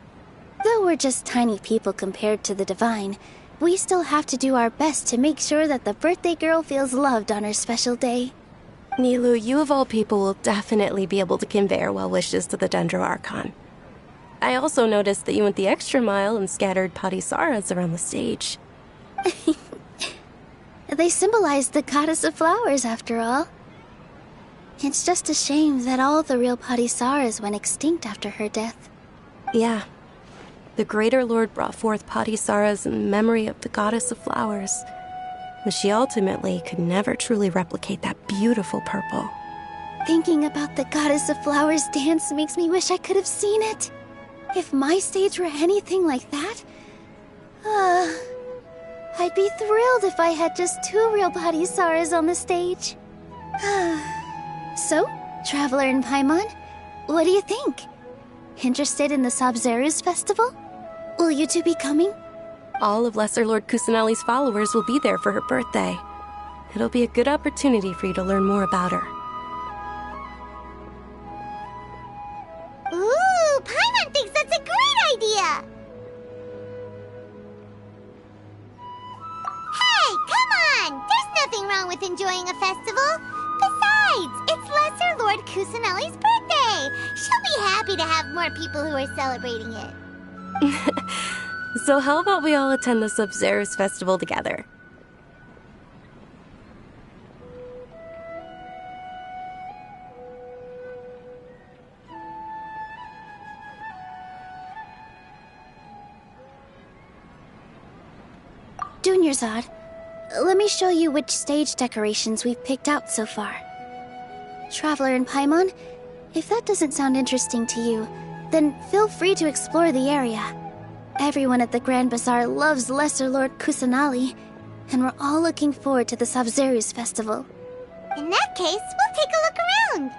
Though we're just tiny people compared to the divine, we still have to do our best to make sure that the birthday girl feels loved on her special day. Nilou, you of all people will definitely be able to convey our well wishes to the Dendro Archon. I also noticed that you went the extra mile and scattered padisaras around the stage. They symbolize the Goddess of Flowers, after all. It's just a shame that all the real padisaras went extinct after her death. Yeah. The Greater Lord brought forth padisaras in memory of the Goddess of Flowers, but she ultimately could never truly replicate that beautiful purple. Thinking about the Goddess of Flowers dance makes me wish I could have seen it. If my stage were anything like that, I'd be thrilled if I had just 2 real padisaras on the stage. So, Traveler and Paimon, what do you think? Interested in the Sabzeruz festival? Will you two be coming? All of Lesser Lord Kusanali's followers will be there for her birthday. It'll be a good opportunity for you to learn more about her. Ooh, Paimon thinks that's a great idea! Hey, come on! There's nothing wrong with enjoying a festival. Besides, it's Lesser Lord Kusanali's birthday. She'll be happy to have more people who are celebrating it. So how about we all attend the Sabzeruz festival together? Dunyarzad, let me show you which stage decorations we've picked out so far. Traveler and Paimon, if that doesn't sound interesting to you, then feel free to explore the area. Everyone at the Grand Bazaar loves Lesser Lord Kusanali, and we're all looking forward to the Sabzeruz festival. In that case, we'll take a look around.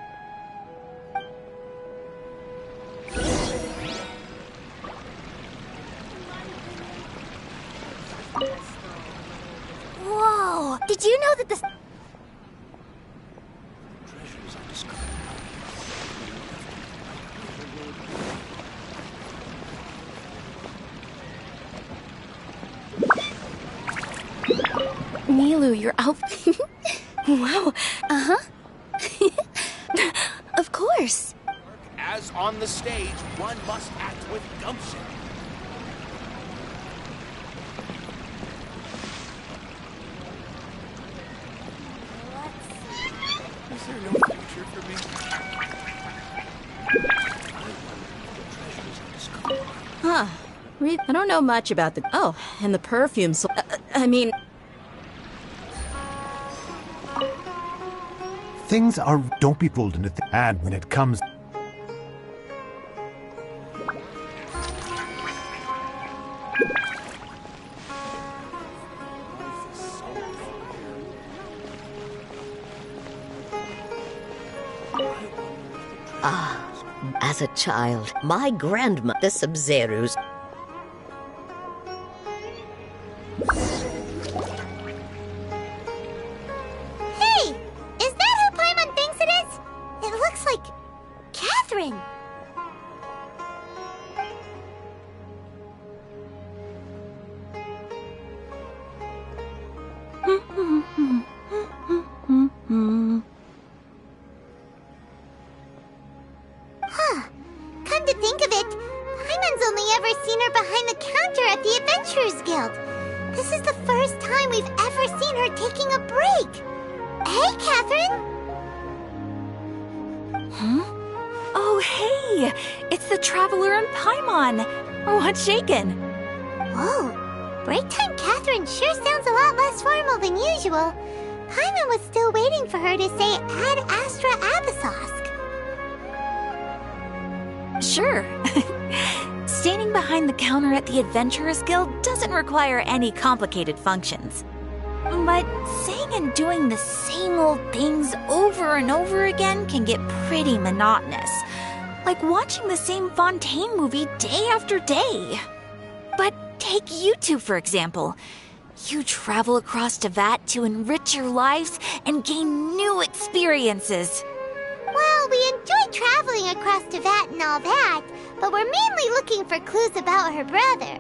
Whoa! Did you know that the... Nilou, your outfit... Wow. Uh-huh. Of course. As on the stage, one must act with gumption. Is there no future for me? Huh. I don't know much about the... Oh, and the perfume, so... I mean... Things are... Don't be pulled into... And when it comes... As a child, my grandma, the Sabzeruz. Hey! Is that who Paimon thinks it is? It looks like... Catherine! Huh. Come to think of it, Paimon's only ever seen her behind the counter at the Adventurers Guild. This is the first time we've ever seen her taking a break. Hey, Catherine! Oh, hey! It's the Traveler and Paimon! What's shaken? Whoa, break time Catherine sure sounds a lot less formal than usual. Paimon was still waiting for her to say Ad Astra Abyssosque. Sure. Standing behind the counter at the Adventurers Guild doesn't require any complicated functions. But saying and doing the same old things over and over again can get pretty monotonous. Like watching the same Fontaine movie day after day. But take you two, for example. You travel across Tevat to enrich your lives and gain new experiences. Well, we enjoy traveling across Tevat and all that, but we're mainly looking for clues about her brother.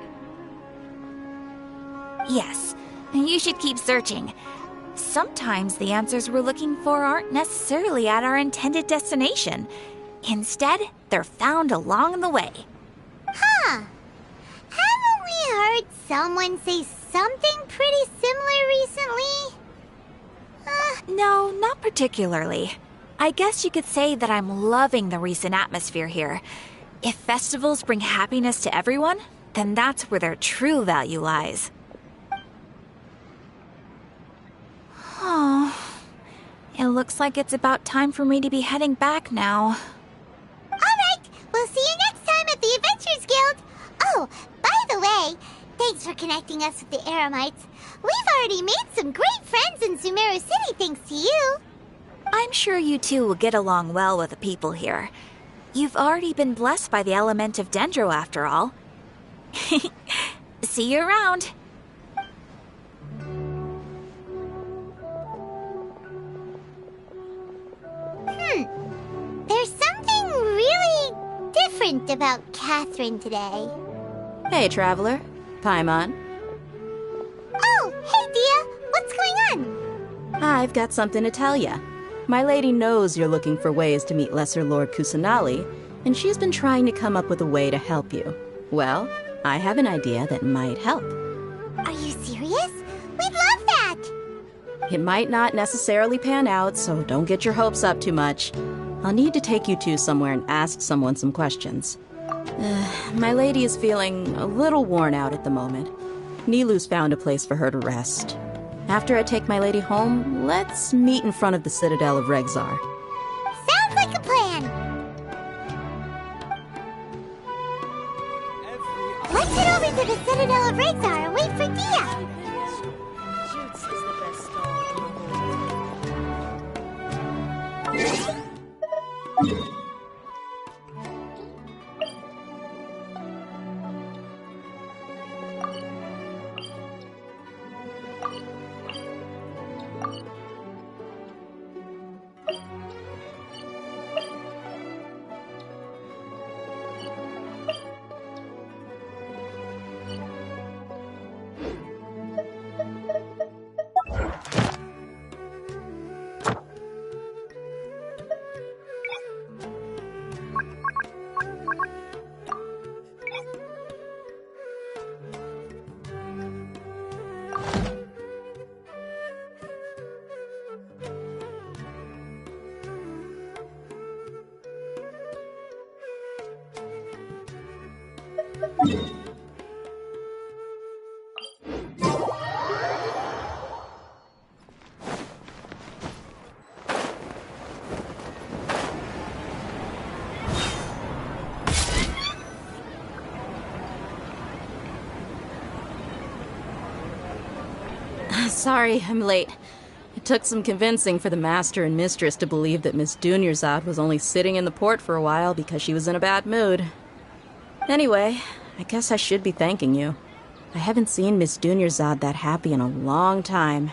Yes, you should keep searching. Sometimes the answers we're looking for aren't necessarily at our intended destination. Instead, they're found along the way. Huh. Haven't we heard someone say something pretty similar recently? No, not particularly. I guess you could say that I'm loving the recent atmosphere here. If festivals bring happiness to everyone, then that's where their true value lies. Oh, it looks like it's about time for me to be heading back now. Alright, we'll see you next time at the Adventurers Guild. Oh, by the way, thanks for connecting us with the Eremites. We've already made some great friends in Sumeru City thanks to you. I'm sure you two will get along well with the people here. You've already been blessed by the element of Dendro after all. See you around. There's something really different about Catherine today. Hey, Traveler. Paimon. Oh, hey, Dia. What's going on? I've got something to tell ya. My lady knows you're looking for ways to meet Lesser Lord Kusanali, and she's been trying to come up with a way to help you. Well, I have an idea that might help. Are you serious? We'd love that! It might not necessarily pan out, so don't get your hopes up too much. I'll need to take you two somewhere and ask someone some questions. My lady is feeling a little worn out at the moment. Nilu's found a place for her to rest. After I take my lady home, let's meet in front of the Citadel of Regzar. Sounds like a plan! Let's head over to the Citadel of Regzar and wait for Dia! Sorry, I'm late. It took some convincing for the Master and Mistress to believe that Miss Dunyarzad was only sitting in the port for a while because she was in a bad mood. Anyway, I guess I should be thanking you. I haven't seen Miss Dunyarzad that happy in a long time.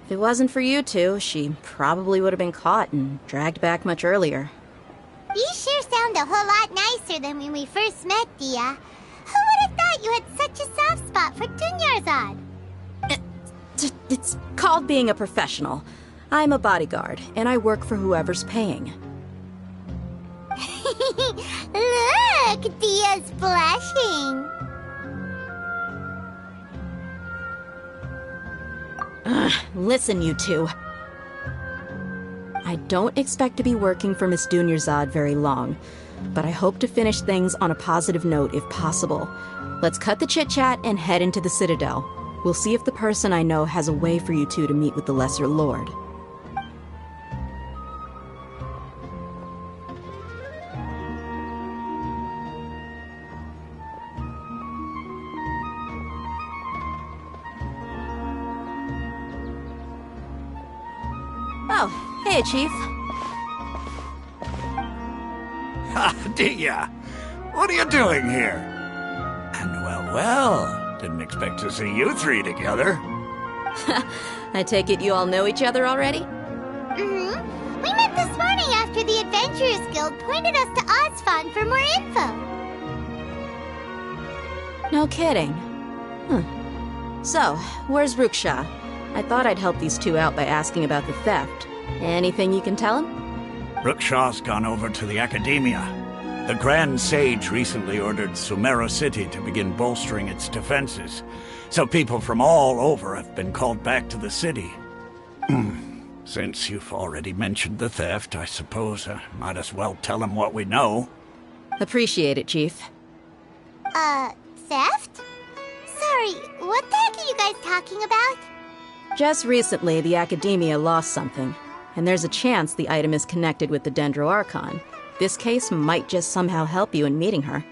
If it wasn't for you two, she probably would have been caught and dragged back much earlier. You sure sound a whole lot nicer than when we first met, Dia. Who would have thought you had such a soft spot for Dunyarzad? It's called being a professional. I'm a bodyguard, and I work for whoever's paying. Look, Dia's blushing. Listen, you two. I don't expect to be working for Miss Dunyarzad very long, but I hope to finish things on a positive note if possible. Let's cut the chit-chat and head into the Citadel. We'll see if the person I know has a way for you two to meet with the Lesser Lord. Oh, hey, Chief. Ha, Dia! What are you doing here? And well, didn't expect to see you three together. I take it you all know each other already? Mm-hmm. We met this morning after the Adventurers Guild pointed us to Osfond for more info. No kidding. So, where's Ruksha? I thought I'd help these two out by asking about the theft. Anything you can tell him? Rukshaw's gone over to the Academia. The Grand Sage recently ordered Sumeru City to begin bolstering its defenses, so people from all over have been called back to the city. Since you've already mentioned the theft, I suppose I might as well tell him what we know. Appreciate it, Chief. Theft? Sorry, what the heck are you guys talking about? Just recently, the Academia lost something, and there's a chance the item is connected with the Dendro Archon. This case might just somehow help you in meeting her.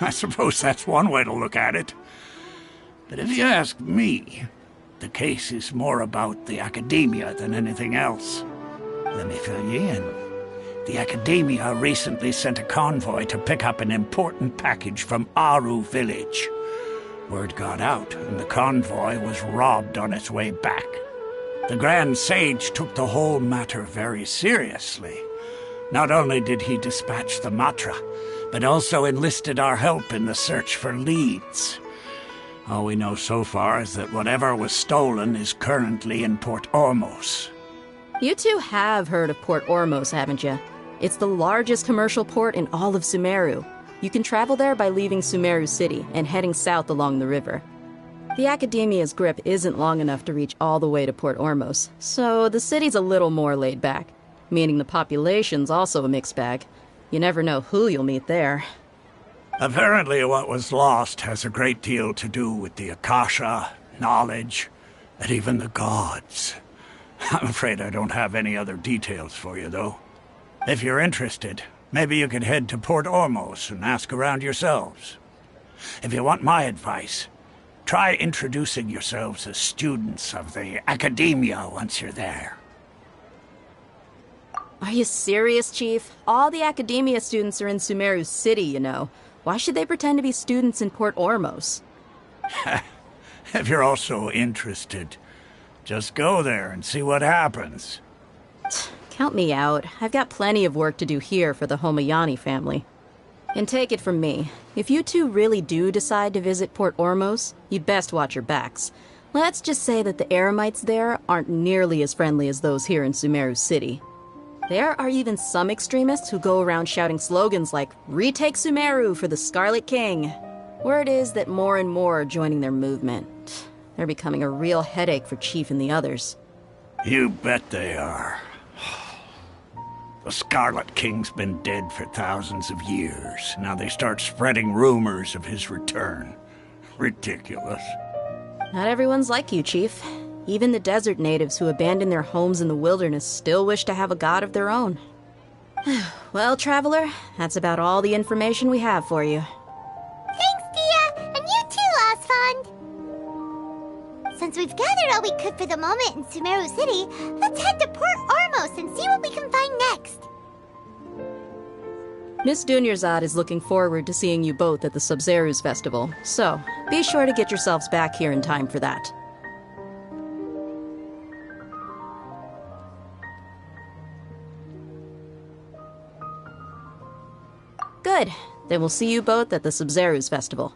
I suppose that's one way to look at it. But if you ask me, the case is more about the Academia than anything else. Let me fill you in. The Academia recently sent a convoy to pick up an important package from Aru village. Word got out, and the convoy was robbed on its way back. The Grand Sage took the whole matter very seriously. Not only did he dispatch the Matra, but also enlisted our help in the search for leads. All we know so far is that whatever was stolen is currently in Port Ormos. You two have heard of Port Ormos, haven't you? It's the largest commercial port in all of Sumeru. You can travel there by leaving Sumeru City and heading south along the river. The Academia's grip isn't long enough to reach all the way to Port Ormos, so the city's a little more laid back, meaning the population's also a mixed bag. You never know who you'll meet there. Apparently what was lost has a great deal to do with the Akasha, knowledge, and even the gods. I'm afraid I don't have any other details for you, though. If you're interested, maybe you could head to Port Ormos and ask around yourselves. If you want my advice, try introducing yourselves as students of the Academia once you're there. Are you serious, Chief? All the Academia students are in Sumeru City, you know. Why should they pretend to be students in Port Ormos? If you're also interested, just go there and see what happens. Count me out. I've got plenty of work to do here for the Homayani family. And take it from me, if you two really do decide to visit Port Ormos, you'd best watch your backs. Let's just say that the Eremites there aren't nearly as friendly as those here in Sumeru City. There are even some extremists who go around shouting slogans like, "Retake Sumeru for the Scarlet King." Word is that more and more are joining their movement. They're becoming a real headache for Chief and the others. You bet they are. The Scarlet King's been dead for thousands of years. Now they start spreading rumors of his return. Ridiculous. Not everyone's like you, Chief. Even the desert natives who abandoned their homes in the wilderness still wish to have a god of their own. Well, Traveler, that's about all the information we have for you. Thanks, Dia! And you too, Osfond! Since we've gathered all we could for the moment in Sumeru City, let's head to Port Ormos and see what we can find next. Miss Dunyarzad is looking forward to seeing you both at the Sub-Zeru's festival, so be sure to get yourselves back here in time for that. Good. Then we'll see you both at the Sub-Zeru's festival.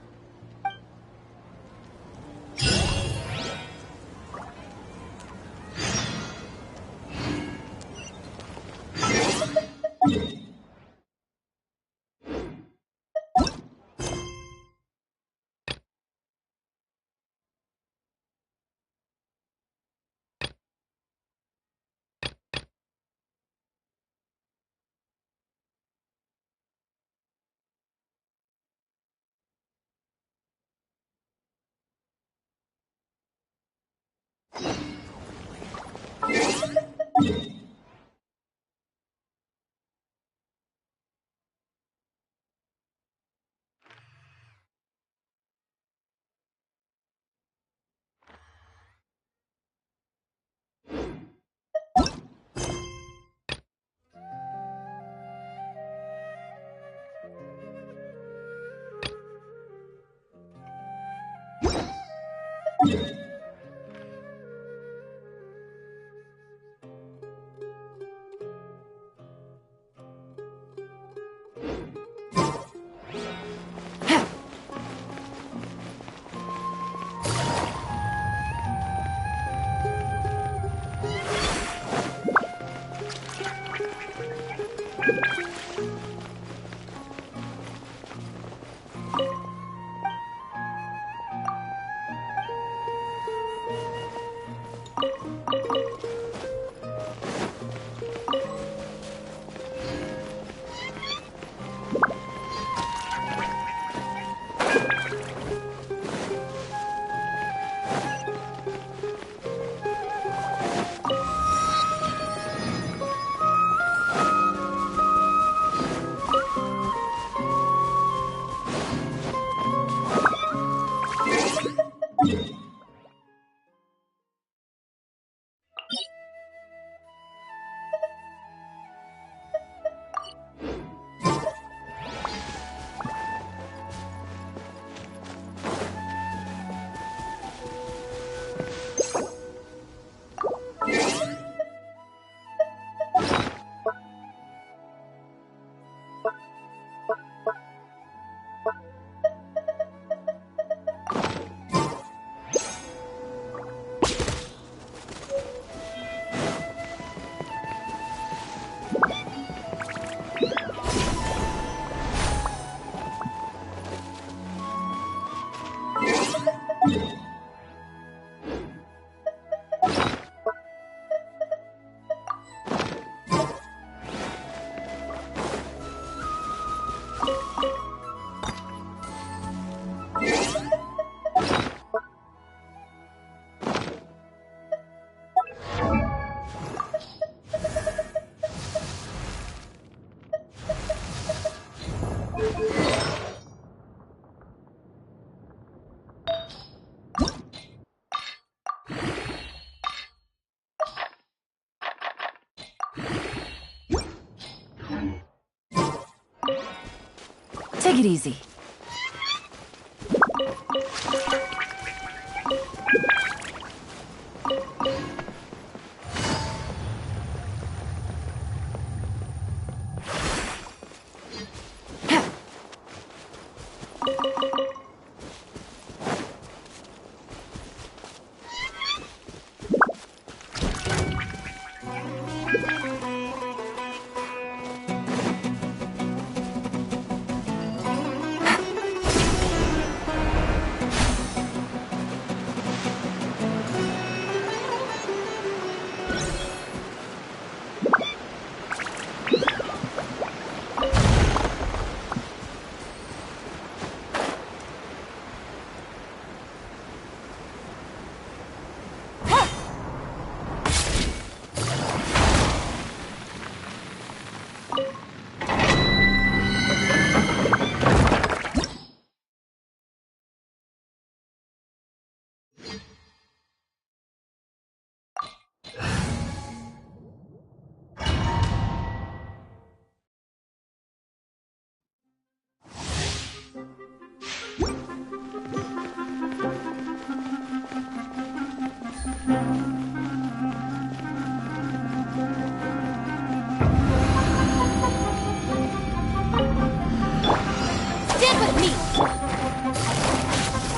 Take it easy.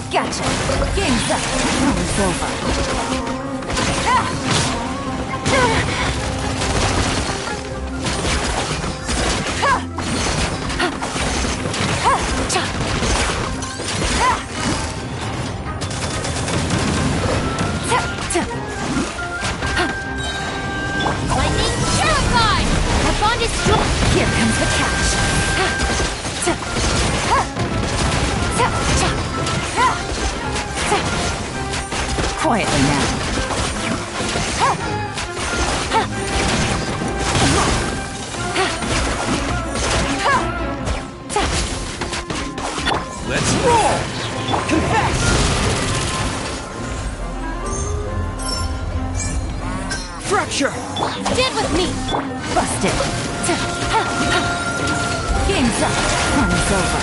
Gotcha. Game's up. It's over. Lightning terrified! Our bond is strong! Here comes the catch. Quietly now. Let's roll! Confess! Fracture! Stand with me! Busted. Game's up. Fun's over.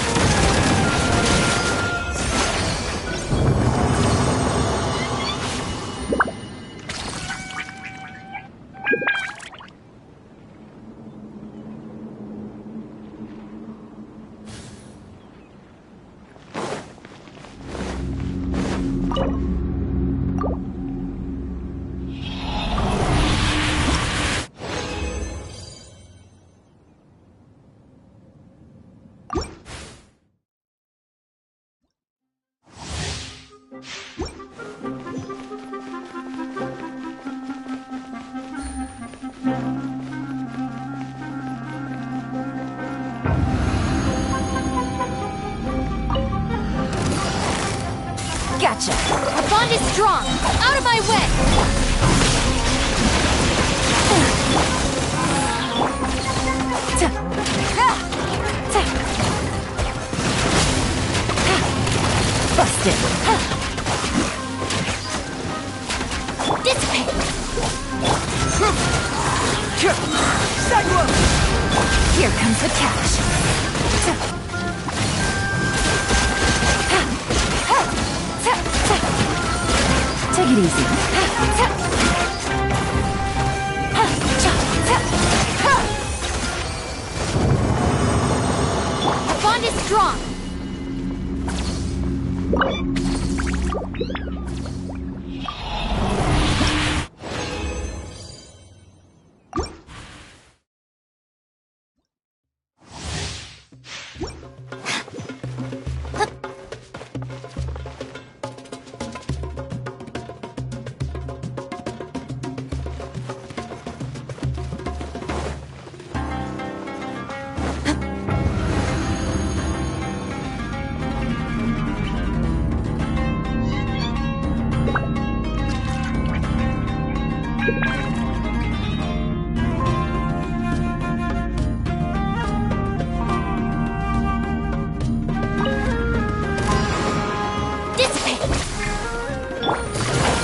Gotcha! Our bond is strong! Out of my way! Busted! Dissipate! Here comes the catch! Take it easy. Our bond is strong!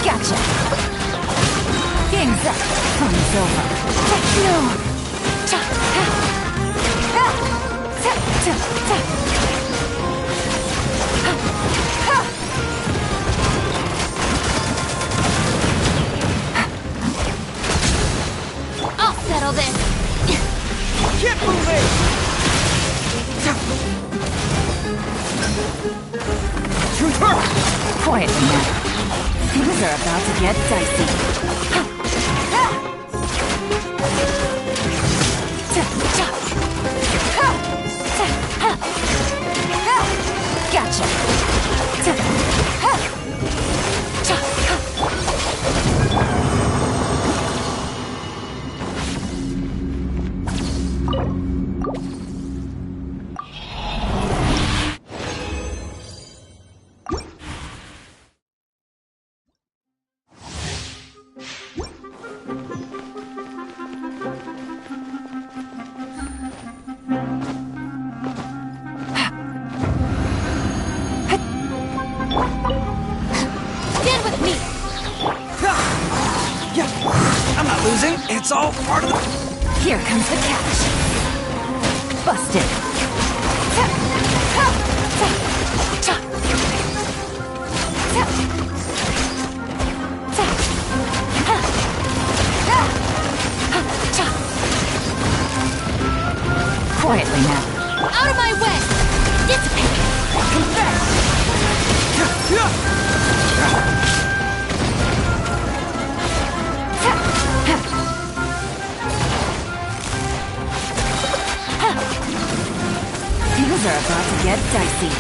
Gotcha! Game's up. Fun's over. No! I'll settle this! Keep moving! Quiet now. Things are about to get dicey. Gotcha! Stand with me! I'm not losing. It's all part of the... Here comes the catch. Busted. Quietly now. Out of my way! Dissipate! Things are about to get dicey.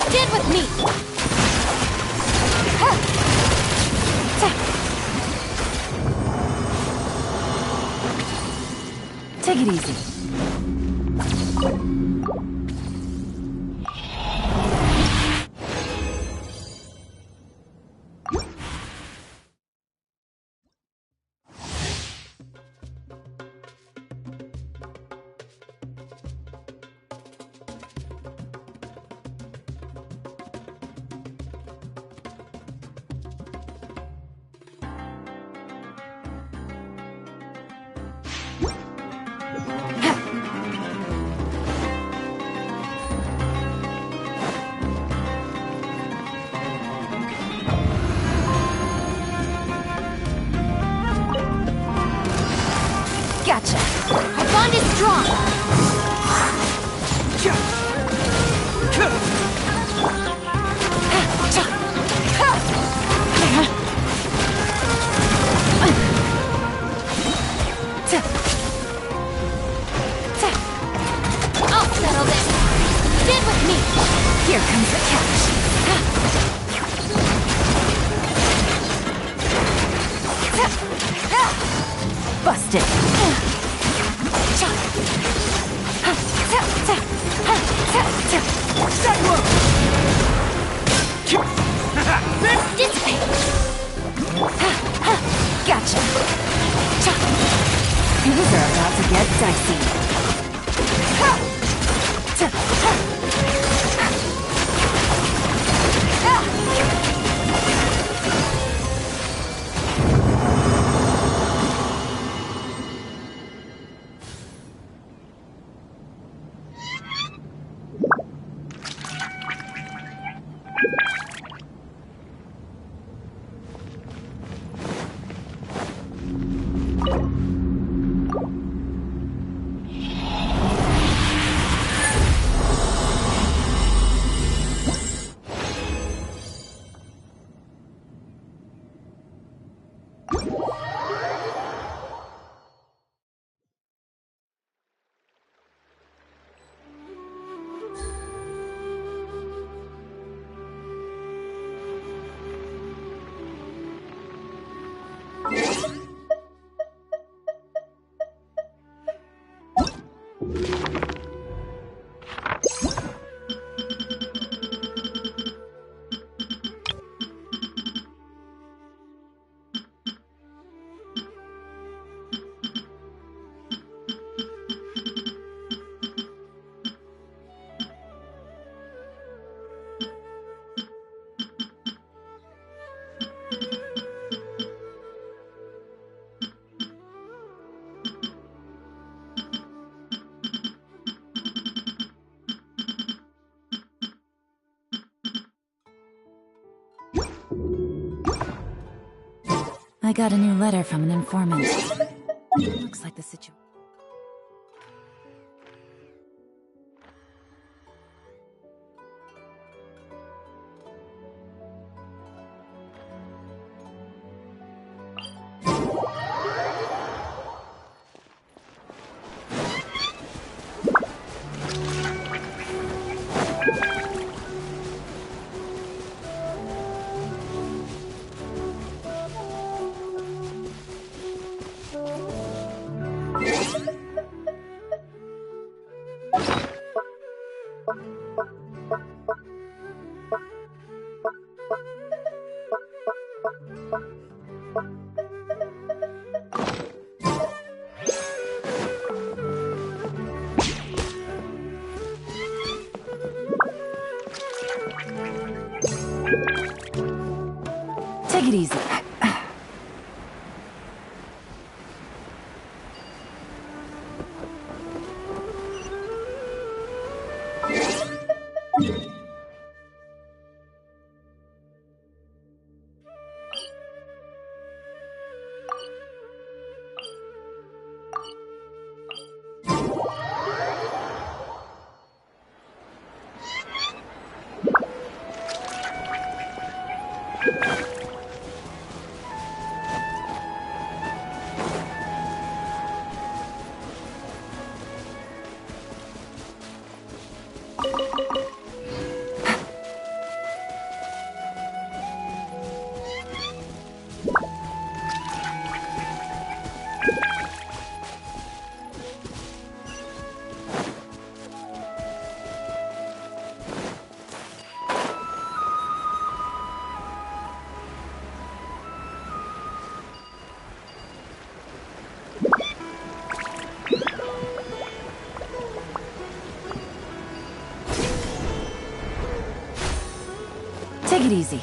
Stand with me! Take it easy. Gotcha! Our bond is strong! I'll settle this. Stand with me. Here comes the catch. Busted. Dissipate. Gotcha. Things are about to get dicey. I got a new letter from an informant. Looks like the situation. Take it easy. Take it easy.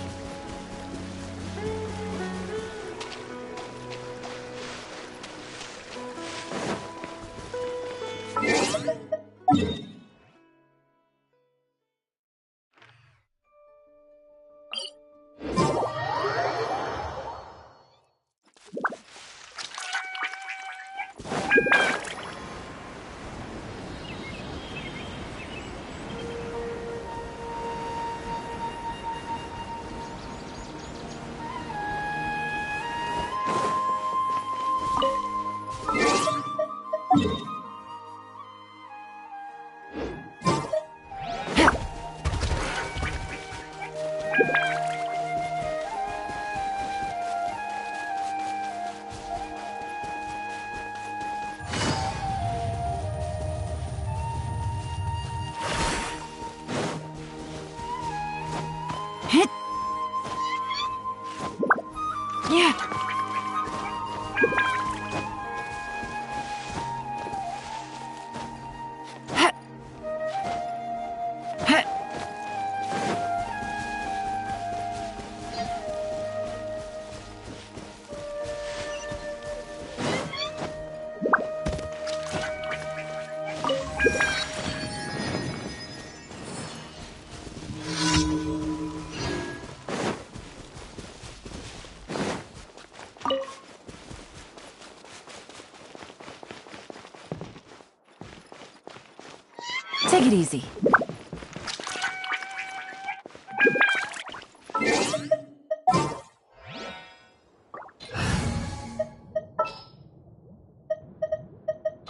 Take it easy.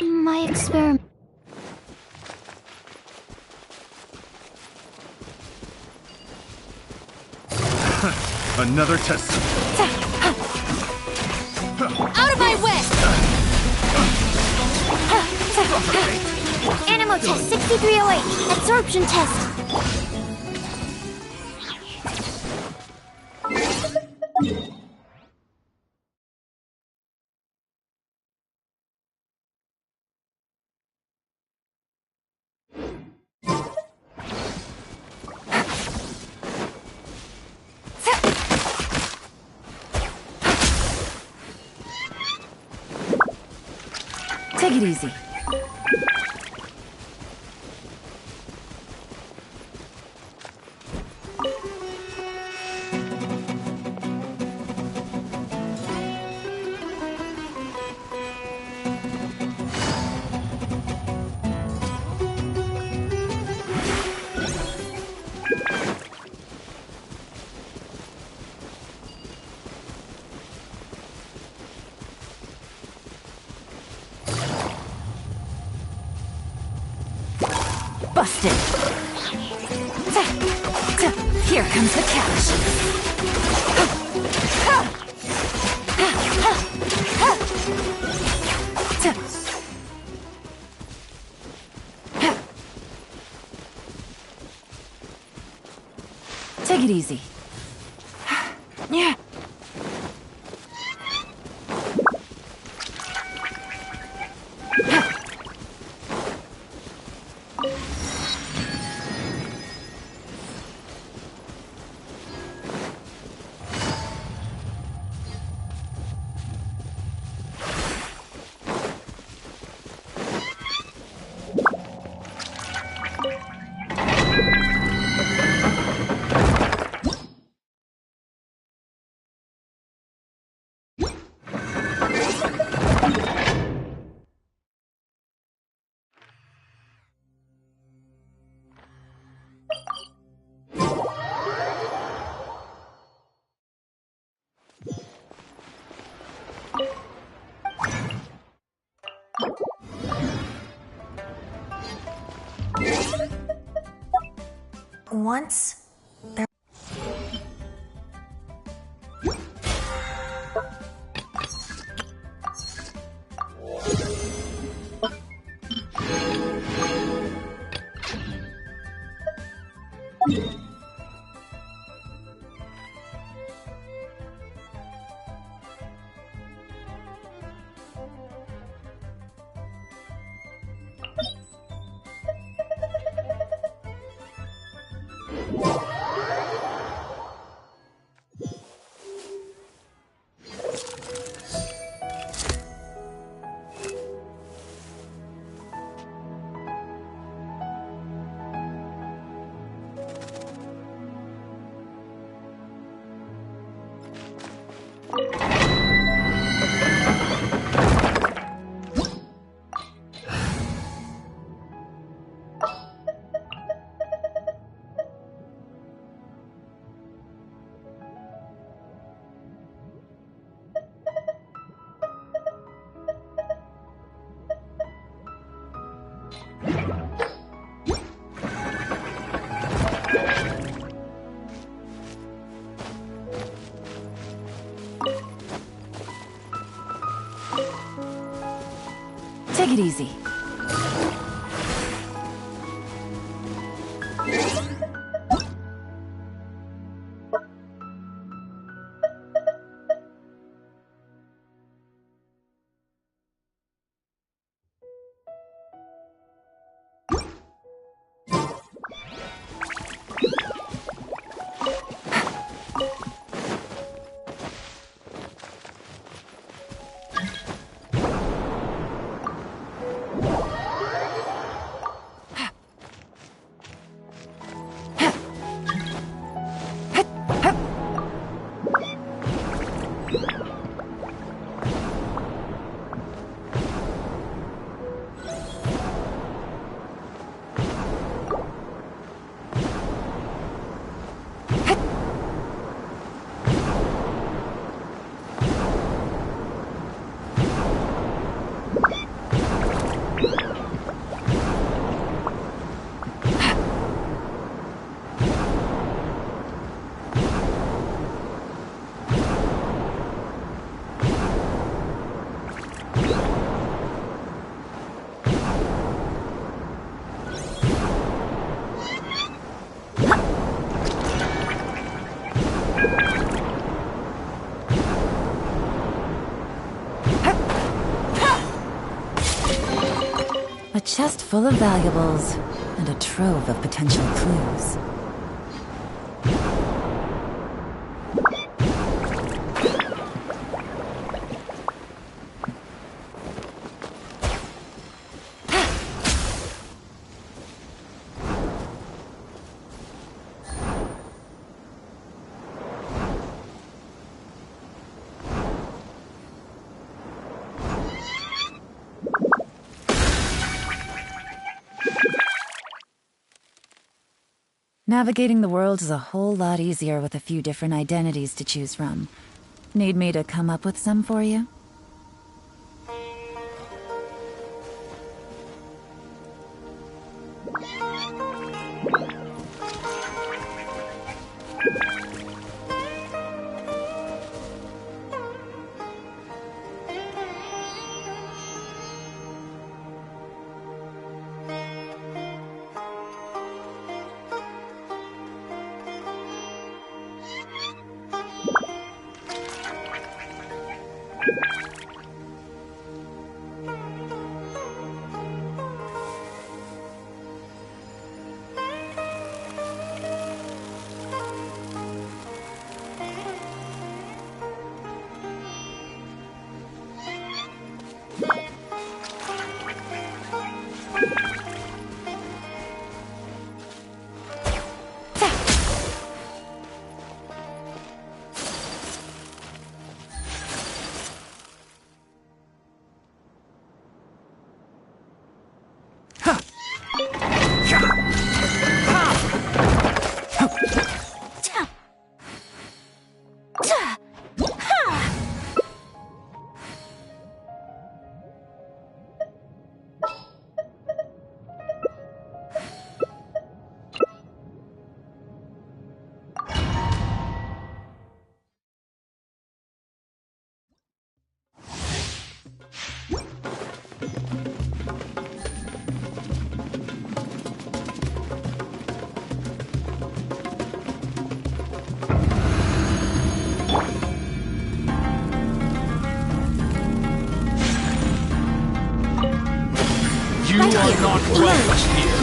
My experiment. Another test. Out of my way! Animal test 6308. Absorption test. Take it easy. Busted. Here comes the catch. Take it easy. Yeah. Once there. Take it easy. A chest full of valuables, and a trove of potential clues. Navigating the world is a whole lot easier with a few different identities to choose from. Need me to come up with some for you?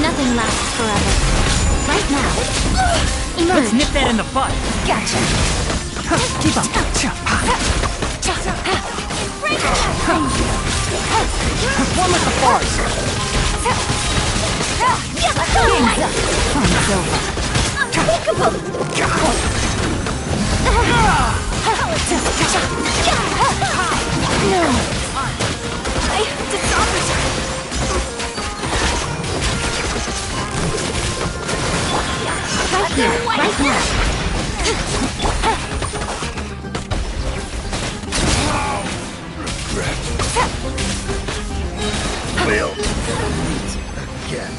Nothing lasts forever. Right now. Emerge. Let's nip that in the bud. Gotcha. Keep up. One with the force. Fun's over. No. I have to stop it. Right here, right now. Regret. Will. Again.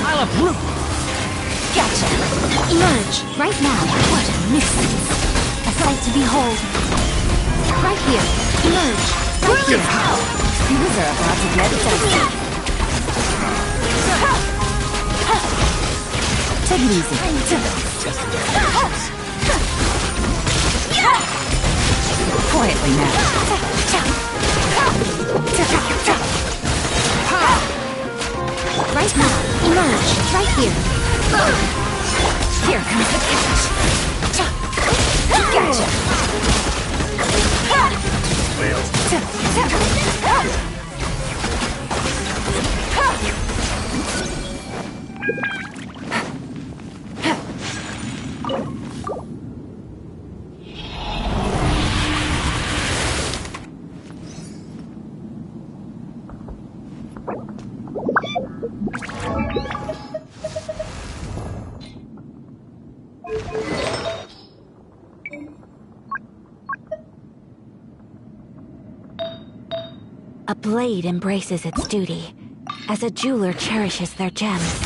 I'll uproot. Gotcha. Emerge, right now. What a nuisance. A sight to behold. Right here. Emerge, right here. Things are about to get dicey. Take it easy. Quietly now. Right now, emerge, right here. Here comes the catch. Gotcha. A blade embraces its duty, as a jeweler cherishes their gems.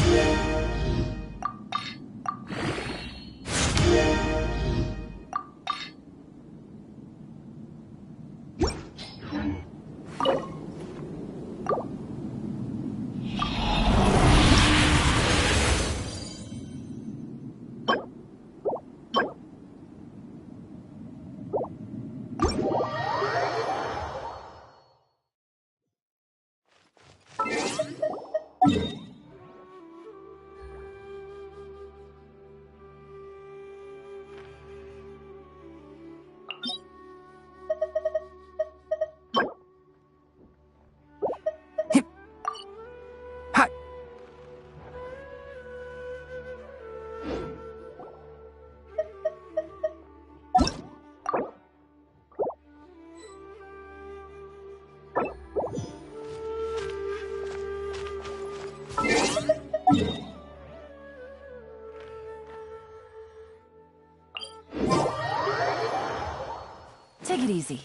Take it easy.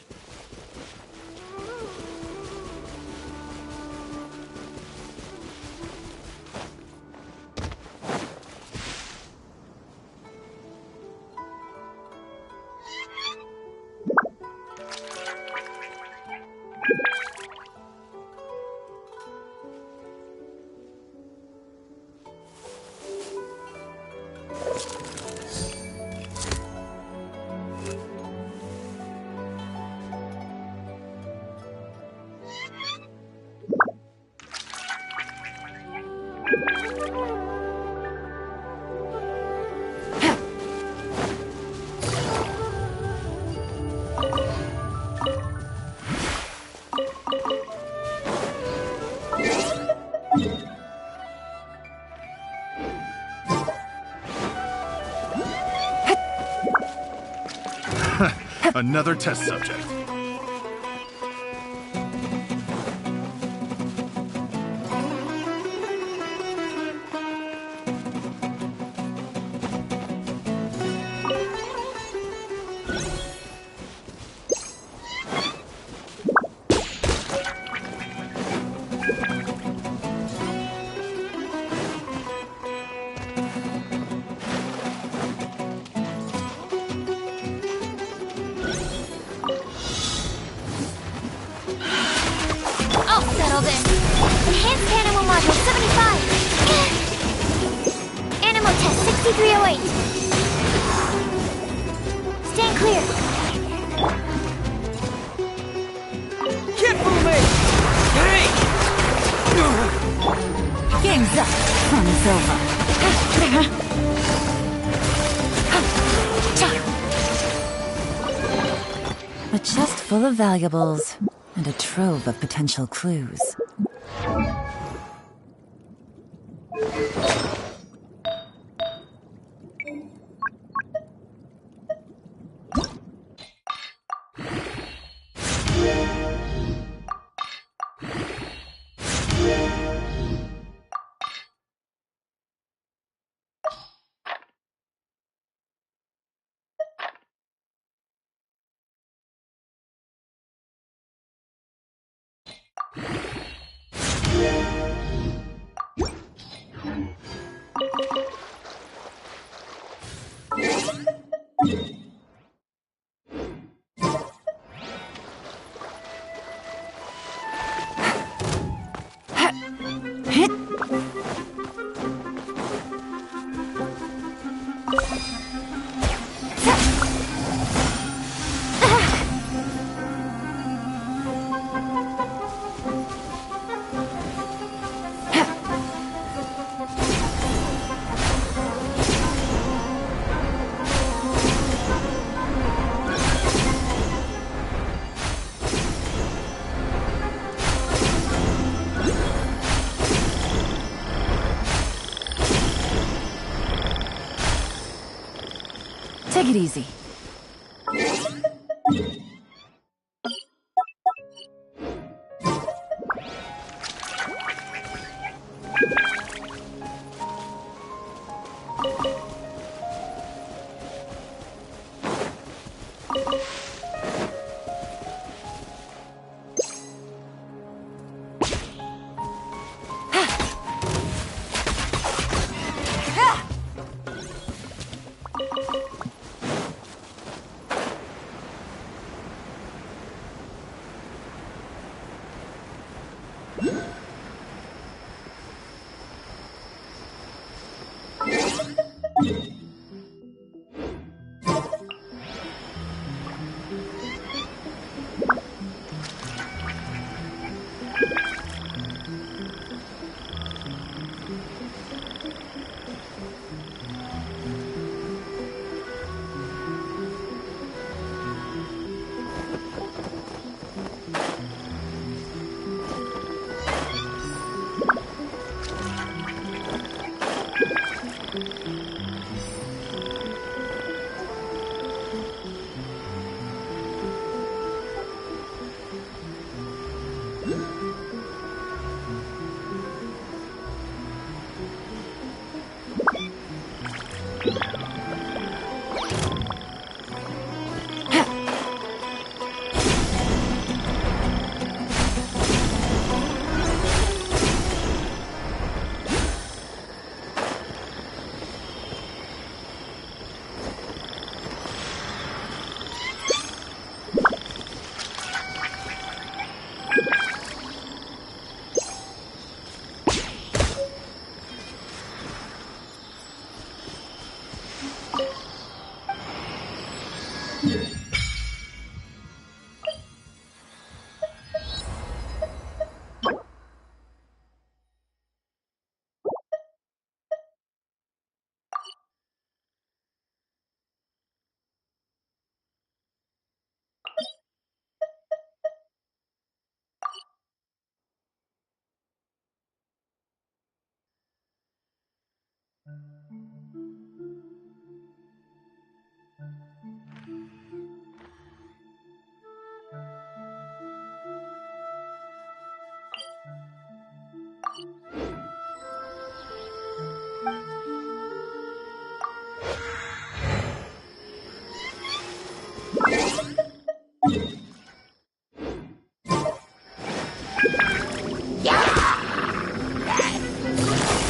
Another test subject. Settled in. Enhanced Animal Module 75. Animal Test 6308. Stand clear. Can't fool me! Hey! Game's up. Fun's over. A chest full of valuables and a trove of potential clues. Take it easy.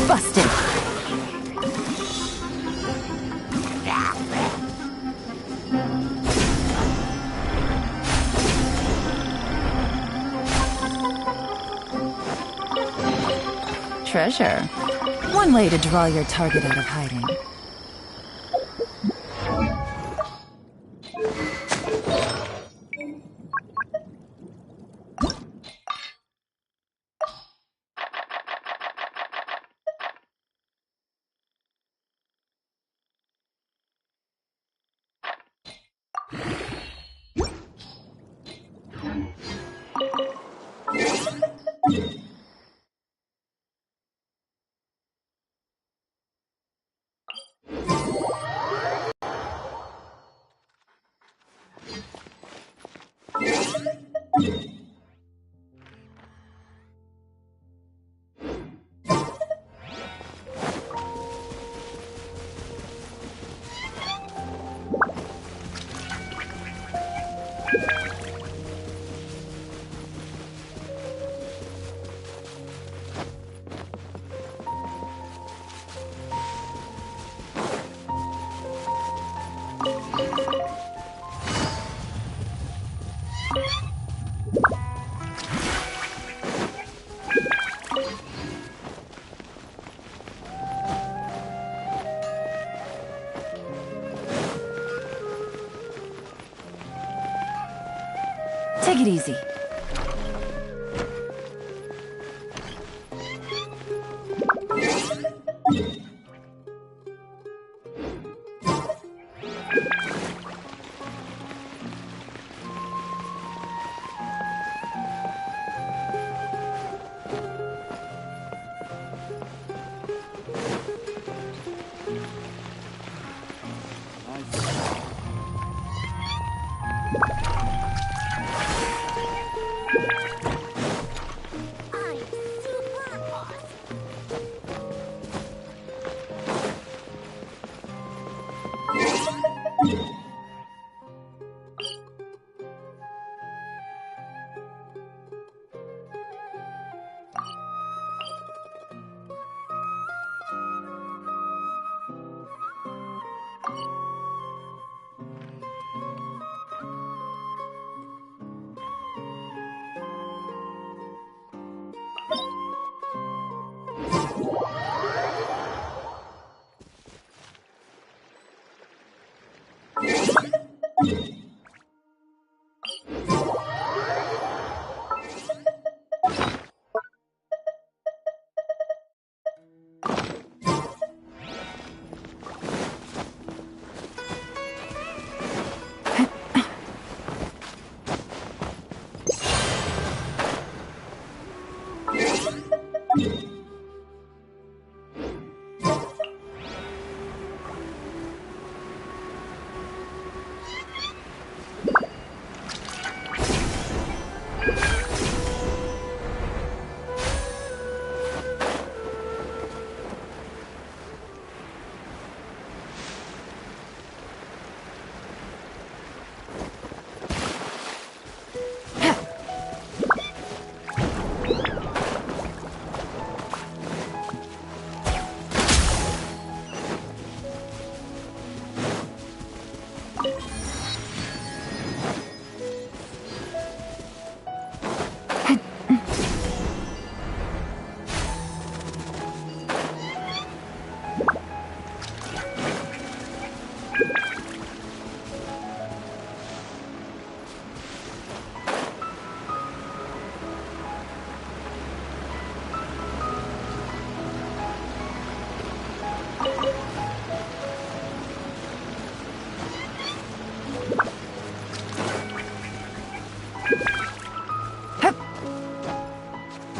Busted. Treasure. One way to draw your target out of hiding. Take it easy.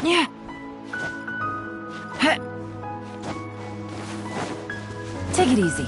Yeah. Take it easy.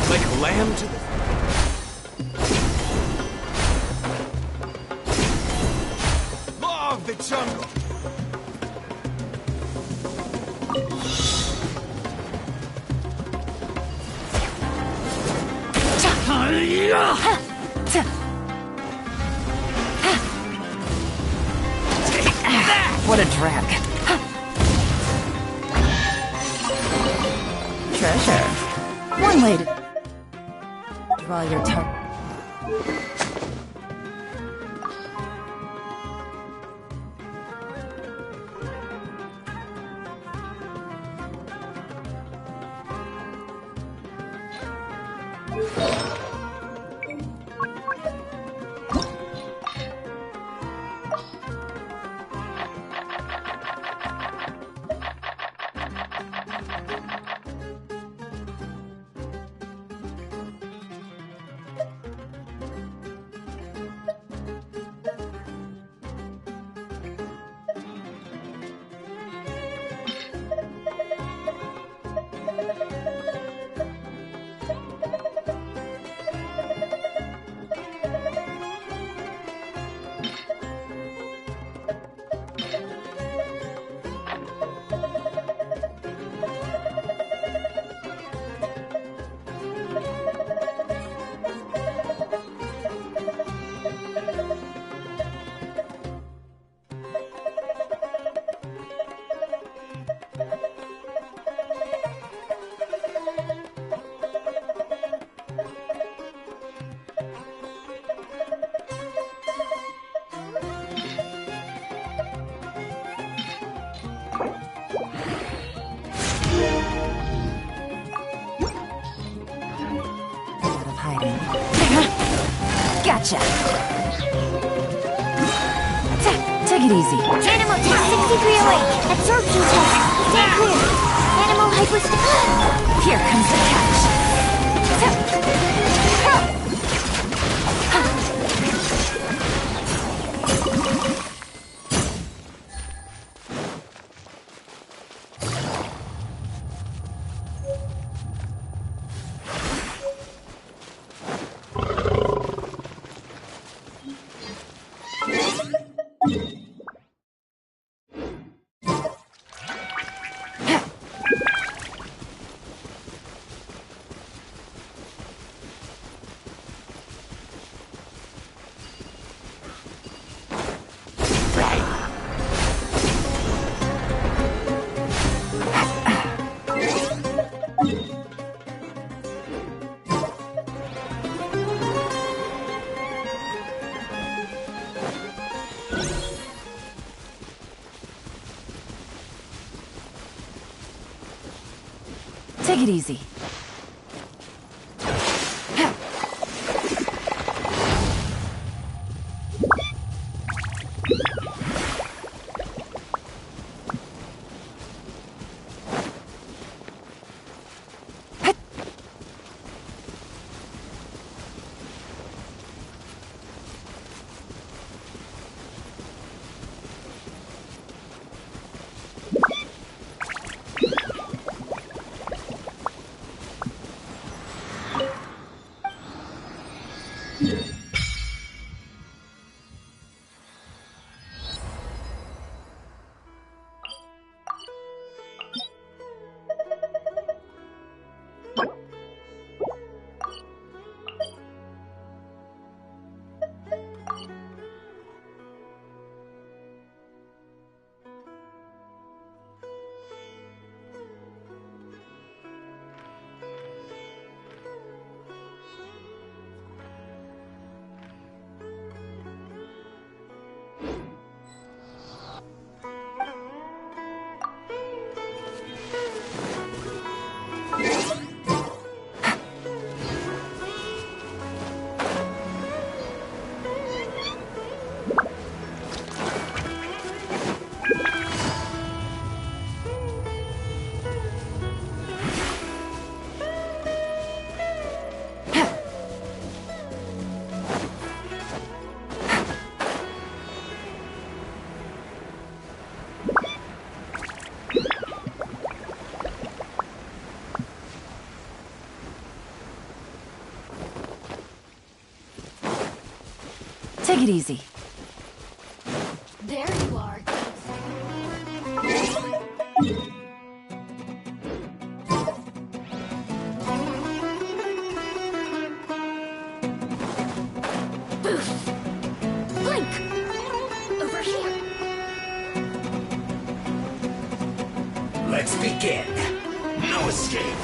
Like lamb to the... Law of the jungle! What a drag. Treasure. One way to draw your target. Gotcha. Take it easy. Animal test 6308. Absorption test. Stand clear. Animal hyper... Here comes the catch. Take it easy. Take it easy. There you are. Boof! Blink! Over here. Let's begin. No escape.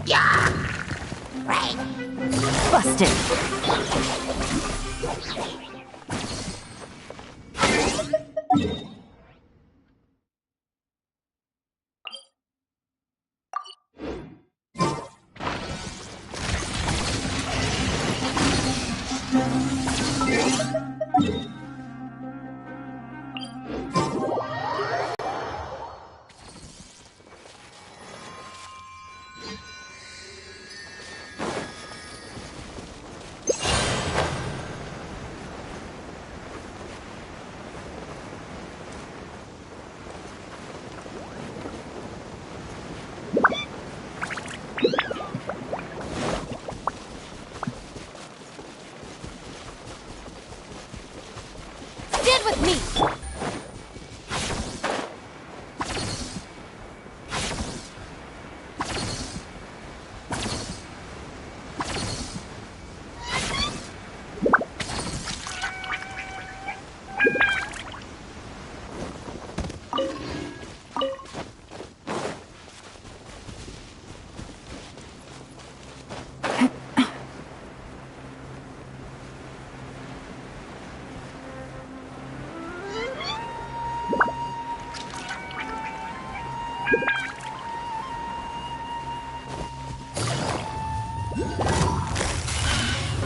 Yeah! Right. Busted. Stand with me!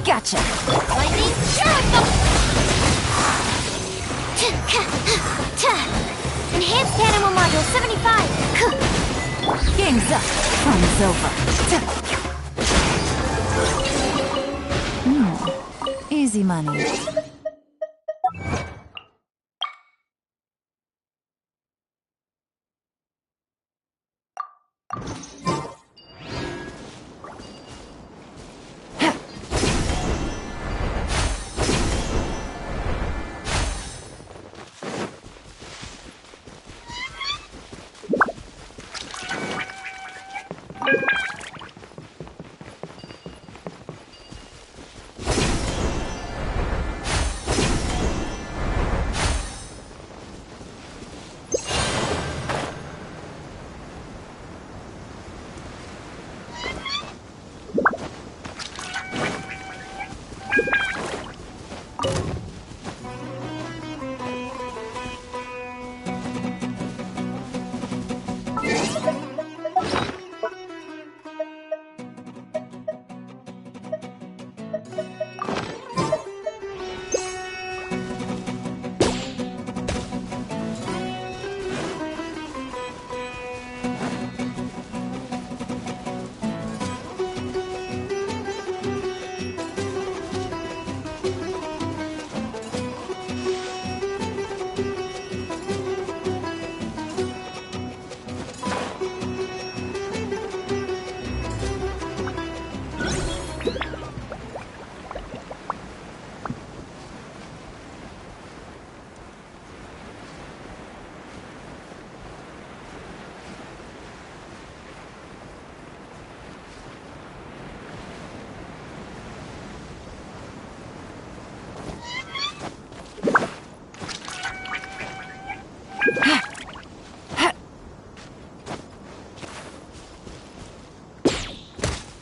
Gotcha. Lightning Shuriken! Enhanced Animal Module 75! Game's up. Fun's over. Easy money.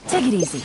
Take it easy.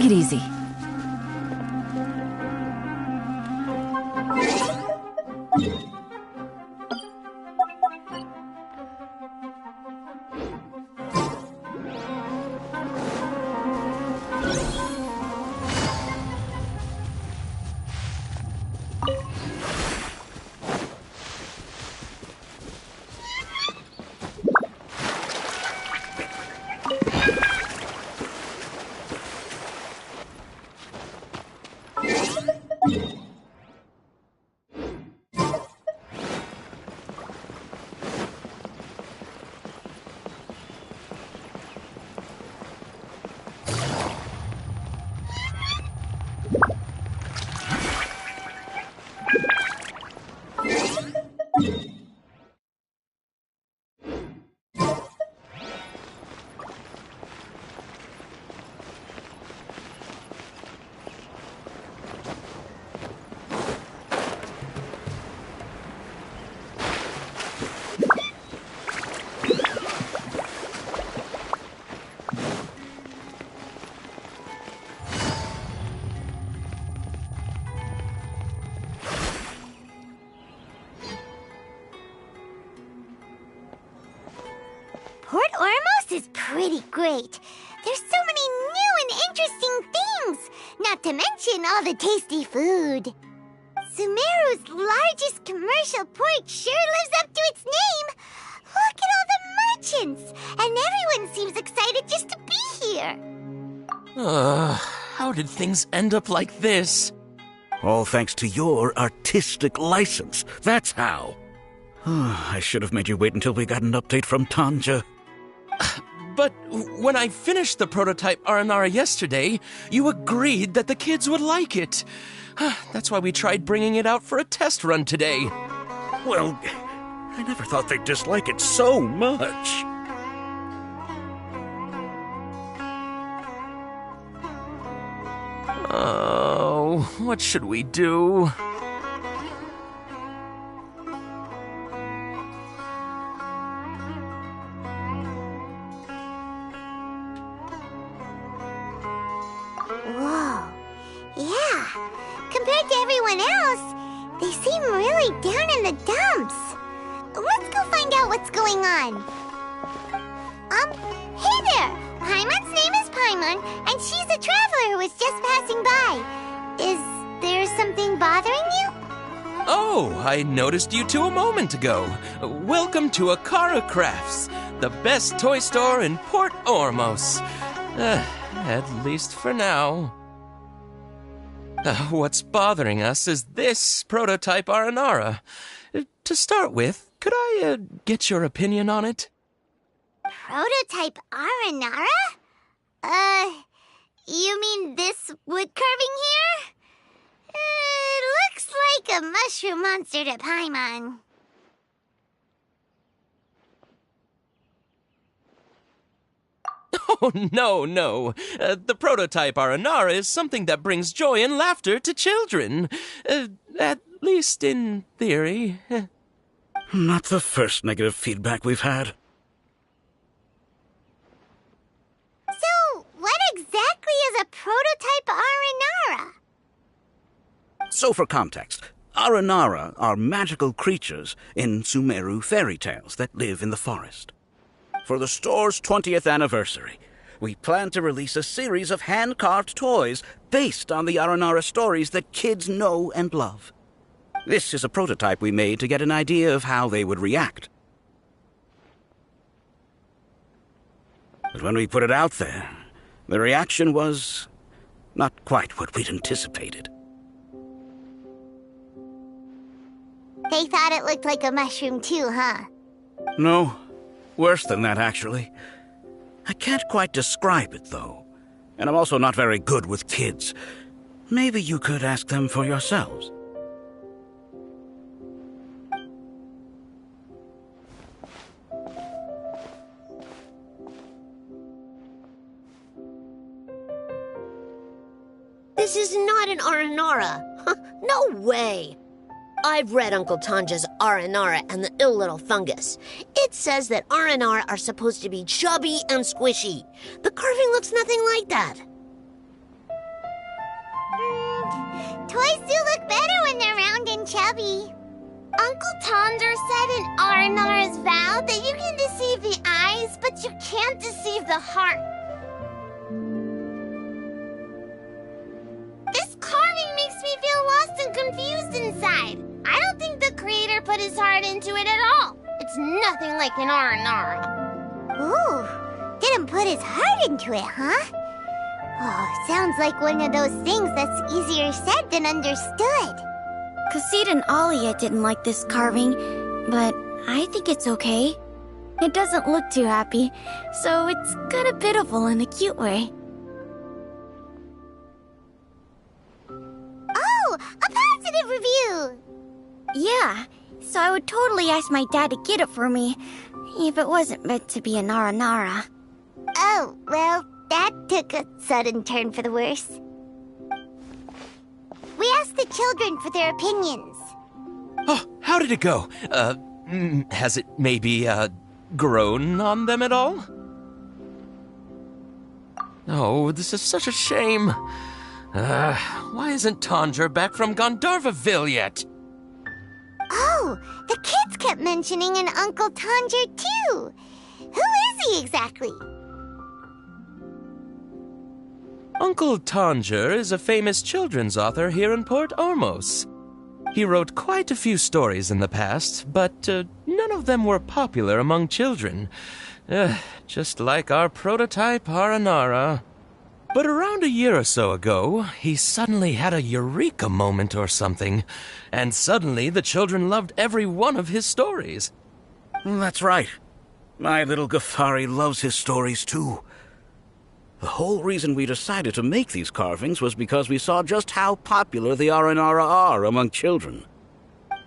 it easy. Port Ormos is pretty great. There's so many new and interesting things, not to mention all the tasty food. Sumeru's largest commercial port sure lives up to its name. Look at all the merchants, and everyone seems excited just to be here. How did things end up like this? All thanks to your artistic license. That's how. I should have made you wait until we got an update from Tanja. But when I finished the prototype Aranara yesterday, you agreed that the kids would like it. That's why we tried bringing it out for a test run today. Well, I never thought they'd dislike it so much. Oh, what should we do? Whoa. Yeah. Compared to everyone else, they seem really down in the dumps. Let's go find out what's going on. Hey there! Paimon's name is Paimon, and she's a traveler who was just passing by. Is there something bothering you? Oh, I noticed you two a moment ago. Welcome to Akara Crafts, the best toy store in Port Ormos. At least for now. What's bothering us is this prototype Aranara. To start with, could I get your opinion on it? Prototype Aranara? You mean this wood carving here? Looks like a mushroom monster to Paimon. Oh, no. The prototype Aranara is something that brings joy and laughter to children. At least in theory. Not the first negative feedback we've had. So, what exactly is a prototype Aranara? So for context, Aranara are magical creatures in Sumeru fairy tales that live in the forest. For the store's 20th anniversary, we plan to release a series of hand-carved toys based on the Aranara stories that kids know and love. This is a prototype we made to get an idea of how they would react. But when we put it out there, the reaction was not quite what we'd anticipated. They thought it looked like a mushroom too, huh? No, worse than that, actually. I can't quite describe it, though. And I'm also not very good with kids. Maybe you could ask them for yourselves. This is not an Aranara. No way. I've read Uncle Tanja's Aranara and the Ill Little Fungus. It says that Aranara are supposed to be chubby and squishy. The carving looks nothing like that. Toys do look better when they're round and chubby. Uncle Tonder said in Aranara's vow that you can deceive the eyes, but you can't deceive the heart. This carving makes me feel lost and confused inside. I don't think the creator put his heart into it at all. It's nothing like an Aranara. Ooh, didn't put his heart into it, huh? Oh, sounds like one of those things that's easier said than understood. Kassid and Alia didn't like this carving, but I think it's okay. It doesn't look too happy, so it's kind of pitiful in a cute way. Oh, a positive review! Yeah, so I would totally ask my dad to get it for me, if it wasn't meant to be an Aranara. Oh, well, that took a sudden turn for the worse. We asked the children for their opinions. Oh, how did it go? Has it maybe, grown on them at all? Oh, this is such a shame. Why isn't Tondra back from Gandharvaville yet? Oh, the kids kept mentioning an Uncle Tondra, too. Who is he exactly? Uncle Tondra is a famous children's author here in Port Ormos. He wrote quite a few stories in the past, but none of them were popular among children. Just like our prototype Aranara. But around a year or so ago, he suddenly had a eureka moment or something, and suddenly the children loved every one of his stories. That's right. My little Ghaffari loves his stories too. The whole reason we decided to make these carvings was because we saw just how popular the Aranara are among children.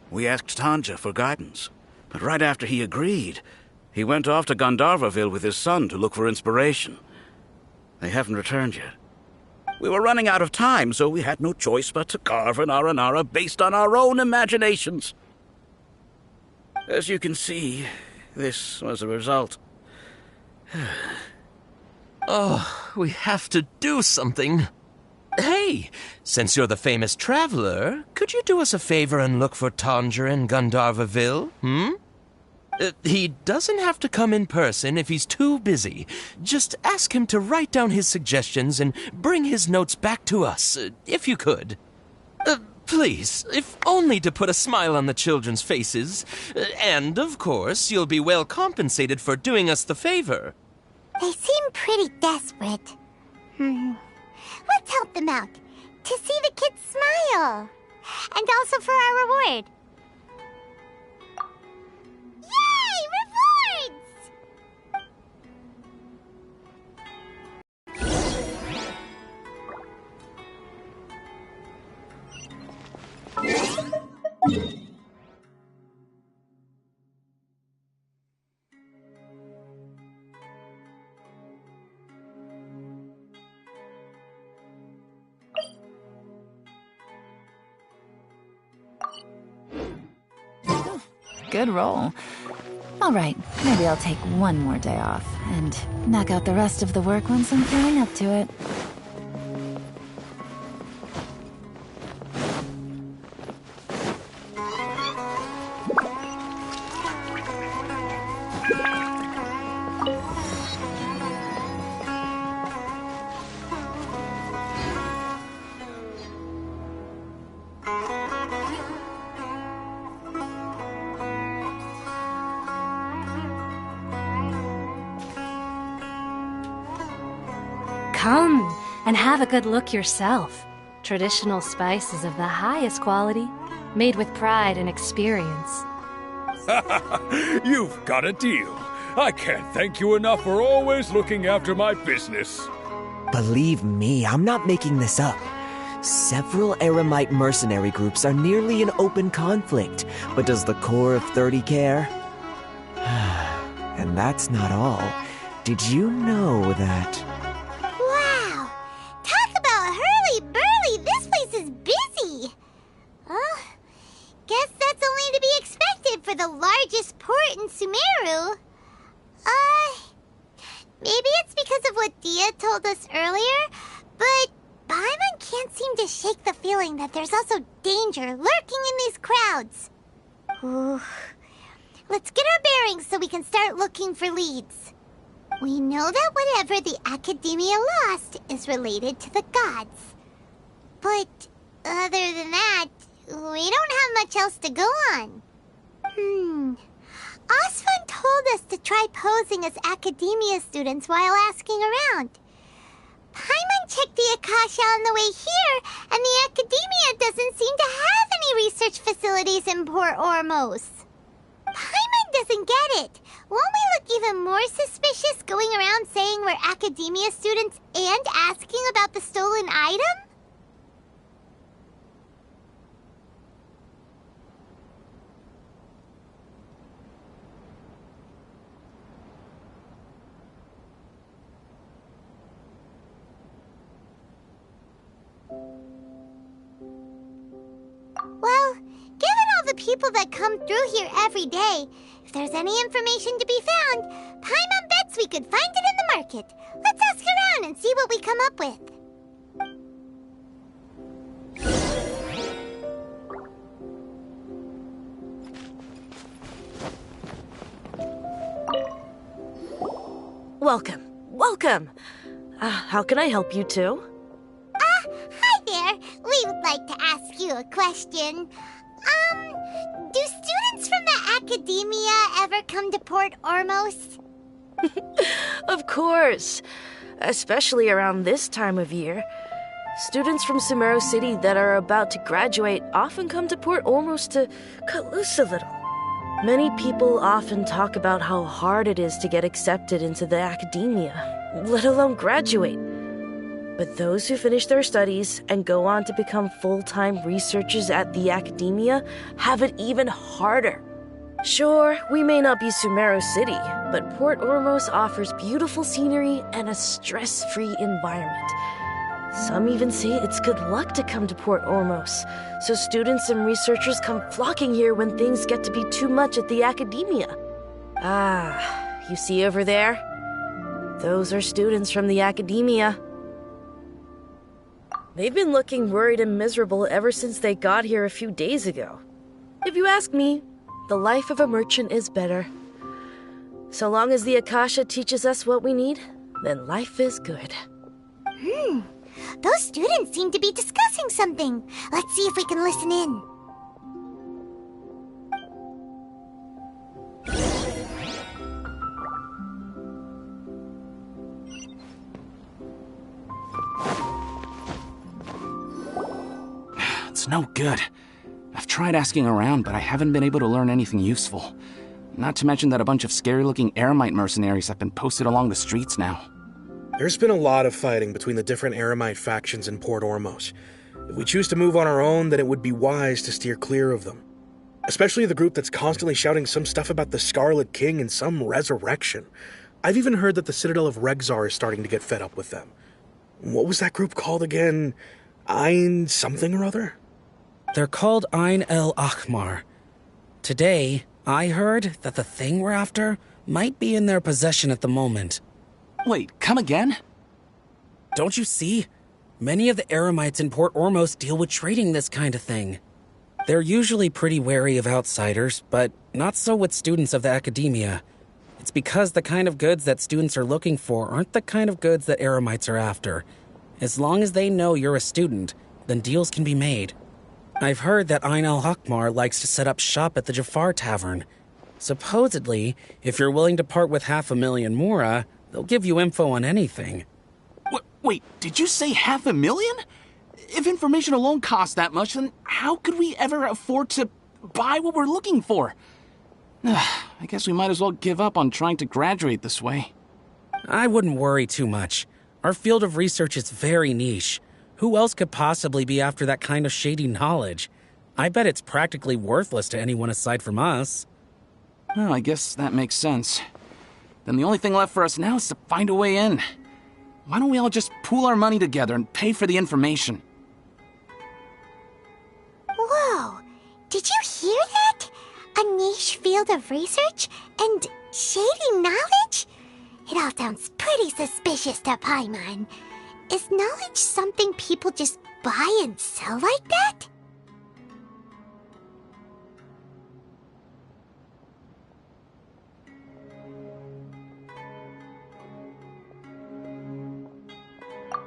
We asked Tanja for guidance, but right after he agreed, he went off to Gandharvaville with his son to look for inspiration. They haven't returned yet. We were running out of time, so we had no choice but to carve an Aranara based on our own imaginations. As you can see, this was the result. Oh, we have to do something. Hey, since you're the famous traveler, could you do us a favor and look for Tondra in Gandharvaville, He doesn't have to come in person if he's too busy. Just ask him to write down his suggestions and bring his notes back to us, if you could. Please, if only to put a smile on the children's faces. And, of course, you'll be well compensated for doing us the favor. They seem pretty desperate. Let's help them out. To see the kids smile. And also for our reward. Yay! Rewards! Good roll. All right, maybe I'll take one more day off and knock out the rest of the work once I'm feeling up to it. Come and have a good look yourself. Traditional spices of the highest quality, made with pride and experience. You've got a deal. I can't thank you enough for always looking after my business. Believe me, I'm not making this up. Several Eremite mercenary groups are nearly in open conflict, but does the core of 30 care? And that's not all. Did you know that... Wow! Talk about hurly-burly! This place is busy! Guess that's only to be expected for the largest port in Sumeru. Maybe it's because of what Dia told us earlier, but Paimon can't seem to shake the feeling feeling that there's also danger lurking in these crowds. Ooh. Let's get our bearings so we can start looking for leads. We know that whatever the Academia lost is related to the gods. But other than that, we don't have much else to go on. Osfun told us to try posing as Academia students while asking around. Paimon checked the Akasha on the way here, and the Academia doesn't seem to have any research facilities in Port Ormos. Paimon doesn't get it. Won't we look even more suspicious going around saying we're Academia students and asking about the stolen item? Well, given all the people that come through here every day, if there's any information to be found, Paimon bets we could find it in the market. Let's ask around and see what we come up with. Welcome. Welcome. How can I help you two? Hi there. We would like to ask you a question. Do students from the Academia ever come to Port Ormos? Of course. Especially around this time of year. Students from Sumeru City that are about to graduate often come to Port Ormos to cut loose a little. Many people often talk about how hard it is to get accepted into the Academia, let alone graduate. But those who finish their studies and go on to become full-time researchers at the Academia have it even harder. Sure, we may not be Sumeru City, but Port Ormos offers beautiful scenery and a stress-free environment. Some even say it's good luck to come to Port Ormos, so students and researchers come flocking here when things get to be too much at the Academia. You see over there? Those are students from the Academia. They've been looking worried and miserable ever since they got here a few days ago. If you ask me, the life of a merchant is better. So long as the Akasha teaches us what we need, then life is good. Those students seem to be discussing something. Let's see if we can listen in. It's no good. I've tried asking around, but I haven't been able to learn anything useful. Not to mention that a bunch of scary-looking Eremite mercenaries have been posted along the streets now. There's been a lot of fighting between the different Eremite factions in Port Ormos. If we choose to move on our own, then it would be wise to steer clear of them. Especially the group that's constantly shouting some stuff about the Scarlet King and some resurrection. I've even heard that the Citadel of Regzar is starting to get fed up with them. What was that group called again? Ein something or other? They're called Ein El Akhmar. Today, I heard that the thing we're after might be in their possession at the moment. Wait, come again? Don't you see? Many of the Eremites in Port Ormos deal with trading this kind of thing. They're usually pretty wary of outsiders, but not so with students of the Academia. It's because the kind of goods that students are looking for aren't the kind of goods that Eremites are after. As long as they know you're a student, then deals can be made. I've heard that Ein El Akhmar likes to set up shop at the Jafar Tavern. Supposedly, if you're willing to part with 500,000 Mora, they'll give you info on anything. Wait, did you say 500,000? If information alone costs that much, then how could we ever afford to buy what we're looking for? I guess we might as well give up on trying to graduate this way. I wouldn't worry too much. Our field of research is very niche. Who else could possibly be after that kind of shady knowledge? I bet it's practically worthless to anyone aside from us. Oh, I guess that makes sense. Then the only thing left for us now is to find a way in. Why don't we all just pool our money together and pay for the information? Whoa! Did you hear that? A niche field of research and shady knowledge? It all sounds pretty suspicious to Paimon. Is knowledge something people just buy and sell like that?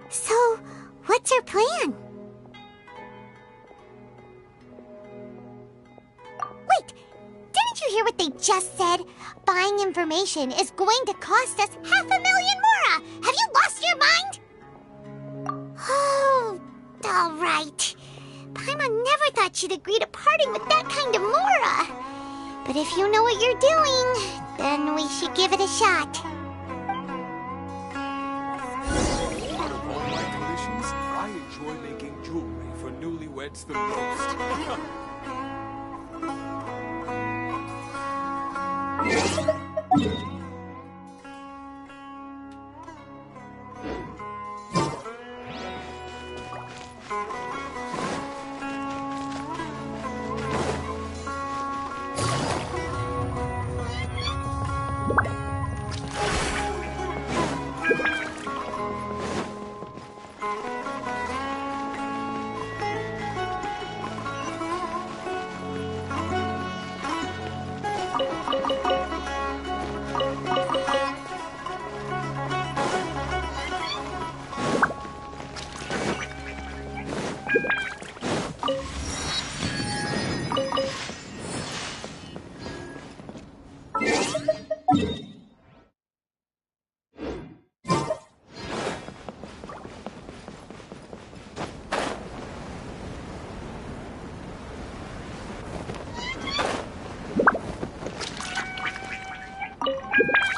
So, what's your plan? Wait, didn't you hear what they just said? Buying information is going to cost us 500,000 mora! Have you lost your mind? Oh, alright. Paimon never thought she'd agree to parting with that kind of mora. But if you know what you're doing, then we should give it a shot. Out of all my traditions, I enjoy making jewelry for newlyweds the most.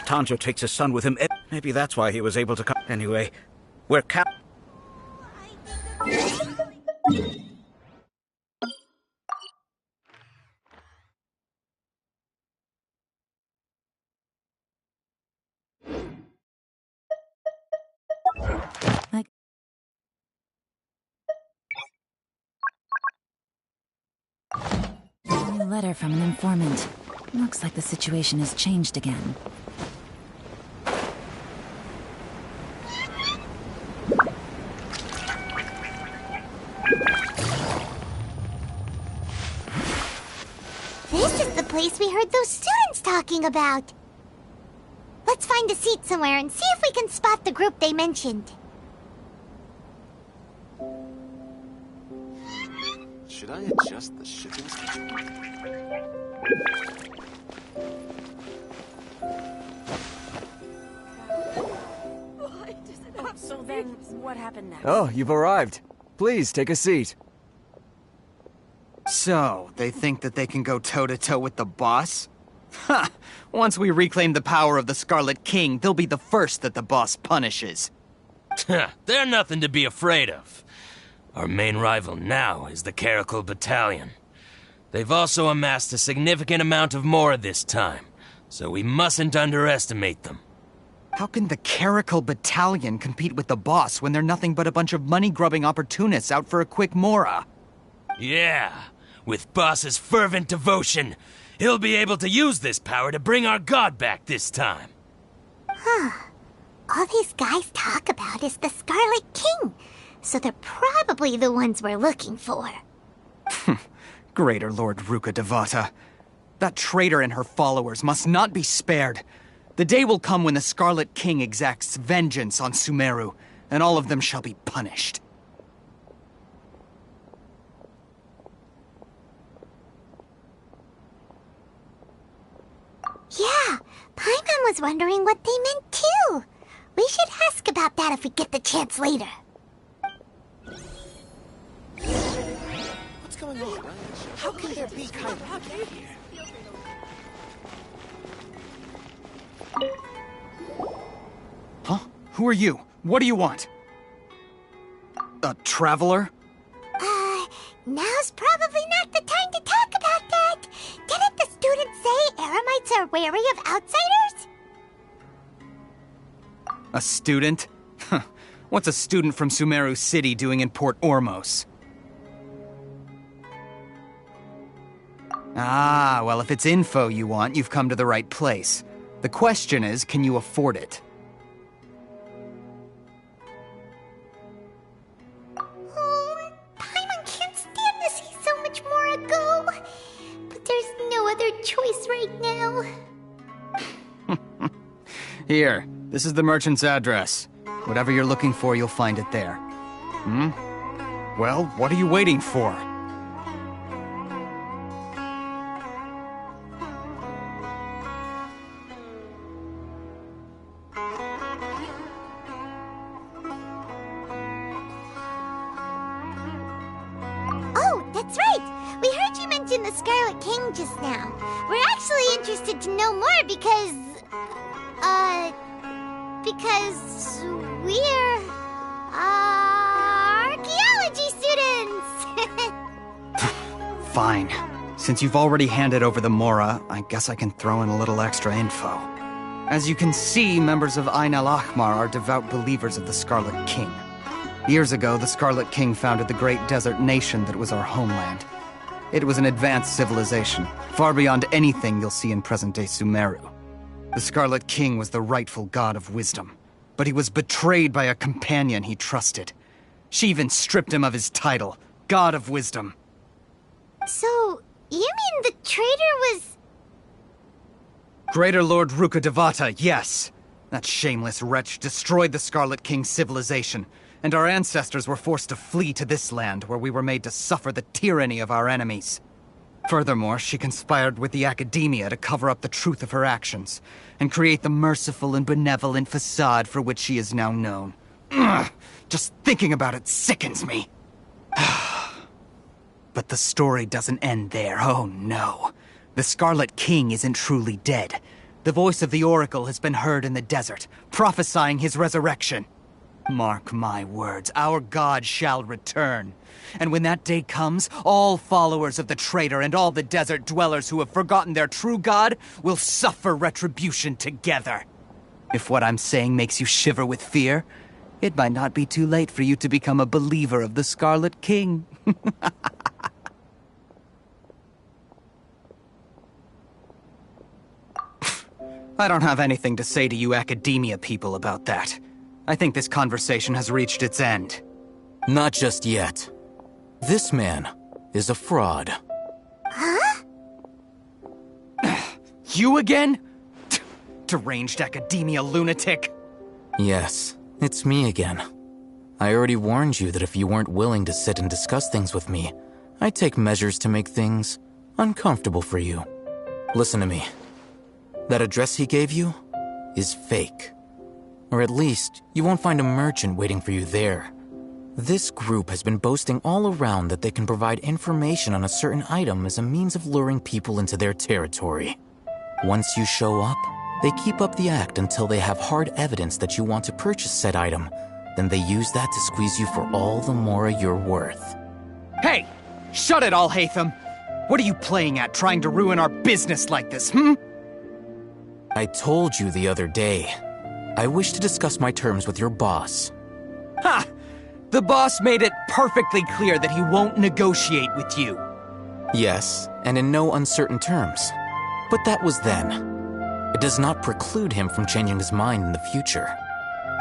Tanjo takes his son with him. Maybe that's why he was able to come. Anyway, we're A new letter from an informant. Looks like the situation has changed again. This is the place we heard those students talking about. Let's find a seat somewhere and see if we can spot the group they mentioned. Should I adjust the shipping schedule? So then, what happened next? Oh, you've arrived. Please, take a seat. So, they think that they can go toe-to-toe with the boss? Ha! Once we reclaim the power of the Scarlet King, they'll be the first that the boss punishes. They're nothing to be afraid of. Our main rival now is the Caracal Battalion. They've also amassed a significant amount of Mora this time, so we mustn't underestimate them. How can the Caracal Battalion compete with the boss when they're nothing but a bunch of money-grubbing opportunists out for a quick Mora? Yeah, with boss's fervent devotion, he'll be able to use this power to bring our god back this time. Huh. All these guys talk about is the Scarlet King, so they're probably the ones we're looking for. Greater Lord Ruka Devata. That traitor and her followers must not be spared. The day will come when the Scarlet King exacts vengeance on Sumeru, and all of them shall be punished. Yeah, Paimon was wondering what they meant too. We should ask about that if we get the chance later. What's going on? How can there be Kairaki here? Huh? Who are you? What do you want? A traveler? Now's probably not the time to talk about that. Didn't the students say Eremites are wary of outsiders? A student? What's a student from Sumeru City doing in Port Ormos? Ah, well, if it's info you want, you've come to the right place. The question is, can you afford it? Oh, Here, this is the merchant's address. Whatever you're looking for, you'll find it there. Well, what are you waiting for? Oh, that's right! We heard you mention the Scarlet King just now. We're actually interested to know more because we're archaeology students! Fine. Since you've already handed over the Mora, I guess I can throw in a little extra info. As you can see, members of Ain al-Ahmar are devout believers of the Scarlet King. Years ago, the Scarlet King founded the great desert nation that was our homeland. It was an advanced civilization, far beyond anything you'll see in present-day Sumeru. The Scarlet King was the rightful god of wisdom, but he was betrayed by a companion he trusted. She even stripped him of his title, God of Wisdom. So, you mean the traitor was... Greater Lord Ruka Devata, yes. That shameless wretch destroyed the Scarlet King's civilization, and our ancestors were forced to flee to this land where we were made to suffer the tyranny of our enemies. Furthermore, she conspired with the Academia to cover up the truth of her actions, and create the merciful and benevolent facade for which she is now known. Ugh, just thinking about it sickens me. But the story doesn't end there, oh no. The Scarlet King isn't truly dead. The voice of the Oracle has been heard in the desert, prophesying his resurrection. Mark my words, our god shall return. And when that day comes, all followers of the traitor and all the desert dwellers who have forgotten their true god will suffer retribution together. If what I'm saying makes you shiver with fear, it might not be too late for you to become a believer of the Scarlet King. I don't have anything to say to you Academia people about that. I think this conversation has reached its end. Not just yet. This man is a fraud. Huh? You again? Deranged Academia lunatic. Yes, it's me again. I already warned you that if you weren't willing to sit and discuss things with me, I'd take measures to make things uncomfortable for you. Listen to me. That address he gave you is fake. Or at least, you won't find a merchant waiting for you there. This group has been boasting all around that they can provide information on a certain item as a means of luring people into their territory. Once you show up, they keep up the act until they have hard evidence that you want to purchase said item. Then they use that to squeeze you for all the more you're worth. Hey! Shut it all, Hatham! What are you playing at, trying to ruin our business like this, I told you the other day. I wish to discuss my terms with your boss. Ha! The boss made it perfectly clear that he won't negotiate with you. Yes, and in no uncertain terms. But that was then. It does not preclude him from changing his mind in the future.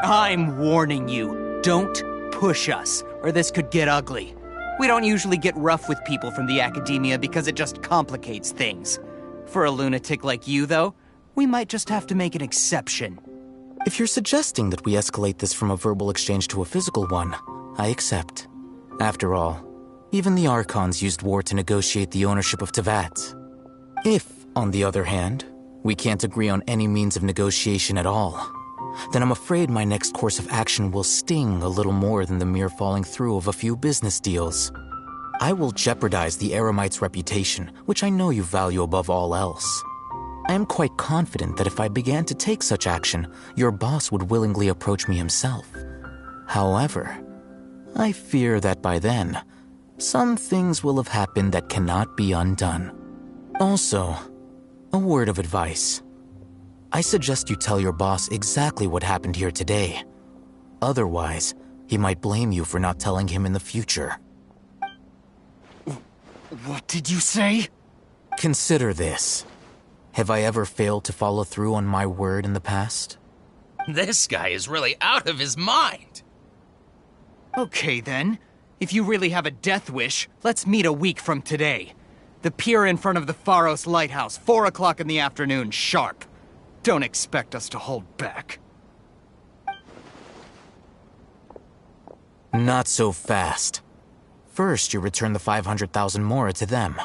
I'm warning you. Don't push us, or this could get ugly. We don't usually get rough with people from the Academia because it just complicates things. For a lunatic like you, though, we might just have to make an exception. If you're suggesting that we escalate this from a verbal exchange to a physical one, I accept. After all, even the Archons used war to negotiate the ownership of Tevat. If, on the other hand, we can't agree on any means of negotiation at all, then I'm afraid my next course of action will sting a little more than the mere falling through of a few business deals. I will jeopardize the Eremite's reputation, which I know you value above all else. I am quite confident that if I began to take such action, your boss would willingly approach me himself. However, I fear that by then, some things will have happened that cannot be undone. Also, a word of advice. I suggest you tell your boss exactly what happened here today. Otherwise, he might blame you for not telling him in the future. What did you say? Consider this. Have I ever failed to follow through on my word in the past? This guy is really out of his mind. Okay then. If you really have a death wish, let's meet a week from today. The pier in front of the Pharos Lighthouse, 4 o'clock in the afternoon, sharp. Don't expect us to hold back. Not so fast. First, you return the 500,000 mora to them.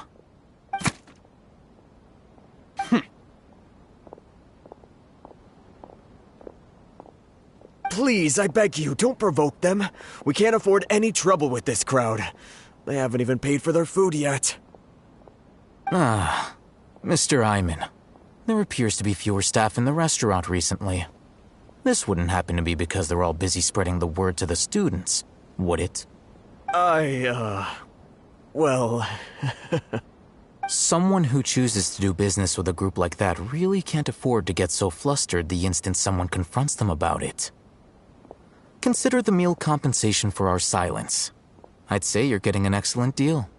Please, I beg you, don't provoke them. We can't afford any trouble with this crowd. They haven't even paid for their food yet. Ah, Mr. Iman. There appears to be fewer staff in the restaurant recently. This wouldn't happen to be because they're all busy spreading the word to the students, would it? Well... Someone who chooses to do business with a group like that really can't afford to get so flustered the instant someone confronts them about it. Consider the meal compensation for our silence. I'd say you're getting an excellent deal.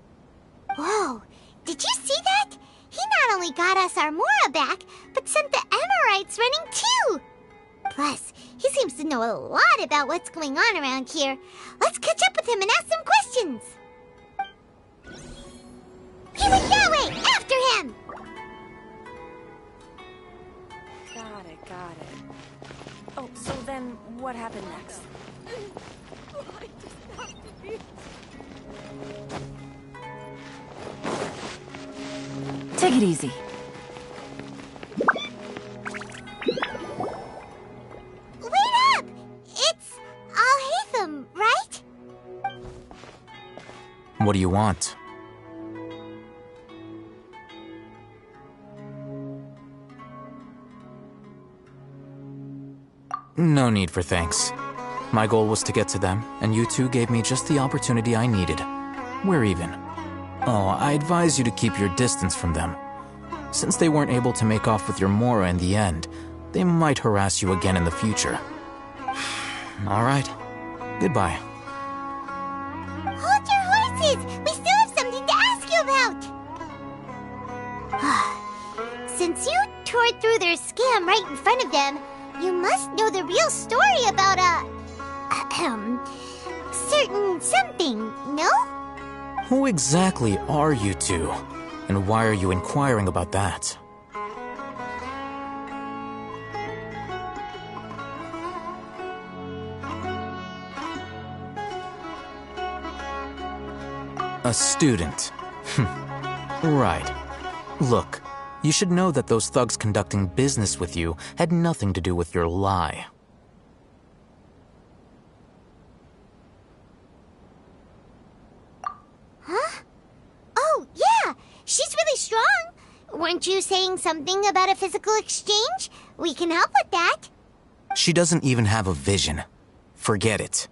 Whoa, did you see that? He not only got us our mora back, but sent the Emirites running too! Plus, he seems to know a lot about what's going on around here. Let's catch up with him and ask some questions! He went that way! After him! Got it. Oh, so then what happened next? Take it easy. Wait up! It's Al-Haytham, right? What do you want? No need for thanks. My goal was to get to them, and you two gave me just the opportunity I needed. We're even. Oh, I advise you to keep your distance from them. Since they weren't able to make off with your mora in the end, they might harass you again in the future. All right. Goodbye. Hold your horses! We still have something to ask you about! Since you tore through their scam right in front of them, you must know the real story about certain something, no? Who exactly are you two? And why are you inquiring about that? A student. Right. Look, you should know that those thugs conducting business with you had nothing to do with your lie. Huh? Oh, yeah! She's really strong! Weren't you saying something about a physical exchange? We can help with that. She doesn't even have a vision. Forget it.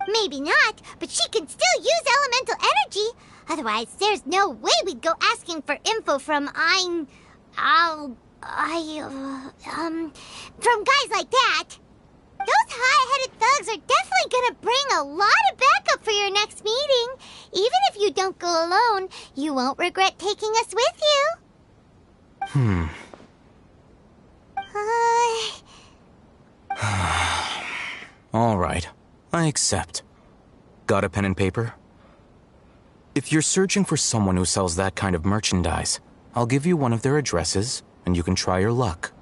Maybe not, but she can still use elemental energy. Otherwise, there's no way we'd go asking for info from from guys like that. Those high-headed thugs are definitely gonna bring a lot of backup for your next meeting. Even if you don't go alone, you won't regret taking us with you. All right. I accept. Got a pen and paper? If you're searching for someone who sells that kind of merchandise, I'll give you one of their addresses, and you can try your luck.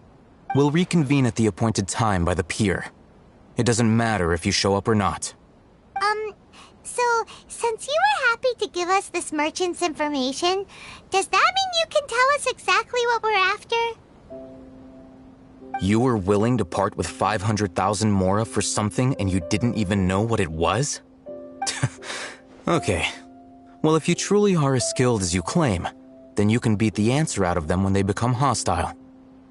We'll reconvene at the appointed time by the pier. It doesn't matter if you show up or not. So, since you were happy to give us this merchant's information, does that mean you can tell us exactly what we're after? You were willing to part with 500,000 mora for something and you didn't even know what it was? Okay. Well, if you truly are as skilled as you claim, then you can beat the answer out of them when they become hostile.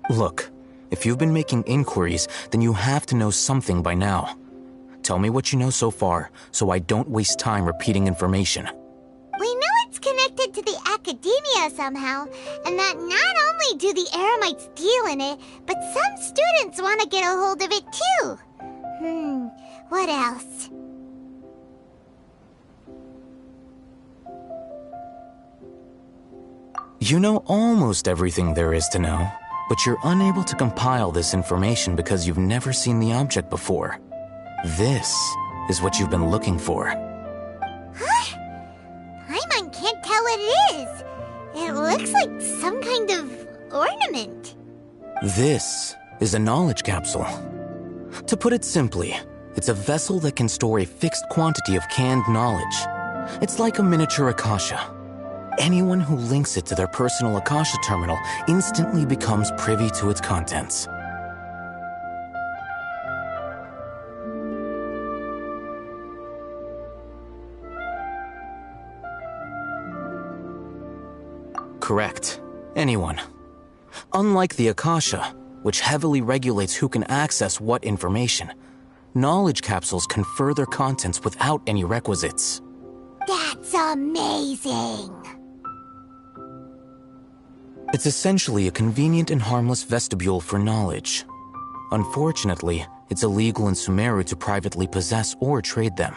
Look, if you've been making inquiries, then you have to know something by now. Tell me what you know so far, so I don't waste time repeating information. We know it's connected to the academia somehow, and that not only do the Eremites deal in it, but some students want to get a hold of it too. What else? You know almost everything there is to know, but you're unable to compile this information because you've never seen the object before. This is what you've been looking for. Huh? Paimon can't tell what it is. It looks like some kind of ornament. This is a knowledge capsule. To put it simply, it's a vessel that can store a fixed quantity of canned knowledge. It's like a miniature Akasha. Anyone who links it to their personal Akasha terminal instantly becomes privy to its contents. Correct. Anyone. Unlike the Akasha, which heavily regulates who can access what information, knowledge capsules confer their contents without any requisites. That's amazing! It's essentially a convenient and harmless vestibule for knowledge. Unfortunately, it's illegal in Sumeru to privately possess or trade them.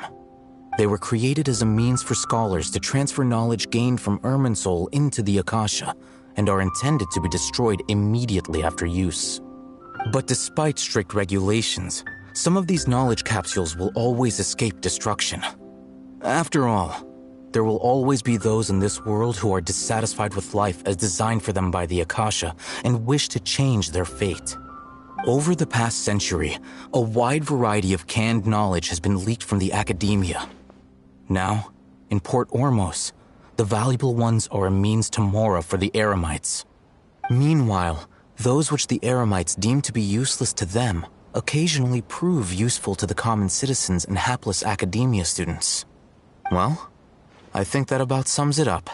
They were created as a means for scholars to transfer knowledge gained from Irminsul into the Akasha, and are intended to be destroyed immediately after use. But despite strict regulations, some of these knowledge capsules will always escape destruction. After all, there will always be those in this world who are dissatisfied with life as designed for them by the Akasha and wish to change their fate. Over the past century, a wide variety of canned knowledge has been leaked from the academia. Now, in Port Ormos, the valuable ones are a means to Mora for the Eremites. Meanwhile, those which the Eremites deem to be useless to them occasionally prove useful to the common citizens and hapless academia students. Well, I think that about sums it up.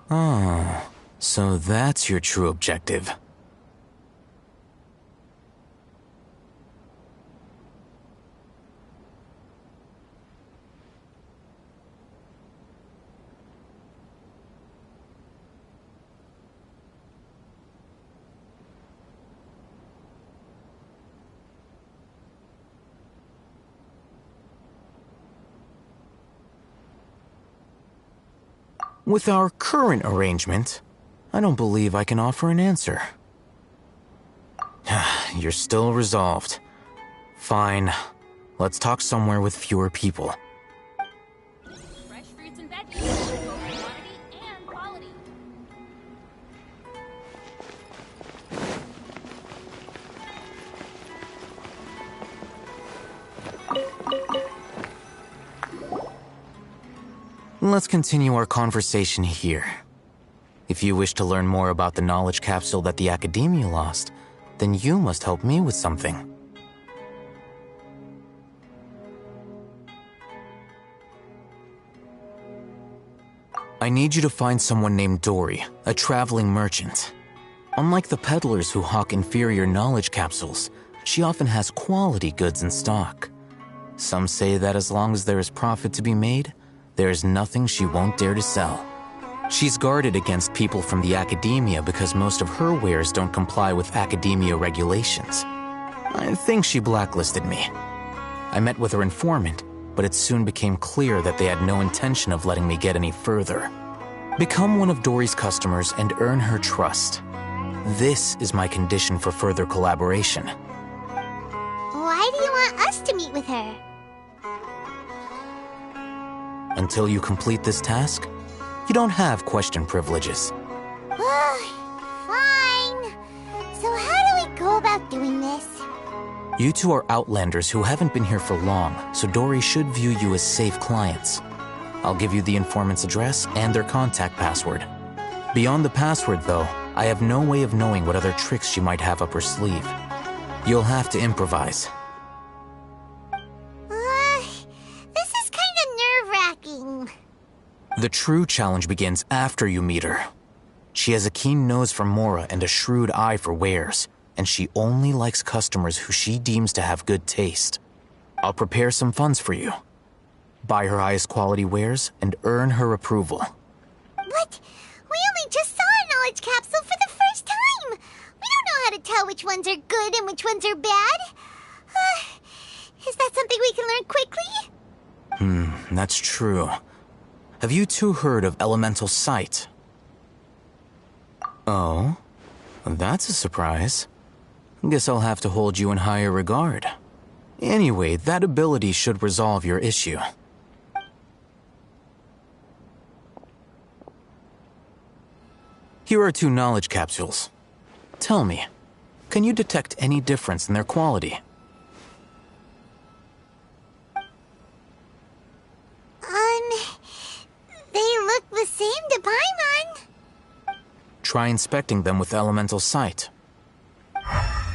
Oh, so that's your true objective. With our current arrangement, I don't believe I can offer an answer. You're still resolved. Fine. Let's talk somewhere with fewer people. Fresh fruits and veggies, both quantity and quality. Let's continue our conversation here. If you wish to learn more about the knowledge capsule that the Academia lost, then you must help me with something. I need you to find someone named Dory, a traveling merchant. Unlike the peddlers who hawk inferior knowledge capsules, she often has quality goods in stock. Some say that as long as there is profit to be made, there is nothing she won't dare to sell. She's guarded against people from the Academia because most of her wares don't comply with Academia regulations. I think she blacklisted me. I met with her informant, but it soon became clear that they had no intention of letting me get any further. Become one of Dory's customers and earn her trust. This is my condition for further collaboration. Why do you want us to meet with her? Until you complete this task, you don't have question privileges. Fine. So how do we go about doing this? You two are outlanders who haven't been here for long, so Dory should view you as safe clients. I'll give you the informant's address and their contact password. Beyond the password, though, I have no way of knowing what other tricks she might have up her sleeve. You'll have to improvise. This is kind of nerve-wracking. The true challenge begins after you meet her. She has a keen nose for Mora and a shrewd eye for wares, and she only likes customers who she deems to have good taste. I'll prepare some funds for you. Buy her highest quality wares and earn her approval. What? We only just saw a knowledge capsule for the first time! We don't know how to tell which ones are good and which ones are bad. Is that something we can learn quickly? That's true. Have you two heard of elemental sight? Oh? That's a surprise. Guess I'll have to hold you in higher regard. Anyway, that ability should resolve your issue. Here are 2 knowledge capsules. Tell me, can you detect any difference in their quality? They look the same to Paimon. Try inspecting them with elemental sight. How'd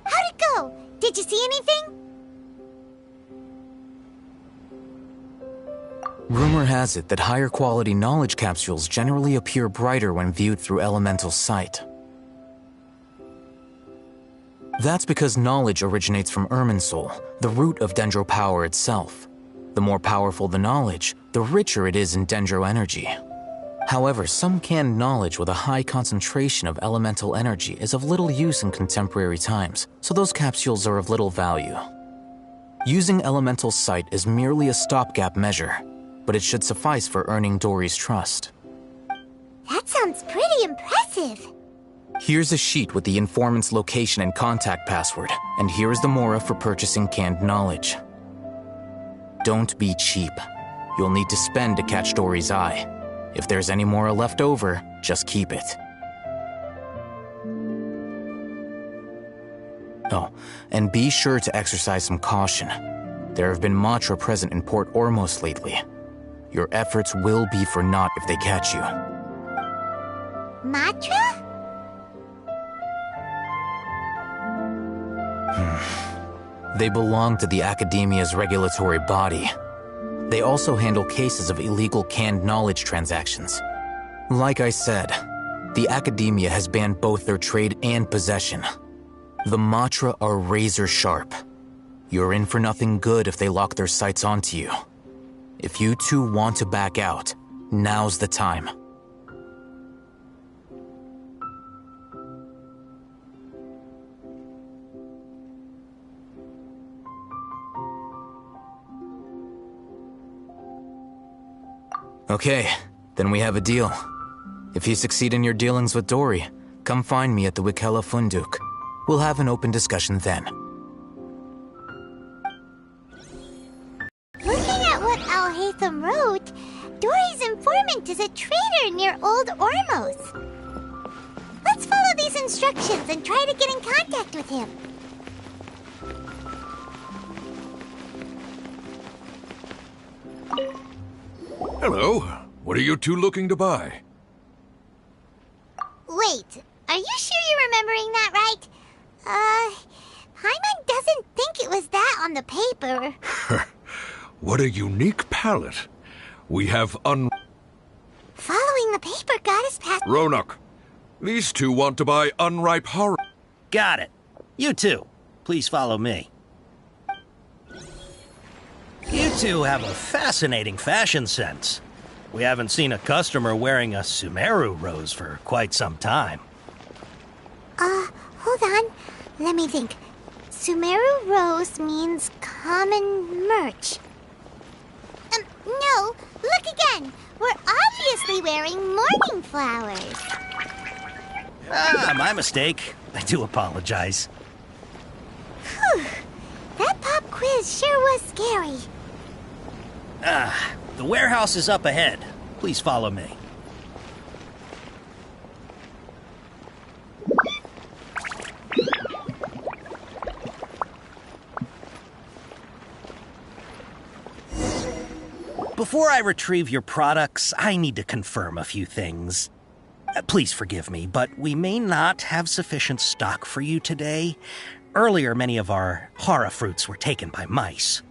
it go? Did you see anything? Rumor has it that higher quality knowledge capsules generally appear brighter when viewed through elemental sight. That's because knowledge originates from Irminsul, the root of Dendro power itself. The more powerful the knowledge, the richer it is in Dendro energy. However, some canned knowledge with a high concentration of elemental energy is of little use in contemporary times, so those capsules are of little value. Using elemental sight is merely a stopgap measure, but it should suffice for earning Dory's trust. That sounds pretty impressive. Here's a sheet with the informant's location and contact password, and here's the mora for purchasing canned knowledge. Don't be cheap. You'll need to spend to catch Dory's eye. If there's any mora left over, just keep it. Oh, and be sure to exercise some caution. There have been Matra present in Port Ormos lately. Your efforts will be for naught if they catch you. Matra? They belong to the Academia's regulatory body. They also handle cases of illegal canned knowledge transactions. Like I said, the Academia has banned both their trade and possession. The Matra are razor sharp. You're in for nothing good if they lock their sights onto you. If you two want to back out, now's the time. Okay, then we have a deal. If you succeed in your dealings with Dory, come find me at the Wikela Funduk. We'll have an open discussion then. Looking at what Al-Haytham wrote, Dory's informant is a trader near Old Ormos. Let's follow these instructions and try to get in contact with him. Hello. What are you two looking to buy? Wait, are you sure you're remembering that right? Paimon doesn't think it was that on the paper. What a unique palette. We have Following the paper got us past... Ronak, these two want to buy unripe horror. Got it. You two, please follow me. You two have a fascinating fashion sense. We haven't seen a customer wearing a Sumeru rose for quite some time. Hold on. Let me think. Sumeru rose means common merch. No, look again. We're obviously wearing morning flowers. Ah, my mistake. I do apologize. Whew. That pop quiz sure was scary. The warehouse is up ahead. Please follow me. Before I retrieve your products, I need to confirm a few things. Please forgive me, but we may not have sufficient stock for you today. Earlier, many of our hara fruits were taken by mice.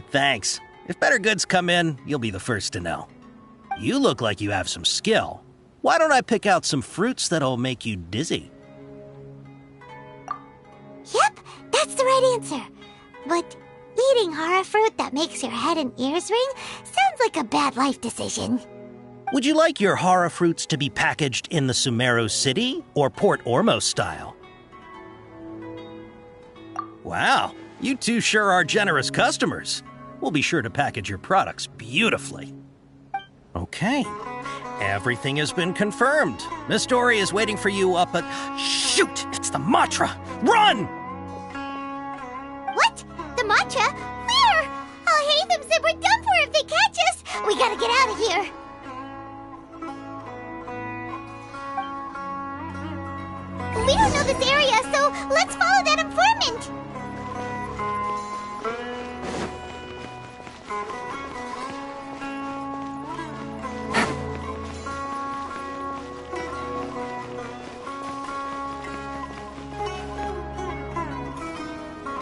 Thanks. If better goods come in, you'll be the first to know. You look like you have some skill. Why don't I pick out some fruits that'll make you dizzy? Yep, that's the right answer. But we Eating horror fruit that makes your head and ears ring sounds like a bad life decision. Would you like your horror fruits to be packaged in the Sumeru City or Port Ormos style? Wow, you two sure are generous customers. We'll be sure to package your products beautifully. Okay, everything has been confirmed. Miss Dory is waiting for you up at... Shoot! It's the Matra! Run! What? The Matra? Where? Oh, Hatham said we're done for if they catch us. We gotta get out of here. We don't know this area, so let's follow that informant.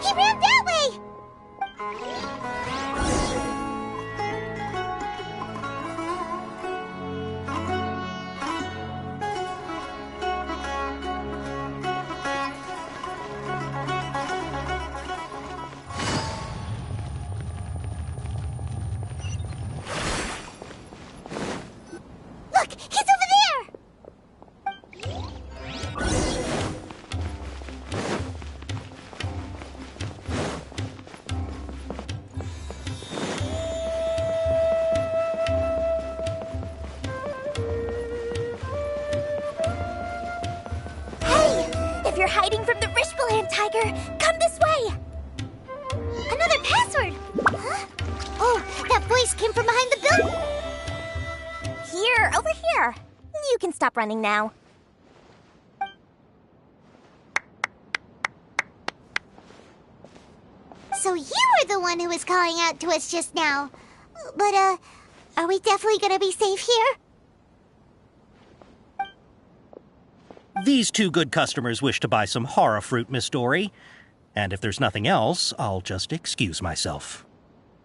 He ran that way! Look! He's over there! If you're hiding from the Rishbaland tiger, come this way! Another password! Huh? Oh, that voice came from behind the building! Here, over here. You can stop running now. So you were the one who was calling out to us just now. But, are we definitely gonna be safe here? These two good customers wish to buy some horror fruit, Miss Dory. And if there's nothing else, I'll just excuse myself.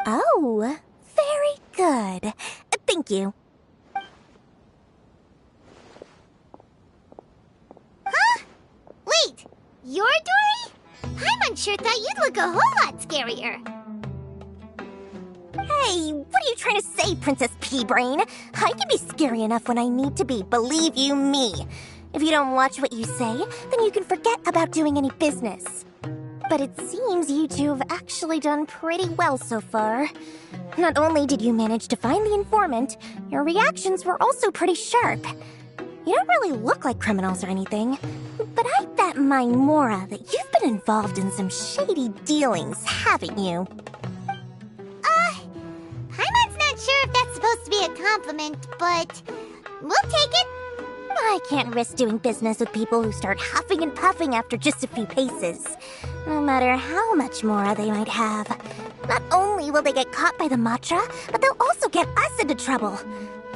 Oh, very good. Thank you. Huh? Wait, you're Dory? I'm unsure thought you'd look a whole lot scarier. Hey, what are you trying to say, Princess Pea-Brain? I can be scary enough when I need to be, believe you me. If you don't watch what you say, then you can forget about doing any business. But it seems you two have actually done pretty well so far. Not only did you manage to find the informant, your reactions were also pretty sharp. You don't really look like criminals or anything, but I bet my Mora that you've been involved in some shady dealings, haven't you? Paimon's not sure if that's supposed to be a compliment, but we'll take it. I can't risk doing business with people who start huffing and puffing after just a few paces, no matter how much Mora they might have. Not only will they get caught by the Matra, but they'll also get us into trouble.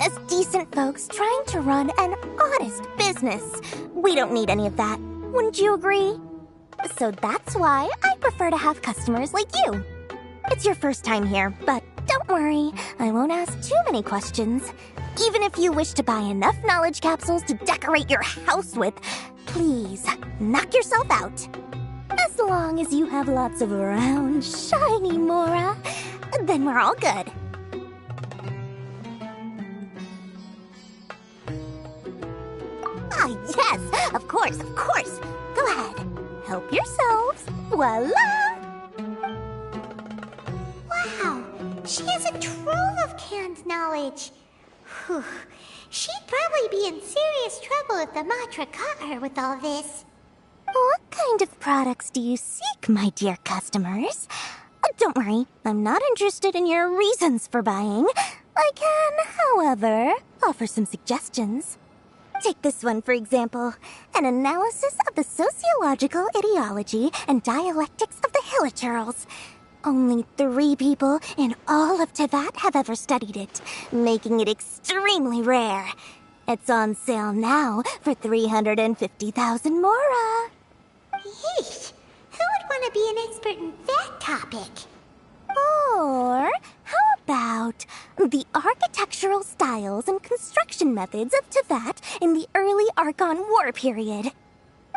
As decent folks trying to run an honest business, we don't need any of that. Wouldn't you agree? So that's why I prefer to have customers like you. It's your first time here, but don't worry, I won't ask too many questions. Even if you wish to buy enough knowledge capsules to decorate your house with, please, knock yourself out. As long as you have lots of round, shiny Mora, then we're all good. Ah, yes, of course, of course. Go ahead, help yourselves. Voila! Wow, she has a trove of canned knowledge. Whew. She'd probably be in serious trouble if the Matra caught her with all this. What kind of products do you seek, my dear customers? Don't worry, I'm not interested in your reasons for buying. I can, however, offer some suggestions. Take this one, for example. An analysis of the sociological ideology and dialectics of the Hilichurls. Only 3 people in all of Tevat have ever studied it, making it extremely rare. It's on sale now for 350,000 Mora. Yeesh, who would want to be an expert in that topic? Or how about the architectural styles and construction methods of Tevat in the early Archon War period?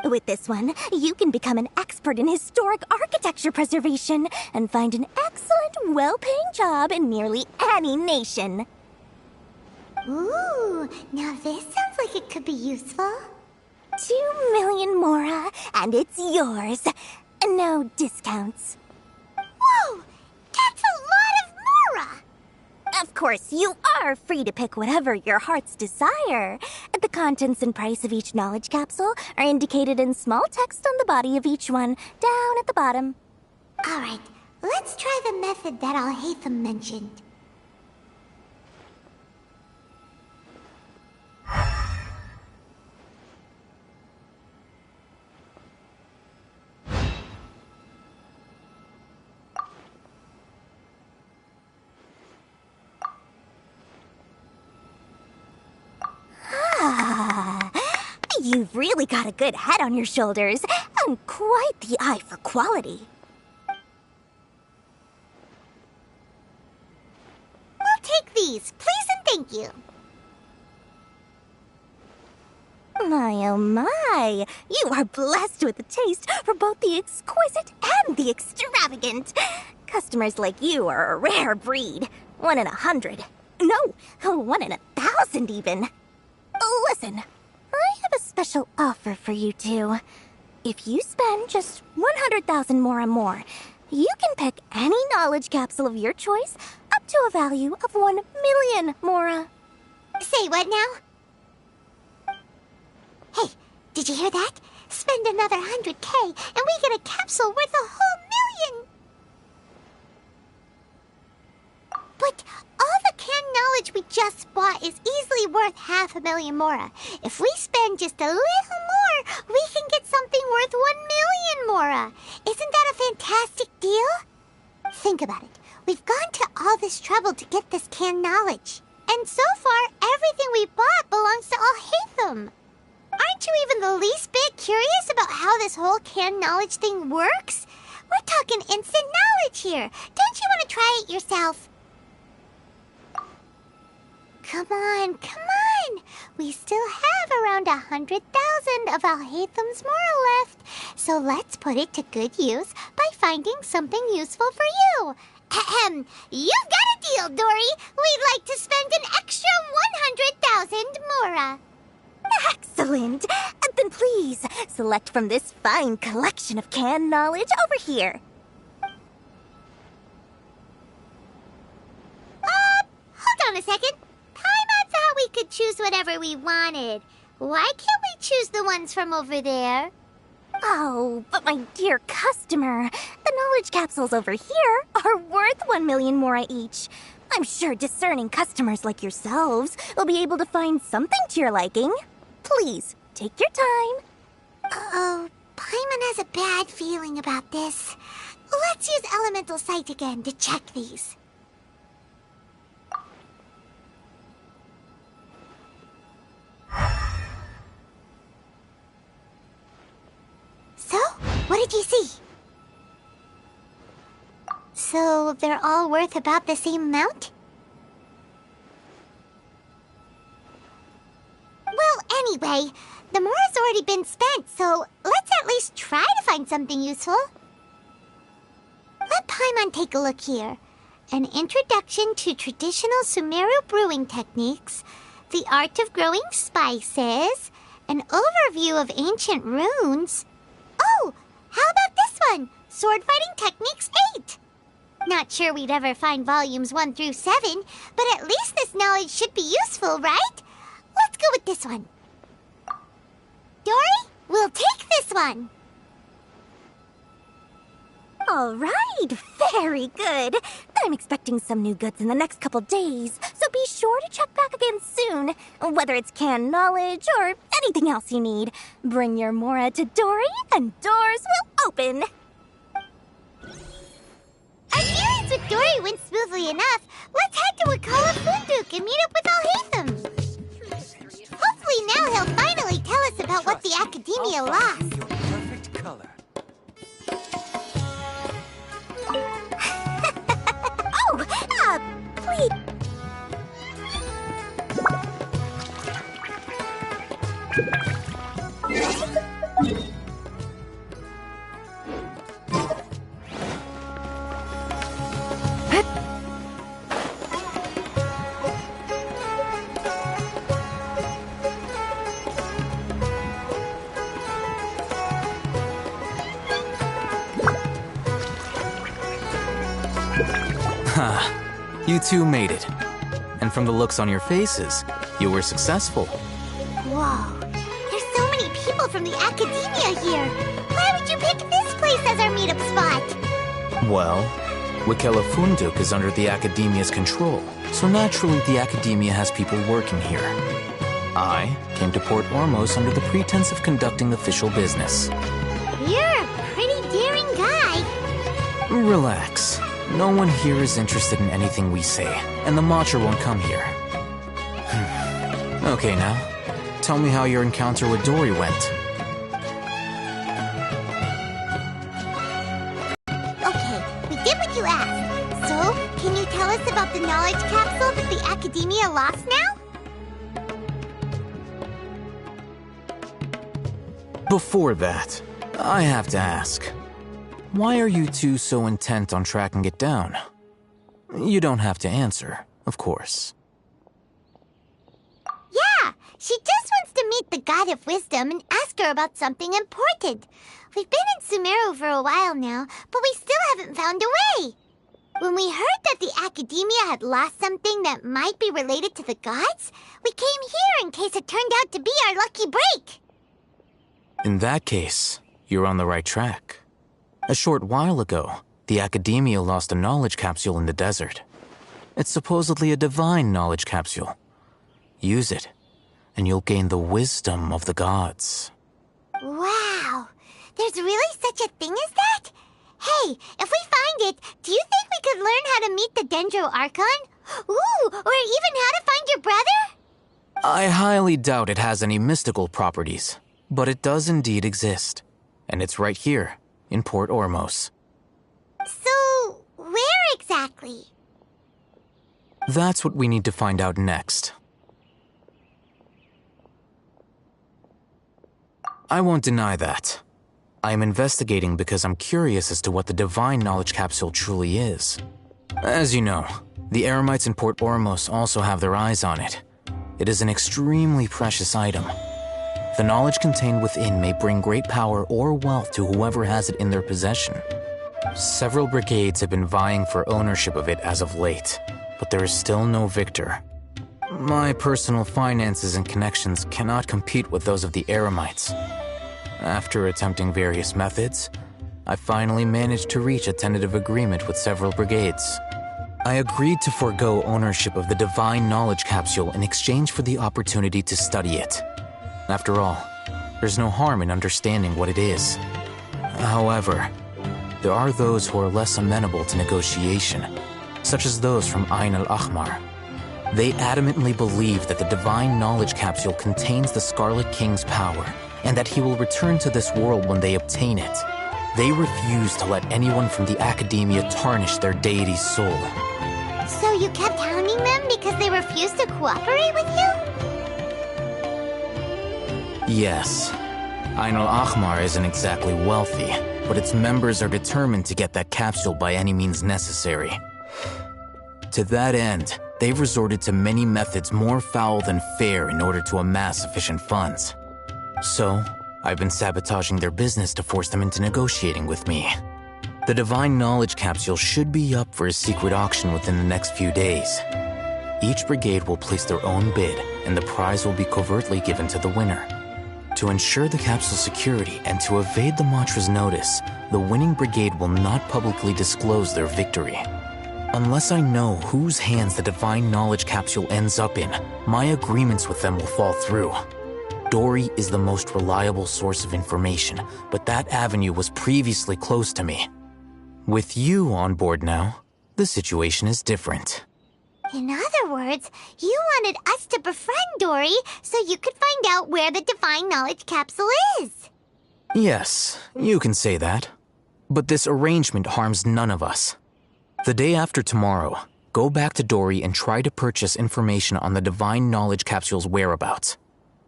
With this one, you can become an expert in historic architecture preservation and find an excellent, well-paying job in nearly any nation. Ooh, now this sounds like it could be useful. 2 million Mora, and it's yours. No discounts. Whoa! That's a lot of Mora! Of course, you are free to pick whatever your heart's desire. The contents and price of each knowledge capsule are indicated in small text on the body of each one, down at the bottom. Alright, let's try the method that Alhaitham mentioned. You've really got a good head on your shoulders, and quite the eye for quality. We'll take these, please and thank you. My oh my, you are blessed with a taste for both the exquisite and the extravagant. Customers like you are a rare breed. 1 in 100. No, 1 in 1,000 even. Listen, I have a special offer for you two. If you spend just 100,000 more, you can pick any knowledge capsule of your choice up to a value of 1 million Mora. Say what now? Hey, did you hear that? Spend another 100K and we get a capsule worth a whole million! But all the canned knowledge we just bought is easily worth 500,000 Mora. If we spend just a little more, we can get something worth 1 million Mora. Isn't that a fantastic deal? Think about it. We've gone to all this trouble to get this canned knowledge. And so far, everything we bought belongs to Alhaitham. Aren't you even the least bit curious about how this whole canned knowledge thing works? We're talking instant knowledge here. Don't you want to try it yourself? Come on. We still have around 100,000 of Alhaitham's Mora left. So let's put it to good use by finding something useful for you. Ahem. You've got a deal, Dory. We'd like to spend an extra 100,000 Mora. Excellent! Then please, select from this fine collection of canned knowledge over here. Hold on a second. Paimon thought we could choose whatever we wanted. Why can't we choose the ones from over there? Oh, but my dear customer, the knowledge capsules over here are worth 1 million Mora each. I'm sure discerning customers like yourselves will be able to find something to your liking. Please, take your time. Uh-oh, Paimon has a bad feeling about this. Let's use Elemental Sight again to check these. So, what did you see? So, they're all worth about the same amount? Well, anyway, the Mora's already been spent, so let's at least try to find something useful. Let Paimon take a look here. An introduction to traditional Sumeru brewing techniques, the art of growing spices, an overview of ancient runes. Oh, how about this one? Sword Fighting Techniques 8. Not sure we'd ever find volumes 1 through 7, but at least this knowledge should be useful, right? Let's go with this one. Dory, we'll take this one. All right, very good. I'm expecting some new goods in the next couple days, so be sure to check back again soon. Whether it's canned knowledge or anything else you need, bring your Mora to Dory and doors will open. Our dealings with Dory went smoothly enough. Let's head to Wakala Funduk and meet up with Alhaitham. Hopefully now he'll finally tell us about what the Academia lost. Perfect color. Please. Ha, you two made it. And from the looks on your faces, you were successful. Whoa, there's so many people from the academia here. Why would you pick this place as our meetup spot? Well, Wikela Funduk is under the Academia's control, so naturally the Academia has people working here. I came to Port Ormos under the pretense of conducting official business. You're a pretty daring guy. Relax. No one here is interested in anything we say, and the Matcha won't come here. Okay now, tell me how your encounter with Dory went. Okay, we did what you asked. So, can you tell us about the knowledge capsule that the Academia lost now? Before that, I have to ask, why are you two so intent on tracking it down? You don't have to answer, of course. Yeah, she just wants to meet the God of Wisdom and ask her about something important. We've been in Sumeru for a while now, but we still haven't found a way. When we heard that the Academia had lost something that might be related to the gods, we came here in case it turned out to be our lucky break. In that case, you're on the right track. A short while ago, the Academia lost a knowledge capsule in the desert. It's supposedly a divine knowledge capsule. Use it, and you'll gain the wisdom of the gods. Wow, there's really such a thing as that? Hey, if we find it, do you think we could learn how to meet the Dendro Archon? Ooh, or even how to find your brother? I highly doubt it has any mystical properties, but it does indeed exist. And it's right here, in Port Ormos. So, where exactly? That's what we need to find out next. I won't deny that. I am investigating because I'm curious as to what the Divine Knowledge Capsule truly is. As you know, the Eremites in Port Ormos also have their eyes on it. It is an extremely precious item. The knowledge contained within may bring great power or wealth to whoever has it in their possession. Several brigades have been vying for ownership of it as of late, but there is still no victor. My personal finances and connections cannot compete with those of the Eremites. After attempting various methods, I finally managed to reach a tentative agreement with several brigades. I agreed to forego ownership of the Divine Knowledge Capsule in exchange for the opportunity to study it. After all, there's no harm in understanding what it is. However, there are those who are less amenable to negotiation, such as those from Ain al-Ahmar. They adamantly believe that the Divine Knowledge Capsule contains the Scarlet King's power, and that he will return to this world when they obtain it. They refuse to let anyone from the Academia tarnish their deity's soul. So you kept hounding them because they refused to cooperate with you? Yes. Ain al-Ahmar isn't exactly wealthy, but its members are determined to get that capsule by any means necessary. To that end, they've resorted to many methods more foul than fair in order to amass sufficient funds. So, I've been sabotaging their business to force them into negotiating with me. The Divine Knowledge Capsule should be up for a secret auction within the next few days. Each brigade will place their own bid, and the prize will be covertly given to the winner. To ensure the capsule's security and to evade the mantra's notice, the winning brigade will not publicly disclose their victory. Unless I know whose hands the Divine Knowledge Capsule ends up in, my agreements with them will fall through. Dory is the most reliable source of information, but that avenue was previously closed to me. With you on board now, the situation is different. In other words, you wanted us to befriend Dory so you could find out where the Divine Knowledge Capsule is. Yes, you can say that. But this arrangement harms none of us. The day after tomorrow, go back to Dory and try to purchase information on the Divine Knowledge Capsule's whereabouts.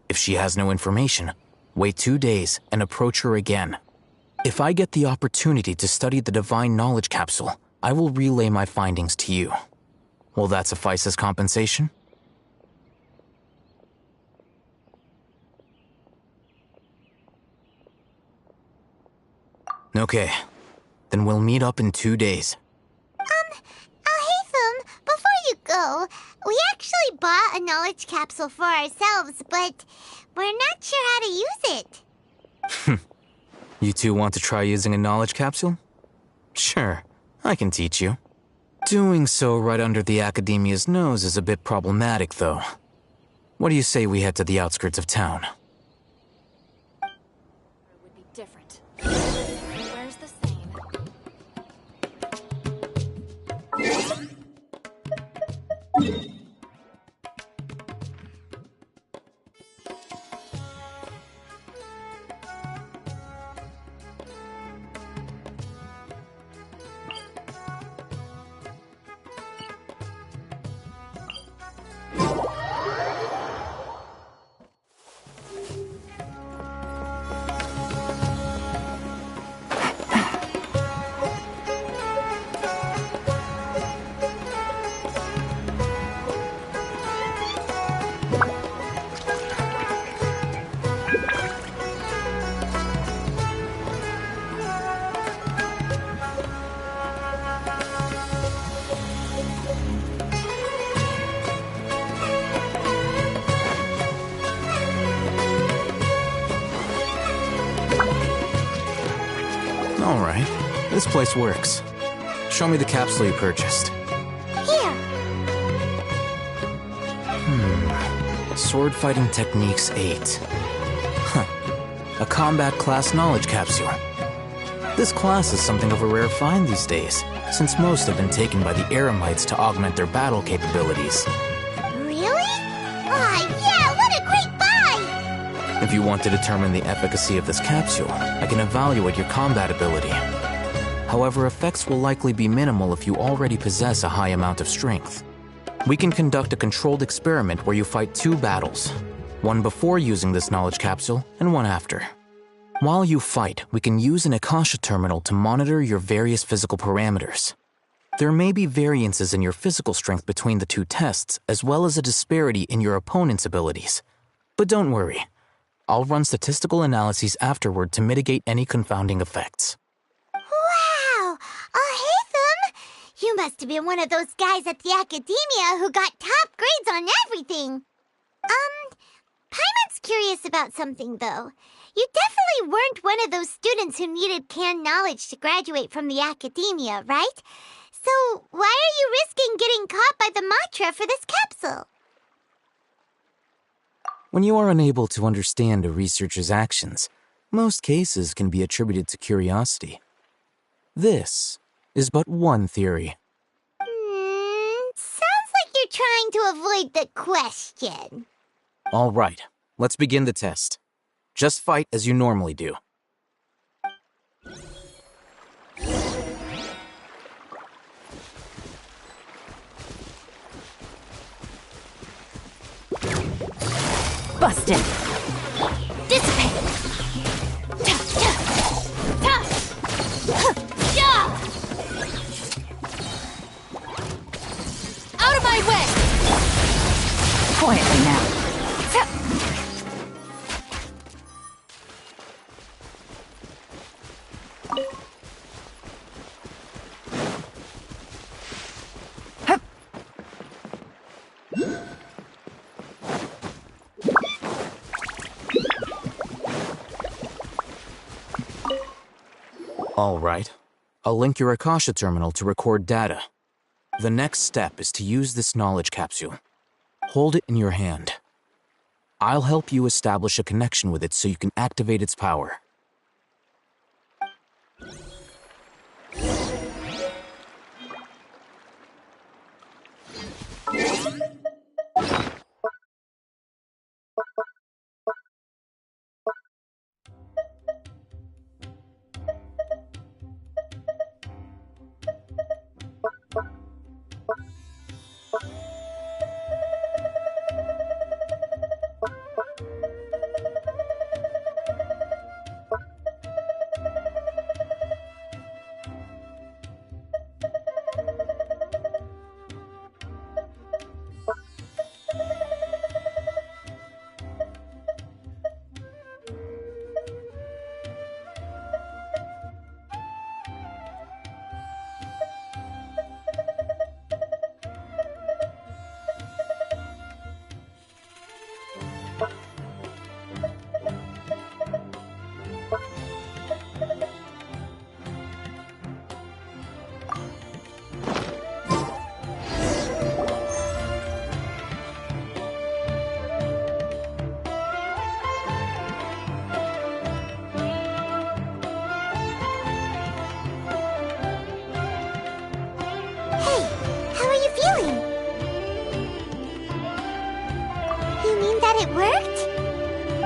If she has no information, wait 2 days and approach her again. If I get the opportunity to study the Divine Knowledge Capsule, I will relay my findings to you. Will that suffice as compensation? Okay, then we'll meet up in 2 days. So, we actually bought a knowledge capsule for ourselves, but we're not sure how to use it. You two want to try using a knowledge capsule? Sure, I can teach you. Doing so right under the Academia's nose is a bit problematic, though. What do you say we head to the outskirts of town? Would be different. Where's the same? Alright, this place works. Show me the capsule you purchased. Here. Sword Fighting Techniques 8. Huh. A combat class knowledge capsule. This class is something of a rare find these days, since most have been taken by the Eremites to augment their battle capabilities. Really? Ah, yeah, what a great buy! If you want to determine the efficacy of this capsule, I can evaluate your combat ability. However, effects will likely be minimal if you already possess a high amount of strength. We can conduct a controlled experiment where you fight 2 battles, one before using this knowledge capsule and one after. While you fight, we can use an Akasha terminal to monitor your various physical parameters. There may be variances in your physical strength between the 2 tests, as well as a disparity in your opponent's abilities. But don't worry, I'll run statistical analyses afterward to mitigate any confounding effects. Wow! Haytham! You must have been one of those guys at the Academia who got top grades on everything. Paimon's curious about something, though. You definitely weren't one of those students who needed canned knowledge to graduate from the Academia, right? So why are you risking getting caught by the Matra for this capsule? When you are unable to understand a researcher's actions, most cases can be attributed to curiosity. This is but one theory. Sounds like you're trying to avoid the question. All right, let's begin the test. Just fight as you normally do. Busted! Dissipate! Ta, ta, ta. Huh, yeah. Out of my way! Quietly now. All right. I'll link your Akasha terminal to record data. The next step is to use this knowledge capsule. Hold it in your hand. I'll help you establish a connection with it so you can activate its power.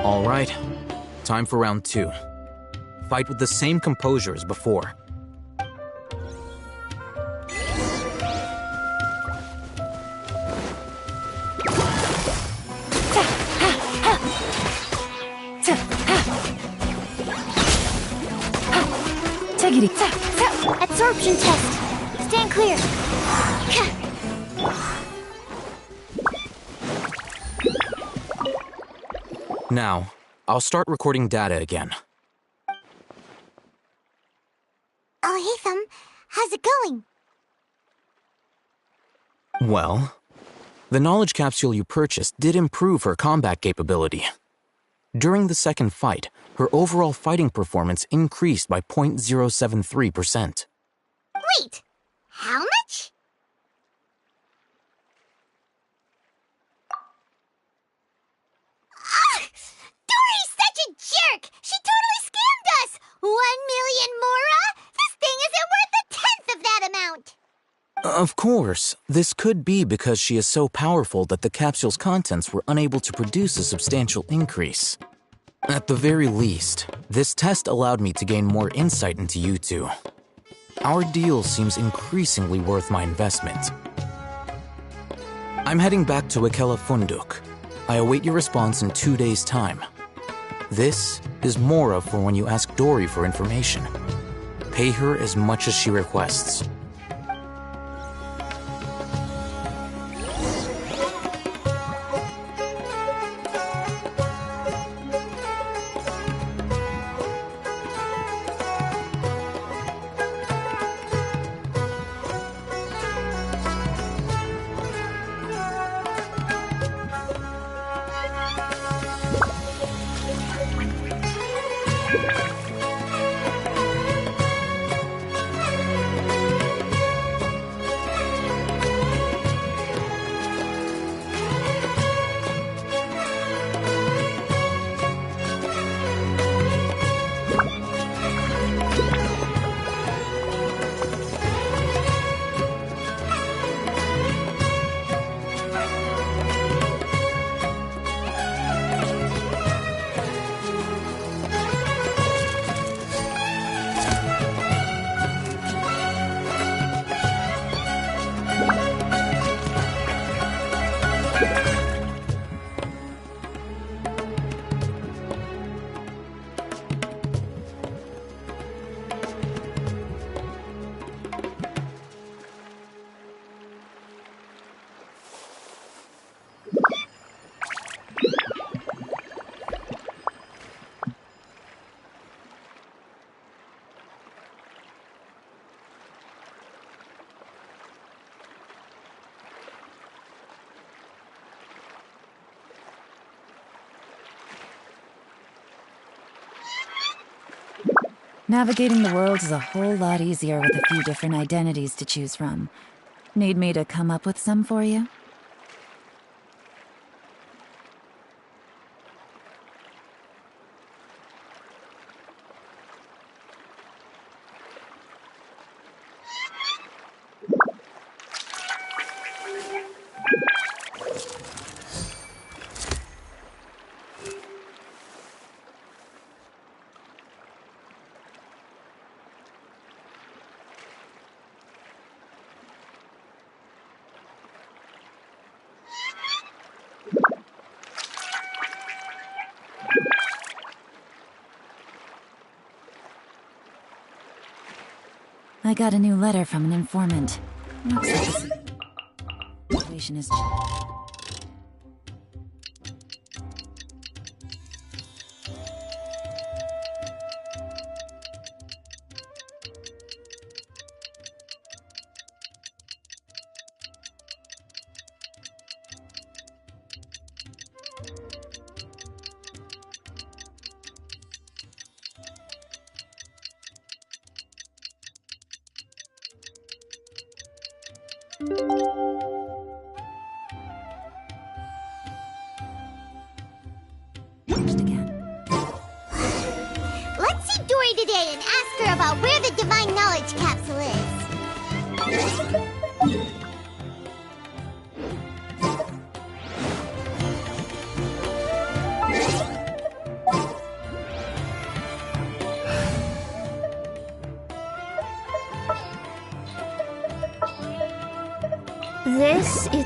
All right. Time for round 2. Fight with the same composure as before. Absorption test. Stand clear. Now, I'll start recording data again. Oh, Hatham, how's it going? Well, the knowledge capsule you purchased did improve her combat capability. During the second fight, her overall fighting performance increased by 0.073%. Wait, how much? Dory's such a jerk! She totally scammed us! 1 million mora? This thing isn't worth a tenth of that amount! Of course, this could be because she is so powerful that the capsule's contents were unable to produce a substantial increase. At the very least, this test allowed me to gain more insight into you two. Our deal seems increasingly worth my investment. I'm heading back to Ikela Funduk. I await your response in 2 days' time. This is Mora for when you ask Dory for information. Pay her as much as she requests. Navigating the world is a whole lot easier with a few different identities to choose from. Need me to come up with some for you? I got a new letter from an informant. Looks like the situation is... Let's see Dory today and ask her about where the divine knowledge capsule is. This is...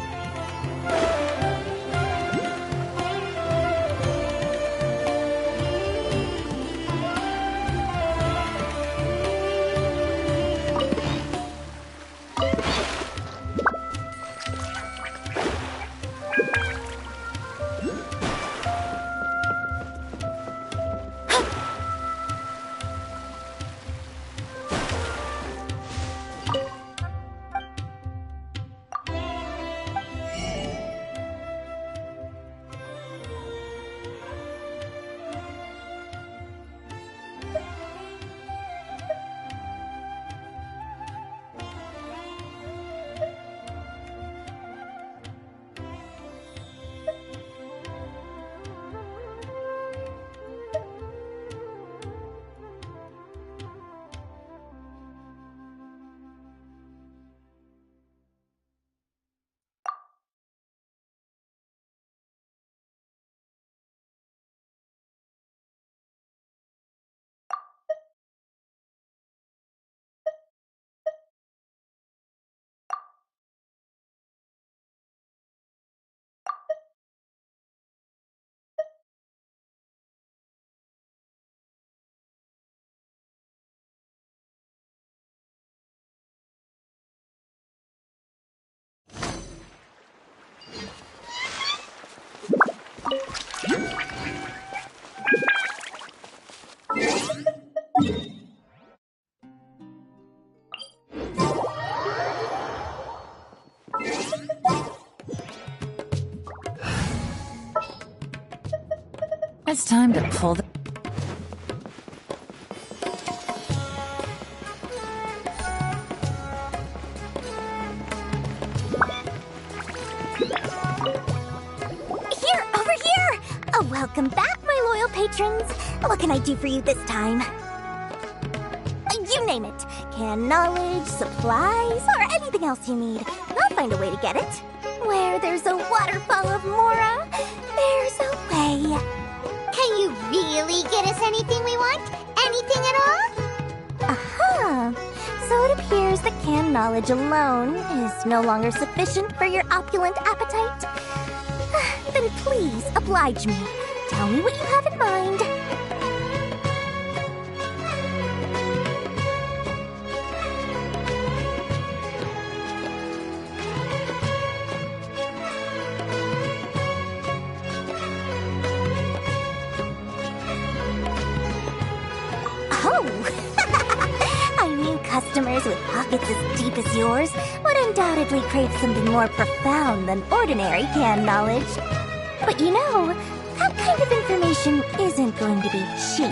It's time to pull the... Here, over here! Oh, welcome back, my loyal patrons. What can I do for you this time? You name it. Canned knowledge, supplies, or anything else you need. I'll find a way to get it. Where there's a waterfall of Mora, there's a way. Can you really get us anything we want? Anything at all? Aha! So it appears that canned knowledge alone is no longer sufficient for your opulent appetite. Then please oblige me. Tell me what you have in mind. Customers with pockets as deep as yours would undoubtedly crave something more profound than ordinary canned knowledge. But you know, that kind of information isn't going to be cheap.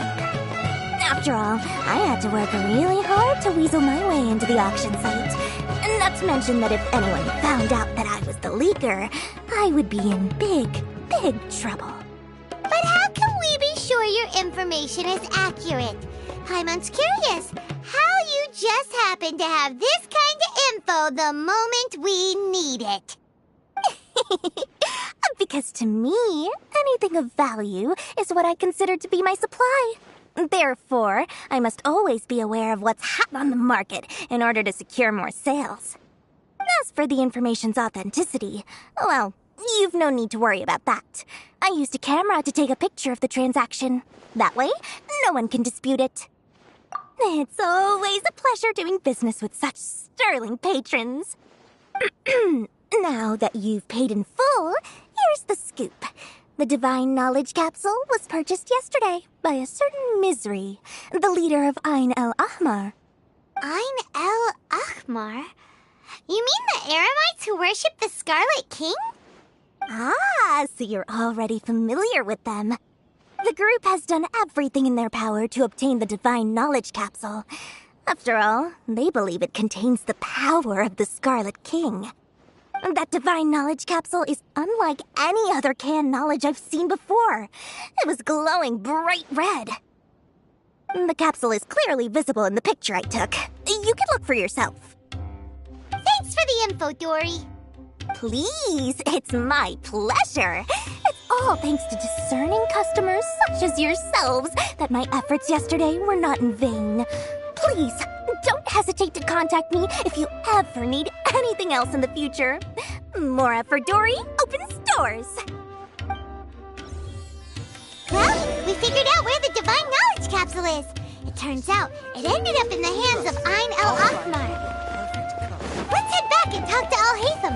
After all, I had to work really hard to weasel my way into the auction site. And not to mention that if anyone found out that I was the leaker, I would be in big, big trouble. But how can we be sure your information is accurate? Paimon's curious. How you just happen to have this kind of info the moment we need it? Because to me, anything of value is what I consider to be my supply. Therefore, I must always be aware of what's hot on the market in order to secure more sales. As for the information's authenticity, well, you've no need to worry about that. I used a camera to take a picture of the transaction. That way, no one can dispute it. It's always a pleasure doing business with such sterling patrons. Now that you've paid in full, here's the scoop. The Divine Knowledge Capsule was purchased yesterday by a certain Misery, the leader of Ain El Ahmar. Ain El Ahmar? You mean the Eremites who worship the Scarlet King? Ah, so you're already familiar with them. The group has done everything in their power to obtain the Divine Knowledge Capsule. After all, they believe it contains the power of the Scarlet King. That Divine Knowledge Capsule is unlike any other canned knowledge I've seen before. It was glowing bright red. The capsule is clearly visible in the picture I took. You can look for yourself. Thanks for the info, Dory. Please, it's my pleasure. It's all thanks to discerning customers such as yourselves that my efforts yesterday were not in vain. Please, don't hesitate to contact me if you ever need anything else in the future. Mora for Dory opens doors. Well, we figured out where the Divine Knowledge Capsule is. It turns out it ended up in the hands of Ain el-Ahmar. Let's head back and talk to Al-Haytham.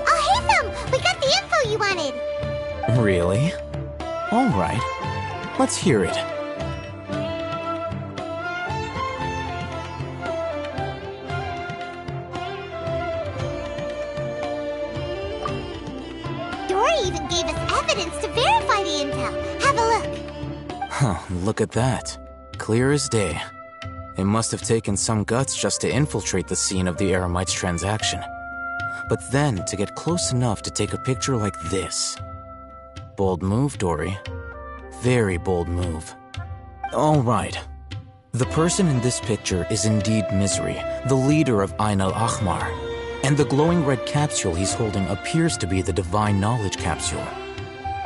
Al-Haytham! We got the info you wanted! Really? All right. Let's hear it. Dory even gave us evidence to verify the intel. Have a look. Huh, look at that. Clear as day. It must have taken some guts just to infiltrate the scene of the Eremites transaction. But then to get close enough to take a picture like this. Bold move, Dory. Very bold move. All right. The person in this picture is indeed Misery, the leader of Ain el-Ahmar. And the glowing red capsule he's holding appears to be the Divine Knowledge Capsule.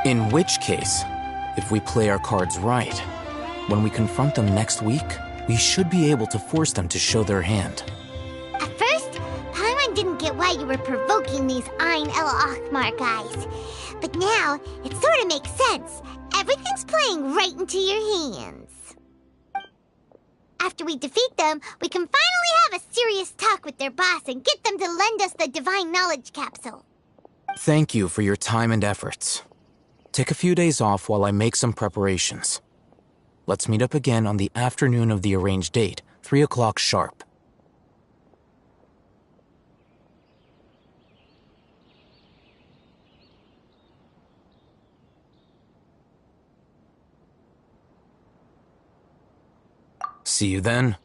In which case, if we play our cards right, when we confront them next week, we should be able to force them to show their hand. At first, Paimon didn't get why you were provoking these Ain el-Ahmar guys. But now, it sort of makes sense. Everything's playing right into your hands. After we defeat them, we can finally have a serious talk with their boss and get them to lend us the Divine Knowledge Capsule. Thank you for your time and efforts. Take a few days off while I make some preparations. Let's meet up again on the afternoon of the arranged date, 3 o'clock sharp. See you then.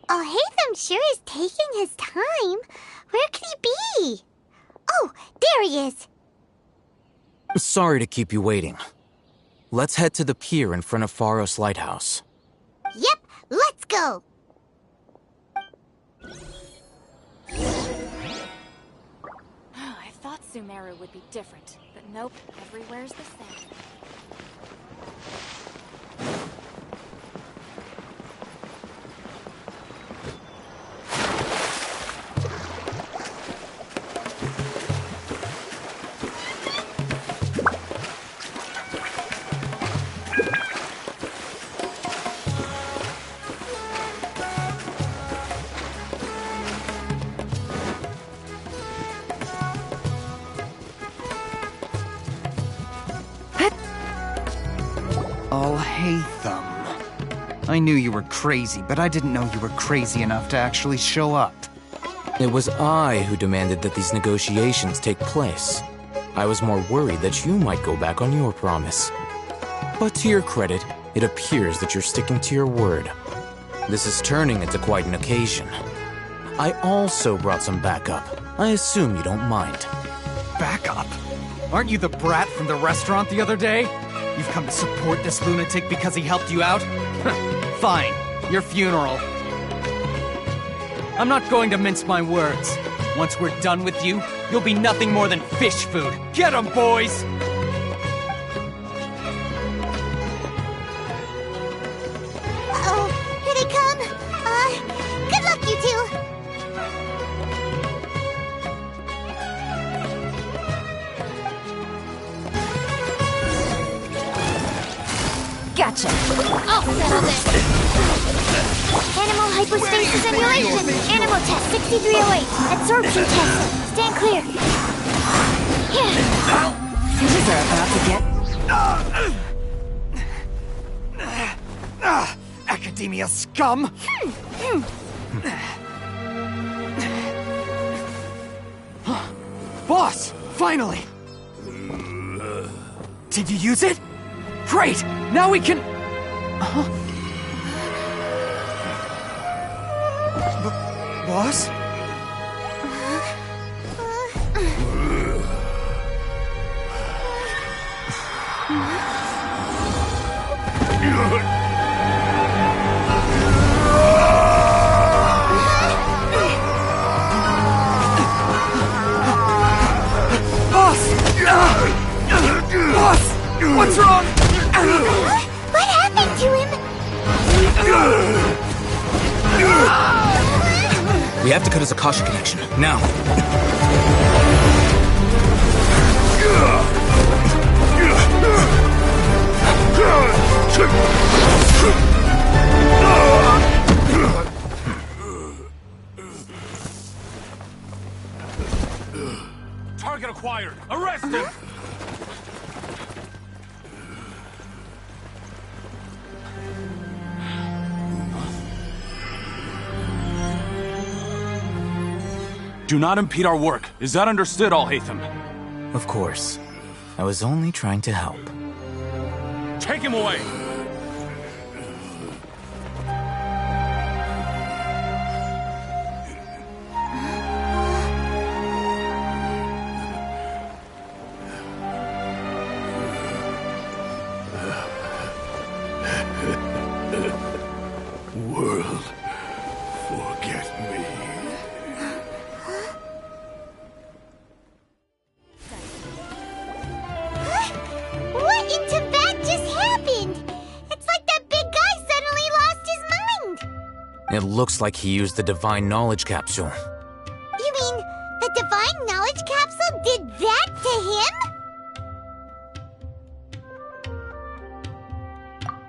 Al-Haytham sure is taking his time. Where could he be? Oh, there he is. Sorry to keep you waiting. Let's head to the pier in front of Pharos Lighthouse. Yep, let's go. I thought Sumeru would be different, but nope, everywhere's the same. Al-Haytham. I knew you were crazy, but I didn't know you were crazy enough to actually show up. It was I who demanded that these negotiations take place. I was more worried that you might go back on your promise. But to your credit, it appears that you're sticking to your word. This is turning into quite an occasion. I also brought some backup. I assume you don't mind. Backup? Aren't you the brat from the restaurant the other day? You've come to support this lunatic because he helped you out? Fine, your funeral. I'm not going to mince my words. Once we're done with you, you'll be nothing more than fish food. Get 'em, boys! Uh-oh, here they come. Good luck, you two. Gotcha! I'll settle this! Animal hypostasis simulation. Animal test 6308. Absorption test. Stand clear. Things are about to get... Academia scum! Boss! Finally! Did you use it? Great! Now we can... Boss? Boss! What's wrong? What happened to him? We have to cut his Akasha connection, now. Target acquired! Arrest him! Do not impede our work. Is that understood, Al-Haytham? Of course. I was only trying to help. Take him away! World, forget me. What in Tibet just happened? It's like that big guy suddenly lost his mind. It looks like he used the Divine Knowledge Capsule. You mean the Divine Knowledge Capsule did that to him?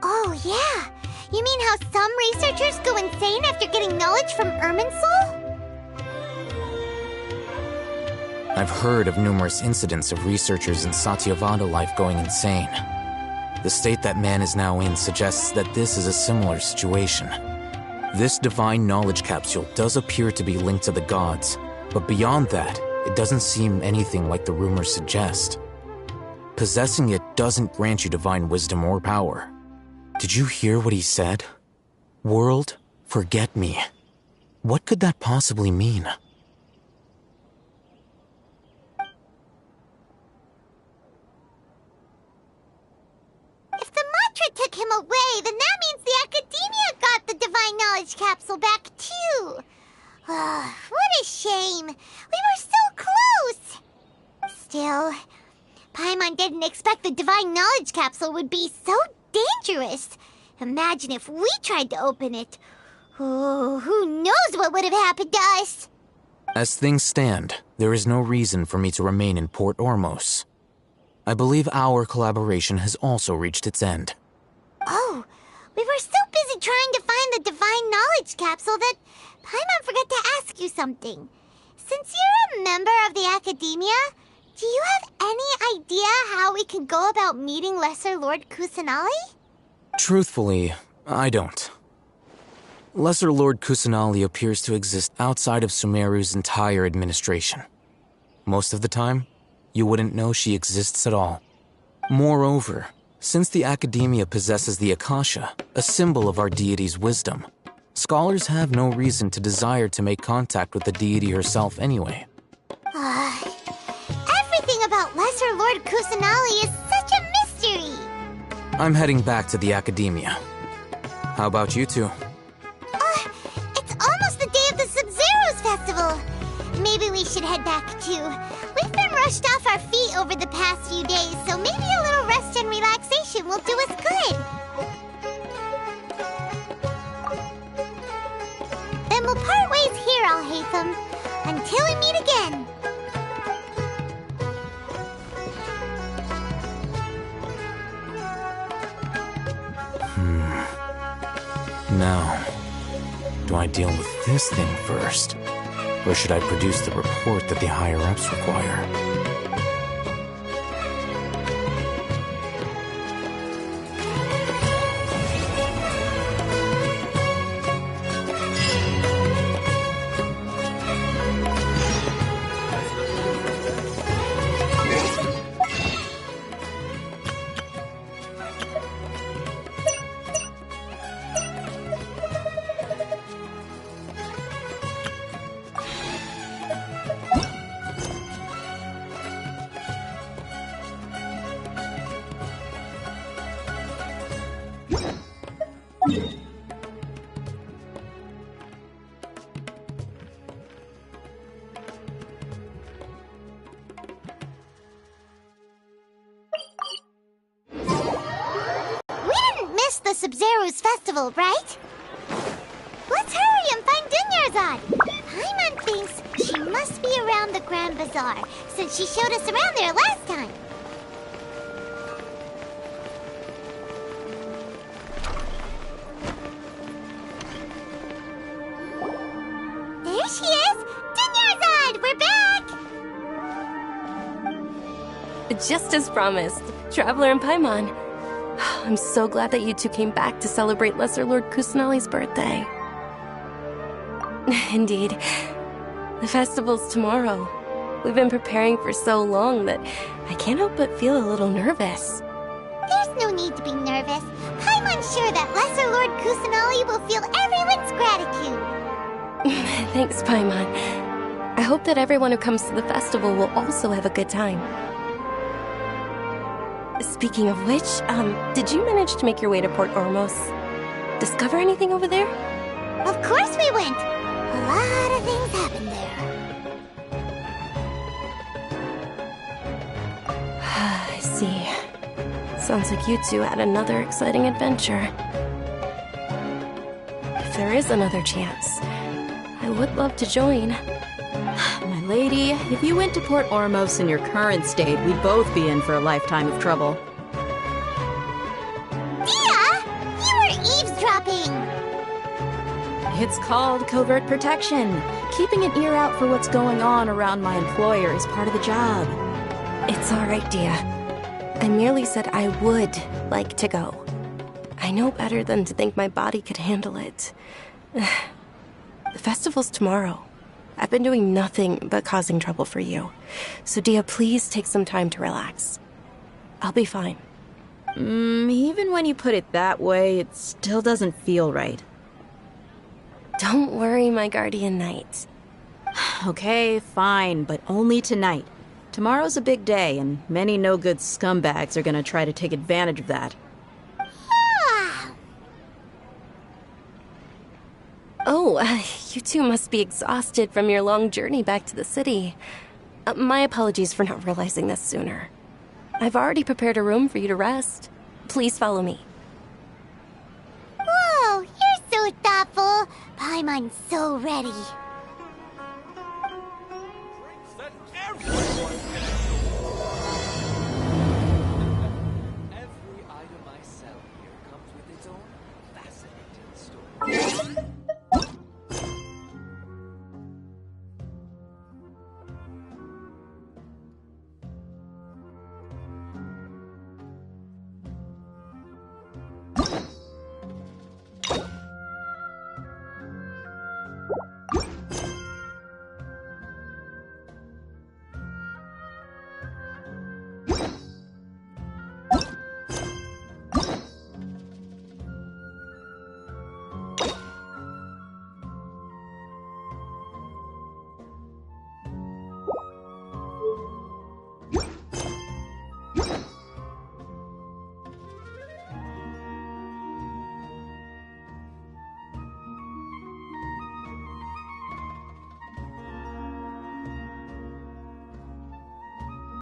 Oh, yeah. You mean how some researchers go insane after getting knowledge from Irminsul? I've heard of numerous incidents of researchers in Satyavada life going insane. The state that man is now in suggests that this is a similar situation. This Divine Knowledge Capsule does appear to be linked to the gods, but beyond that, it doesn't seem anything like the rumors suggest. Possessing it doesn't grant you divine wisdom or power. Did you hear what he said? World, forget me. What could that possibly mean? If the mantra took him away, then that means the Academia got the Divine Knowledge Capsule back too. What a shame. We were so close. Still, Paimon didn't expect the Divine Knowledge Capsule would be so dangerous. Imagine if we tried to open it. Oh, who knows what would have happened to us? As things stand, there is no reason for me to remain in Port Ormos. I believe our collaboration has also reached its end. Oh, we were so busy trying to find the Divine Knowledge Capsule that Paimon forgot to ask you something. Since you're a member of the Academia, do you have any idea how we can go about meeting Lesser Lord Kusanali? Truthfully, I don't. Lesser Lord Kusanali appears to exist outside of Sumeru's entire administration. Most of the time, you wouldn't know she exists at all. Moreover, since the Academia possesses the Akasha, a symbol of our deity's wisdom, scholars have no reason to desire to make contact with the deity herself anyway. Everything about Lesser Lord Kusanali is such a mystery! I'm heading back to the Academia. How about you two? It's almost the day of the Sub-Zeros Festival. Maybe we should head back too. We've been rushed off our feet over the past few days, so maybe a little rest and relaxation will do us good. Then we'll part ways here, Al-Haytham, until we meet again. Now, do I deal with this thing first? Or should I produce the report that the higher-ups require? The Sub-Zero's festival, right? Let's hurry and find Dunyarzad! Paimon thinks she must be around the Grand Bazaar, since she showed us around there last time. There she is! Dunyarzad! We're back! Just as promised, Traveler and Paimon. I'm so glad that you two came back to celebrate Lesser Lord Kusanali's birthday. Indeed. The festival's tomorrow. We've been preparing for so long that I can't help but feel a little nervous. There's no need to be nervous. Paimon's sure that Lesser Lord Kusanali will feel everyone's gratitude. Thanks, Paimon. I hope that everyone who comes to the festival will also have a good time. Speaking of which, did you manage to make your way to Port Ormos? Discover anything over there? Of course we went! A lot of things happened there. I see. Sounds like you two had another exciting adventure. If there is another chance, I would love to join. My lady, if you went to Port Ormos in your current state, we'd both be in for a lifetime of trouble. Dia! You were eavesdropping! It's called covert protection. Keeping an ear out for what's going on around my employer is part of the job. It's alright, Dia. I merely said I would like to go. I know better than to think my body could handle it. The festival's tomorrow. I've been doing nothing but causing trouble for you. So Dia, please take some time to relax. I'll be fine. Even when you put it that way, it still doesn't feel right. Don't worry, my guardian knight. Okay, fine, but only tonight. Tomorrow's a big day, and many no-good scumbags are gonna try to take advantage of that. Oh, you two must be exhausted from your long journey back to the city. My apologies for not realizing this sooner. I've already prepared a room for you to rest. Please follow me. Whoa, you're so thoughtful. Paimon's so ready.